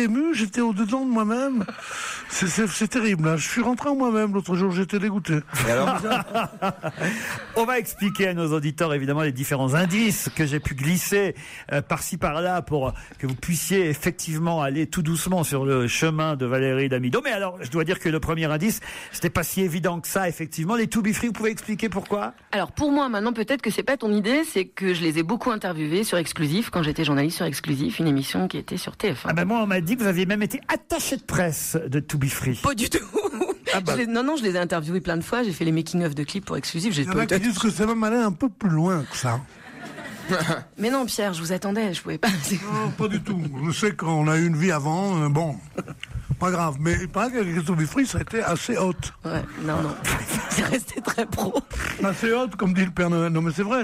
ému, j'étais au-dedans de moi-même. C'est terrible, hein. Je suis rentré en moi-même l'autre jour, j'étais dégoûté. Et alors on va expliquer à nos auditeurs évidemment les différents indices que j'ai pu glisser par-ci par-là pour que vous puissiez effectivement aller tout doucement sur le chemin de Valérie Damido. Mais alors, je dois dire que le premier indice, c'était pas si évident que ça, effectivement. Les To Be Free, vous pouvez expliquer pourquoi? Alors pour moi, maintenant, peut-être que c'est pas ton idée, c'est que je les ai beaucoup interviewés sur Exclusif, quand j'étais journaliste sur Exclusif, une émission qui était sur TF1. Ah ben moi, on m'a dit que vous aviez même été attaché de presse de To Be Free. Pas du tout. Non, je les ai interviewés plein de fois, j'ai fait les making-of de clips pour Exclusif. Il y en a qui disent que ça va m'aller un peu plus loin que ça. Mais non, Pierre, je vous attendais, je pouvais pas. Non, pas du tout. Je sais qu'on a eu une vie avant, bon, pas grave. Mais il paraît qu'avec To Be Free, ça a été assez haute. Ouais, non. C'est resté très pro. Assez haute, comme dit le Père Noël. Non, mais c'est vrai.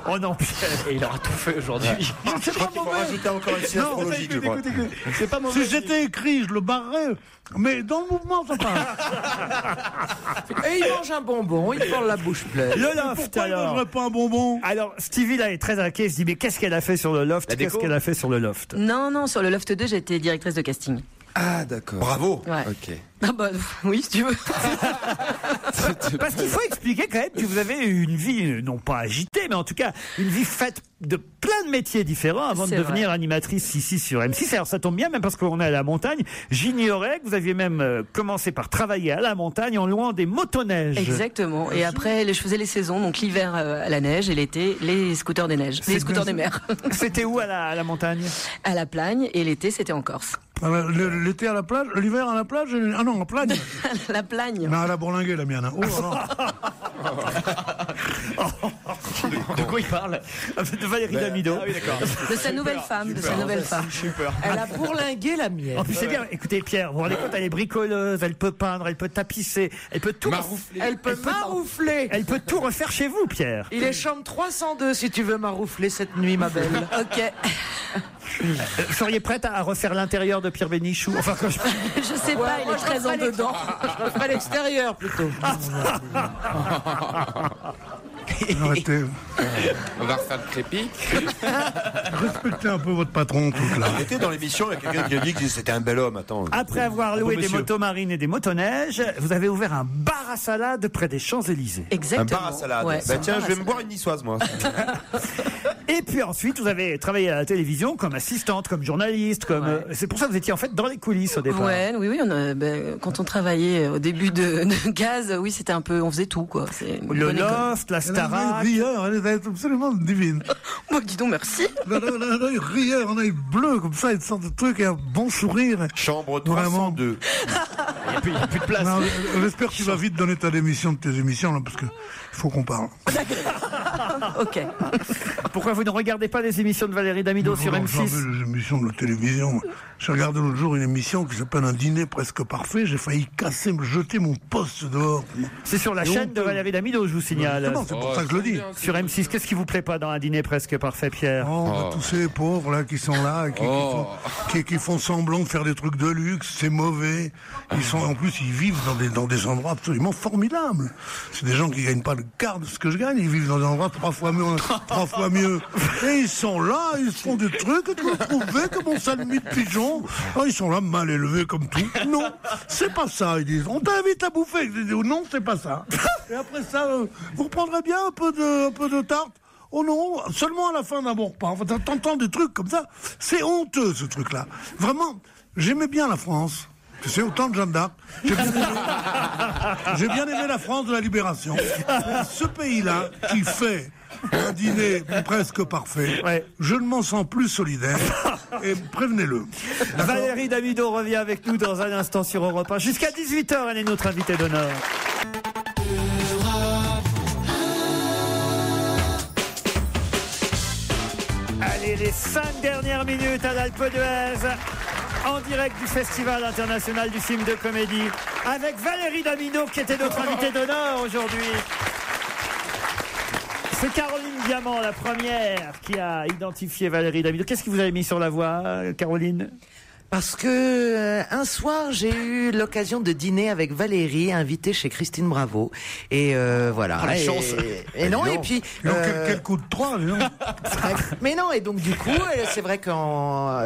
Oh non, Pierre. Et il aura tout fait aujourd'hui. C'est pas mauvais. Rajouter encore une séance astrologique, je crois. C'est pas mauvais. Si j'étais écrit, je le barrerais. Mais dans le mouvement, ça passe. Et il mange un bonbon, il prend la bouche pleine. Le loft, pourquoi alors. il mangerait pas un bonbon? Alors, Stevie, là, est très inquiet. Il se dit, mais qu'est-ce qu'elle a fait sur le loft? Qu'est-ce qu'elle a fait sur le loft? Non, sur le Loft 2, j'étais directrice de casting. Ah, d'accord. Bravo. Ouais. Ok. Ah bah oui, si tu veux. Parce qu'il faut expliquer quand même que vous avez une vie, non pas agitée, mais en tout cas, une vie faite de plein de métiers différents avant de C'est devenir vrai. animatrice ici sur M6. Alors ça tombe bien, même parce qu'on est à la montagne. J'ignorais que vous aviez même commencé par travailler à la montagne en louant des motoneiges. Exactement. Et après, je faisais les saisons, donc l'hiver à la neige et l'été, les scooters des neiges, les scooters des mers. C'était où à la montagne? À la Plagne, et l'été, c'était en Corse. L'été à la plage, l'hiver à la plage, ah non, en Plagne. La Plagne. Non, à la bourlinguée, la mienne. Oh, De quoi il parle? De Valérie Damido. Ah oui, d'accord. De sa nouvelle femme, de sa nouvelle femme. J'ai eu peur. Elle a bourlingué la mienne. En plus, c'est bien. Écoutez, Pierre, vous vous rendez compte, elle est bricoleuse, elle peut peindre, elle peut tapisser, elle peut tout. Elle peut maroufler. Elle peut tout refaire chez vous, Pierre. Il est chambre 302 si tu veux maroufler cette nuit, ma belle. Ok. Vous seriez prête à refaire l'intérieur de Pierre Bénichou? Enfin, quand je... Je sais pas, il est très en dedans. Je referai l'extérieur plutôt. Arrêtez. On va refaire le crépi. Respectez un peu votre patron, tout là. Il était dans l'émission, il y a quelqu'un qui a dit que c'était un bel homme. Attends. Après avoir loué des monsieur. motomarines et des motoneiges, vous avez ouvert un bar à salade près des Champs-Élysées. Exactement. Un bar à salade. Ouais, Bah tiens, un je bar vais à me boire une niçoise, moi. Et puis ensuite, vous avez travaillé à la télévision comme assistante, comme journaliste, comme. C'est pour ça que vous étiez en fait dans les coulisses au départ. Ouais, oui. Quand on travaillait au début de Gaz, oui, c'était un peu, on faisait tout, quoi. C'est une Le bonne école. loft, la Starac. Rieur, elle est absolument divine. Moi, dis donc, merci. L'œil rieur, un œil bleu, comme ça, une sorte de truc, et un bon sourire. Chambre Vraiment. 302. Il n'y a plus de place. Non, j'espère que tu vas vite donner ta démission de tes émissions, là, parce que il faut qu'on parle. Ok. Pourquoi vous ne regardez pas les émissions de Valérie Damido sur Non, M6? les émissions de la télévision. J'ai regardé l'autre jour une émission qui s'appelle Un dîner presque parfait. J'ai failli jeter mon poste dehors. C'est sur la chaîne de Valérie Damido, je vous signale. C'est pour ça que je le dis. Sur M6, qu'est-ce qui vous plaît pas dans Un dîner presque parfait, Pierre? Tous ces pauvres là qui sont là, qui font semblant de faire des trucs de luxe, c'est mauvais. En plus, ils vivent dans des endroits absolument formidables. C'est des gens qui gagnent pas le quart de ce que je gagne. Ils vivent dans des endroits 3 fois mieux. Et ils sont là, ils font des trucs, et tu vas trouver comme on s'admire de pigeons. Ils sont là mal élevés comme tout. Non, c'est pas ça. Ils disent, on t'invite à bouffer. Je dis, non, c'est pas ça. Et après ça, vous reprendrez bien un peu de tarte. Oh non, seulement à la fin d'un bon repas. Enfin, t'entends des trucs comme ça. C'est honteux, ce truc-là. Vraiment, j'aimais bien la France. C'est autant de Jeanne d'Arc. J'ai bien aimé la France de la Libération. Ce pays-là, qui fait un dîner presque parfait, je ne m'en sens plus solidaire. Et prévenez-le. Valérie Damido revient avec nous dans un instant sur Europe 1. Jusqu'à 18h, elle est notre invitée d'honneur. Allez, les 5 dernières minutes à l'Alpe d'Huez, en direct du Festival international du film de comédie, avec Valérie Damido qui était notre invitée d'honneur aujourd'hui. C'est Caroline Diamant, la première, qui a identifié Valérie Damido. Qu'est-ce que vous avez mis sur la voie, Caroline ? Parce que un soir, j'ai eu l'occasion de dîner avec Valérie, invitée chez Christine Bravo. Et voilà. Ah, la chance. Et non, et puis... quel coup de 3, non. Mais non, et donc du coup, c'est vrai que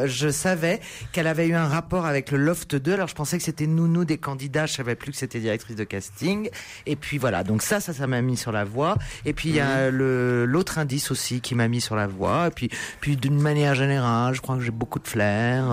je savais qu'elle avait eu un rapport avec le Loft 2. Alors je pensais que c'était Nounou des candidats, je savais plus que c'était directrice de casting. Et puis voilà, donc ça m'a mis sur la voie. Et puis il y a l'autre indice aussi qui m'a mis sur la voie. Et puis d'une manière générale, je crois que j'ai beaucoup de flair.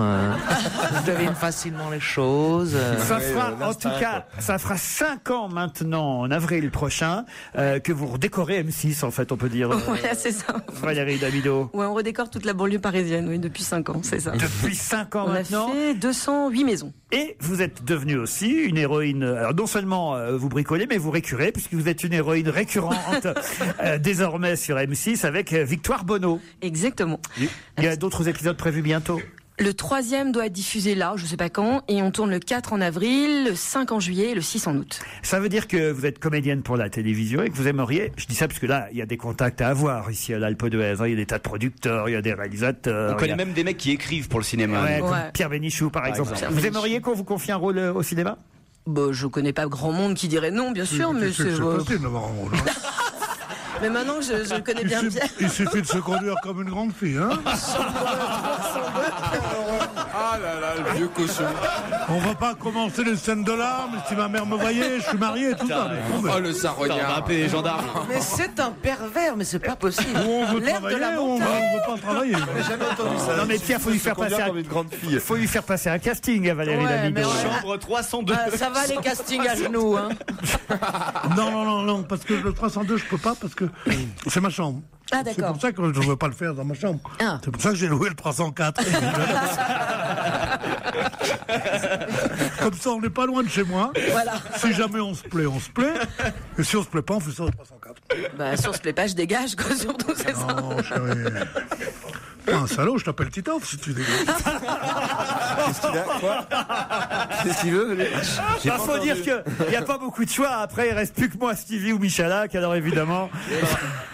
Je devine facilement les choses. Ça fera, en tout cas, ça fera 5 ans maintenant, en avril prochain, que vous redécorez M6, en fait, on peut dire. Voilà, c'est ça. Valérie Damido. Ouais, on redécore toute la banlieue parisienne, oui, depuis 5 ans, c'est ça. Depuis 5 ans maintenant. On a fait 208 maisons. Et vous êtes devenue aussi une héroïne. Alors non seulement vous bricolez, mais vous récurez, puisque vous êtes une héroïne récurrente désormais sur M6 avec Victoire Bonneau. Exactement. Il y a d'autres épisodes prévus bientôt. Le 3e doit être diffusé là, je sais pas quand, et on tourne le 4 en avril, le 5 en juillet et le 6 en août. Ça veut dire que vous êtes comédienne pour la télévision et que vous aimeriez, je dis ça parce que là, il y a des contacts à avoir ici à l'Alpe d'Huez, il y a des tas de producteurs, il y a des réalisateurs. On connaît même des mecs qui écrivent pour le cinéma. Comme Pierre Bénichou par exemple. Vous aimeriez qu'on vous confie un rôle au cinéma ? Je connais pas grand monde qui dirait non, bien sûr, mais c'est... possible d'avoir un rôle. Mais maintenant que je connais bien Pierre. Il suffit de se conduire comme une grande fille, hein. Ah là là, le vieux cochon. On va pas commencer les scènes de larmes. Si ma mère me voyait, je suis marié et tout ça. Oh le sarognard. On va appeler les gendarmes. Mais c'est un pervers, mais c'est pas possible. Ou on veut L'air de travailler, la ou on montagne. veut pas travailler. J'ai jamais entendu ça. Non mais Pierre, faut lui faire passer un casting à Valérie Damido. Chambre 302. Ça va les castings à genoux, hein. Non, parce que le 302, je peux pas, parce que c'est ma chambre. Ah C'est d'accord. pour ça que je ne veux pas le faire dans ma chambre. Ah. C'est pour ça que j'ai loué le 304. Comme ça, on n'est pas loin de chez moi. Voilà. Si jamais on se plaît, on se plaît. Et si on se plaît pas, on fait ça au 304. Si on se plaît pas, je dégage, quoi, surtout, c'est ça. Non, chérie. Un salaud, je t'appelle Titoff si tu dégages. Qu'est-ce qu'il a quoi Qu'est-ce qu'il veut Il faut dire qu'il n'y a pas beaucoup de choix. Après, il reste plus que moi, Stevie ou Michalak. Alors évidemment,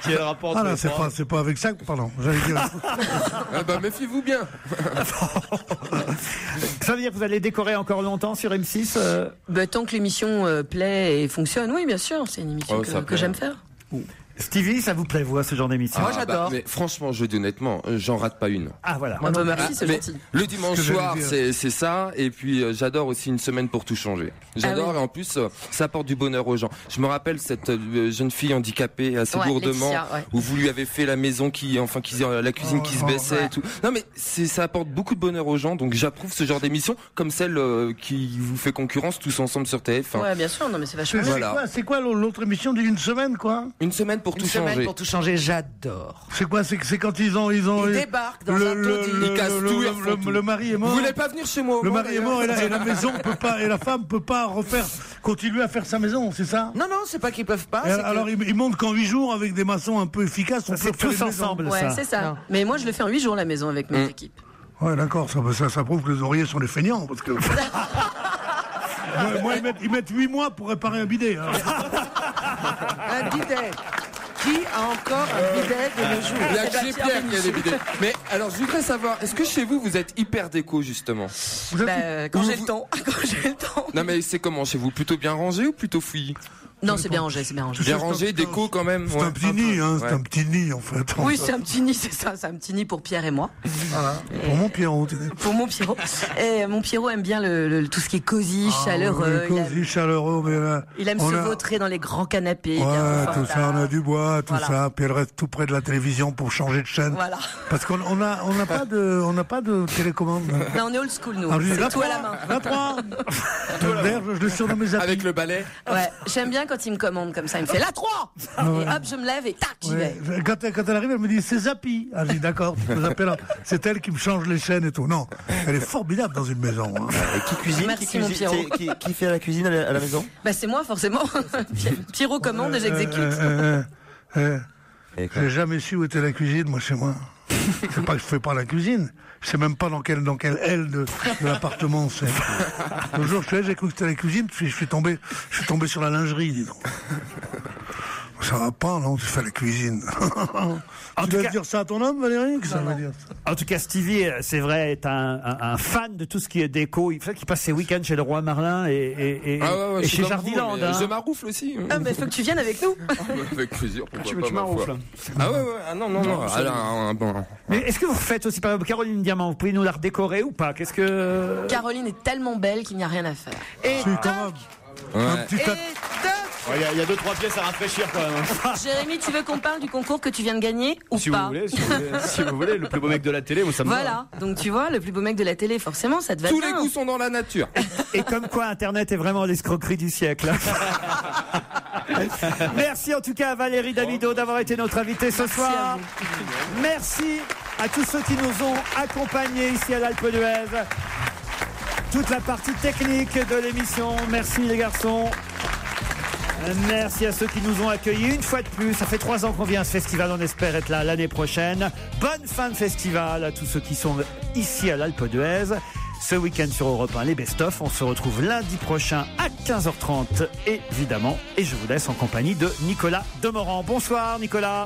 Quel rapport Ah là, c'est pas avec ça que... Pardon, j'allais dire... Méfiez-vous bien. ça veut dire que vous allez décorer encore longtemps sur M6 Tant que l'émission plaît et fonctionne, oui, bien sûr, c'est une émission que j'aime faire. Stevie, ça vous plaît, vous, ce genre d'émission? Moi, j'adore. Mais franchement, je dis honnêtement, j'en rate pas une. Ah, voilà. Merci, c'est gentil. Le dimanche soir, c'est ça. Et puis, j'adore aussi Une semaine pour tout changer. J'adore, et en plus, ça apporte du bonheur aux gens. Je me rappelle cette jeune fille handicapée assez lourdement, Laetitia, où vous lui avez fait la maison la cuisine qui se baissait et tout. Non, mais ça apporte beaucoup de bonheur aux gens. Donc, j'approuve ce genre d'émission, comme celle qui vous fait concurrence tous ensemble sur TF1. Ouais, bien sûr, non, mais c'est vachement bien. Voilà. C'est quoi l'autre émission d'une semaine, quoi? Une semaine pour tout changer. Une semaine pour tout changer, j'adore. C'est quoi? C'est quand ils débarquent dans un taudis. Ils cassent tout, ils refont tout. le mari est mort. Vous voulez pas venir chez moi? Le mari est mort et la maison peut pas, et la femme peut pas continuer à faire sa maison, c'est ça? Non, c'est pas qu'ils peuvent pas. Alors ils montrent qu'en 8 jours, avec des maçons un peu efficaces, on peut C'est faire tous une maison. ensemble, Ouais, ça. c'est ça. Non. Mais moi, je le fais en 8 jours, la maison, avec mes équipes. Ouais, d'accord, ça prouve que les ouvriers sont des feignants, parce que... moi, ils mettent 8 mois pour réparer un bidet. Hein. Un bidet. Qui a encore un bidet de nos jours? Il y a que chez Pierre qui a des bidets. Mais alors, je voudrais savoir, est-ce que chez vous, vous êtes hyper déco, justement? Quand j'ai le temps. Non, mais c'est comment chez vous? Plutôt bien rangé ou plutôt fouillis? Non, c'est bien rangé, c'est bien rangé. Bien rangé, déco quand même. C'est un petit nid, hein, c'est un petit nid en fait. Oui, c'est un petit nid, c'est ça, c'est un petit nid pour Pierre et moi. Voilà. Pour mon Pierrot. Pour mon Pierrot. Et mon Pierrot aime bien tout ce qui est cosy, chaleureux. Cosy, chaleureux, mais là, il aime se vautrer dans les grands canapés. Ouais, tout ça, on a du bois, tout ça, puis elle reste tout près de la télévision pour changer de chaîne. Voilà. Parce qu'on n'a pas de télécommande. Non, on est old school nous. C'est tout à la main. La 3. D'ailleurs, je le surnomme mes amis. Avec le balai. Ouais, j'aime bien quand il me commande comme ça. Il me fait la 3 et hop, je me lève et tac, j'y vais. Quand elle arrive, elle me dit c'est Zappy. Ah, je dis d'accord, tu peux zapper là. C'est elle qui me change les chaînes et tout. Non, elle est formidable dans une maison. Hein. Qui cuisine? Merci, mon Pierrot. Qui fait la cuisine à la maison? Bah, c'est moi, forcément. Pierrot commande et j'exécute. J'ai jamais su où était la cuisine, moi, chez moi. C'est pas que je fais pas la cuisine. Je sais même pas dans quelle aile de l'appartement c'est. Le jour où j'ai cru que c'était la cuisine, je suis tombé sur la lingerie, dis donc. Ça va pas, non, tu fais la cuisine. Tu dois dire ça à ton homme, Valérie? Que ça veut dire ça? En tout cas, Stevie, c'est vrai, est un fan de tout ce qui est déco. Il fait qu'il passe ses week-ends chez le Roi Merlin et chez Jardiland. Je maroufle aussi. Ah, mais faut que tu viennes avec nous. Avec plaisir. Tu maroufles. Ah ouais, ah non. Bon. Mais est-ce que vous faites aussi, par exemple, Caroline Diamant, vous pouvez nous la redécorer ou pas? Qu'est-ce que... Caroline est tellement belle qu'il n'y a rien à faire. Et un petit tas. Il y a 2-3 pièces à rafraîchir quand même. Jérémy, tu veux qu'on parle du concours que tu viens de gagner ou si pas? Vous voulez, si vous voulez, le plus beau mec de la télé, moi ça me va. Voilà, donc tu vois, le plus beau mec de la télé, forcément, ça te va Tous bien. les goûts sont dans la nature. Et comme quoi, Internet est vraiment l'escroquerie du siècle. Merci en tout cas à Valérie Damido d'avoir été notre invitée ce soir. Merci à tous ceux qui nous ont accompagnés ici à l'Alpe d'Huez. Toute la partie technique de l'émission. Merci les garçons. Merci à ceux qui nous ont accueillis une fois de plus. Ça fait 3 ans qu'on vient à ce festival, on espère être là l'année prochaine. Bonne fin de festival à tous ceux qui sont ici à l'Alpe d'Huez. Ce week-end sur Europe 1, les best-of. On se retrouve lundi prochain à 15h30 évidemment. Et je vous laisse en compagnie de Nicolas Demorand. Bonsoir Nicolas.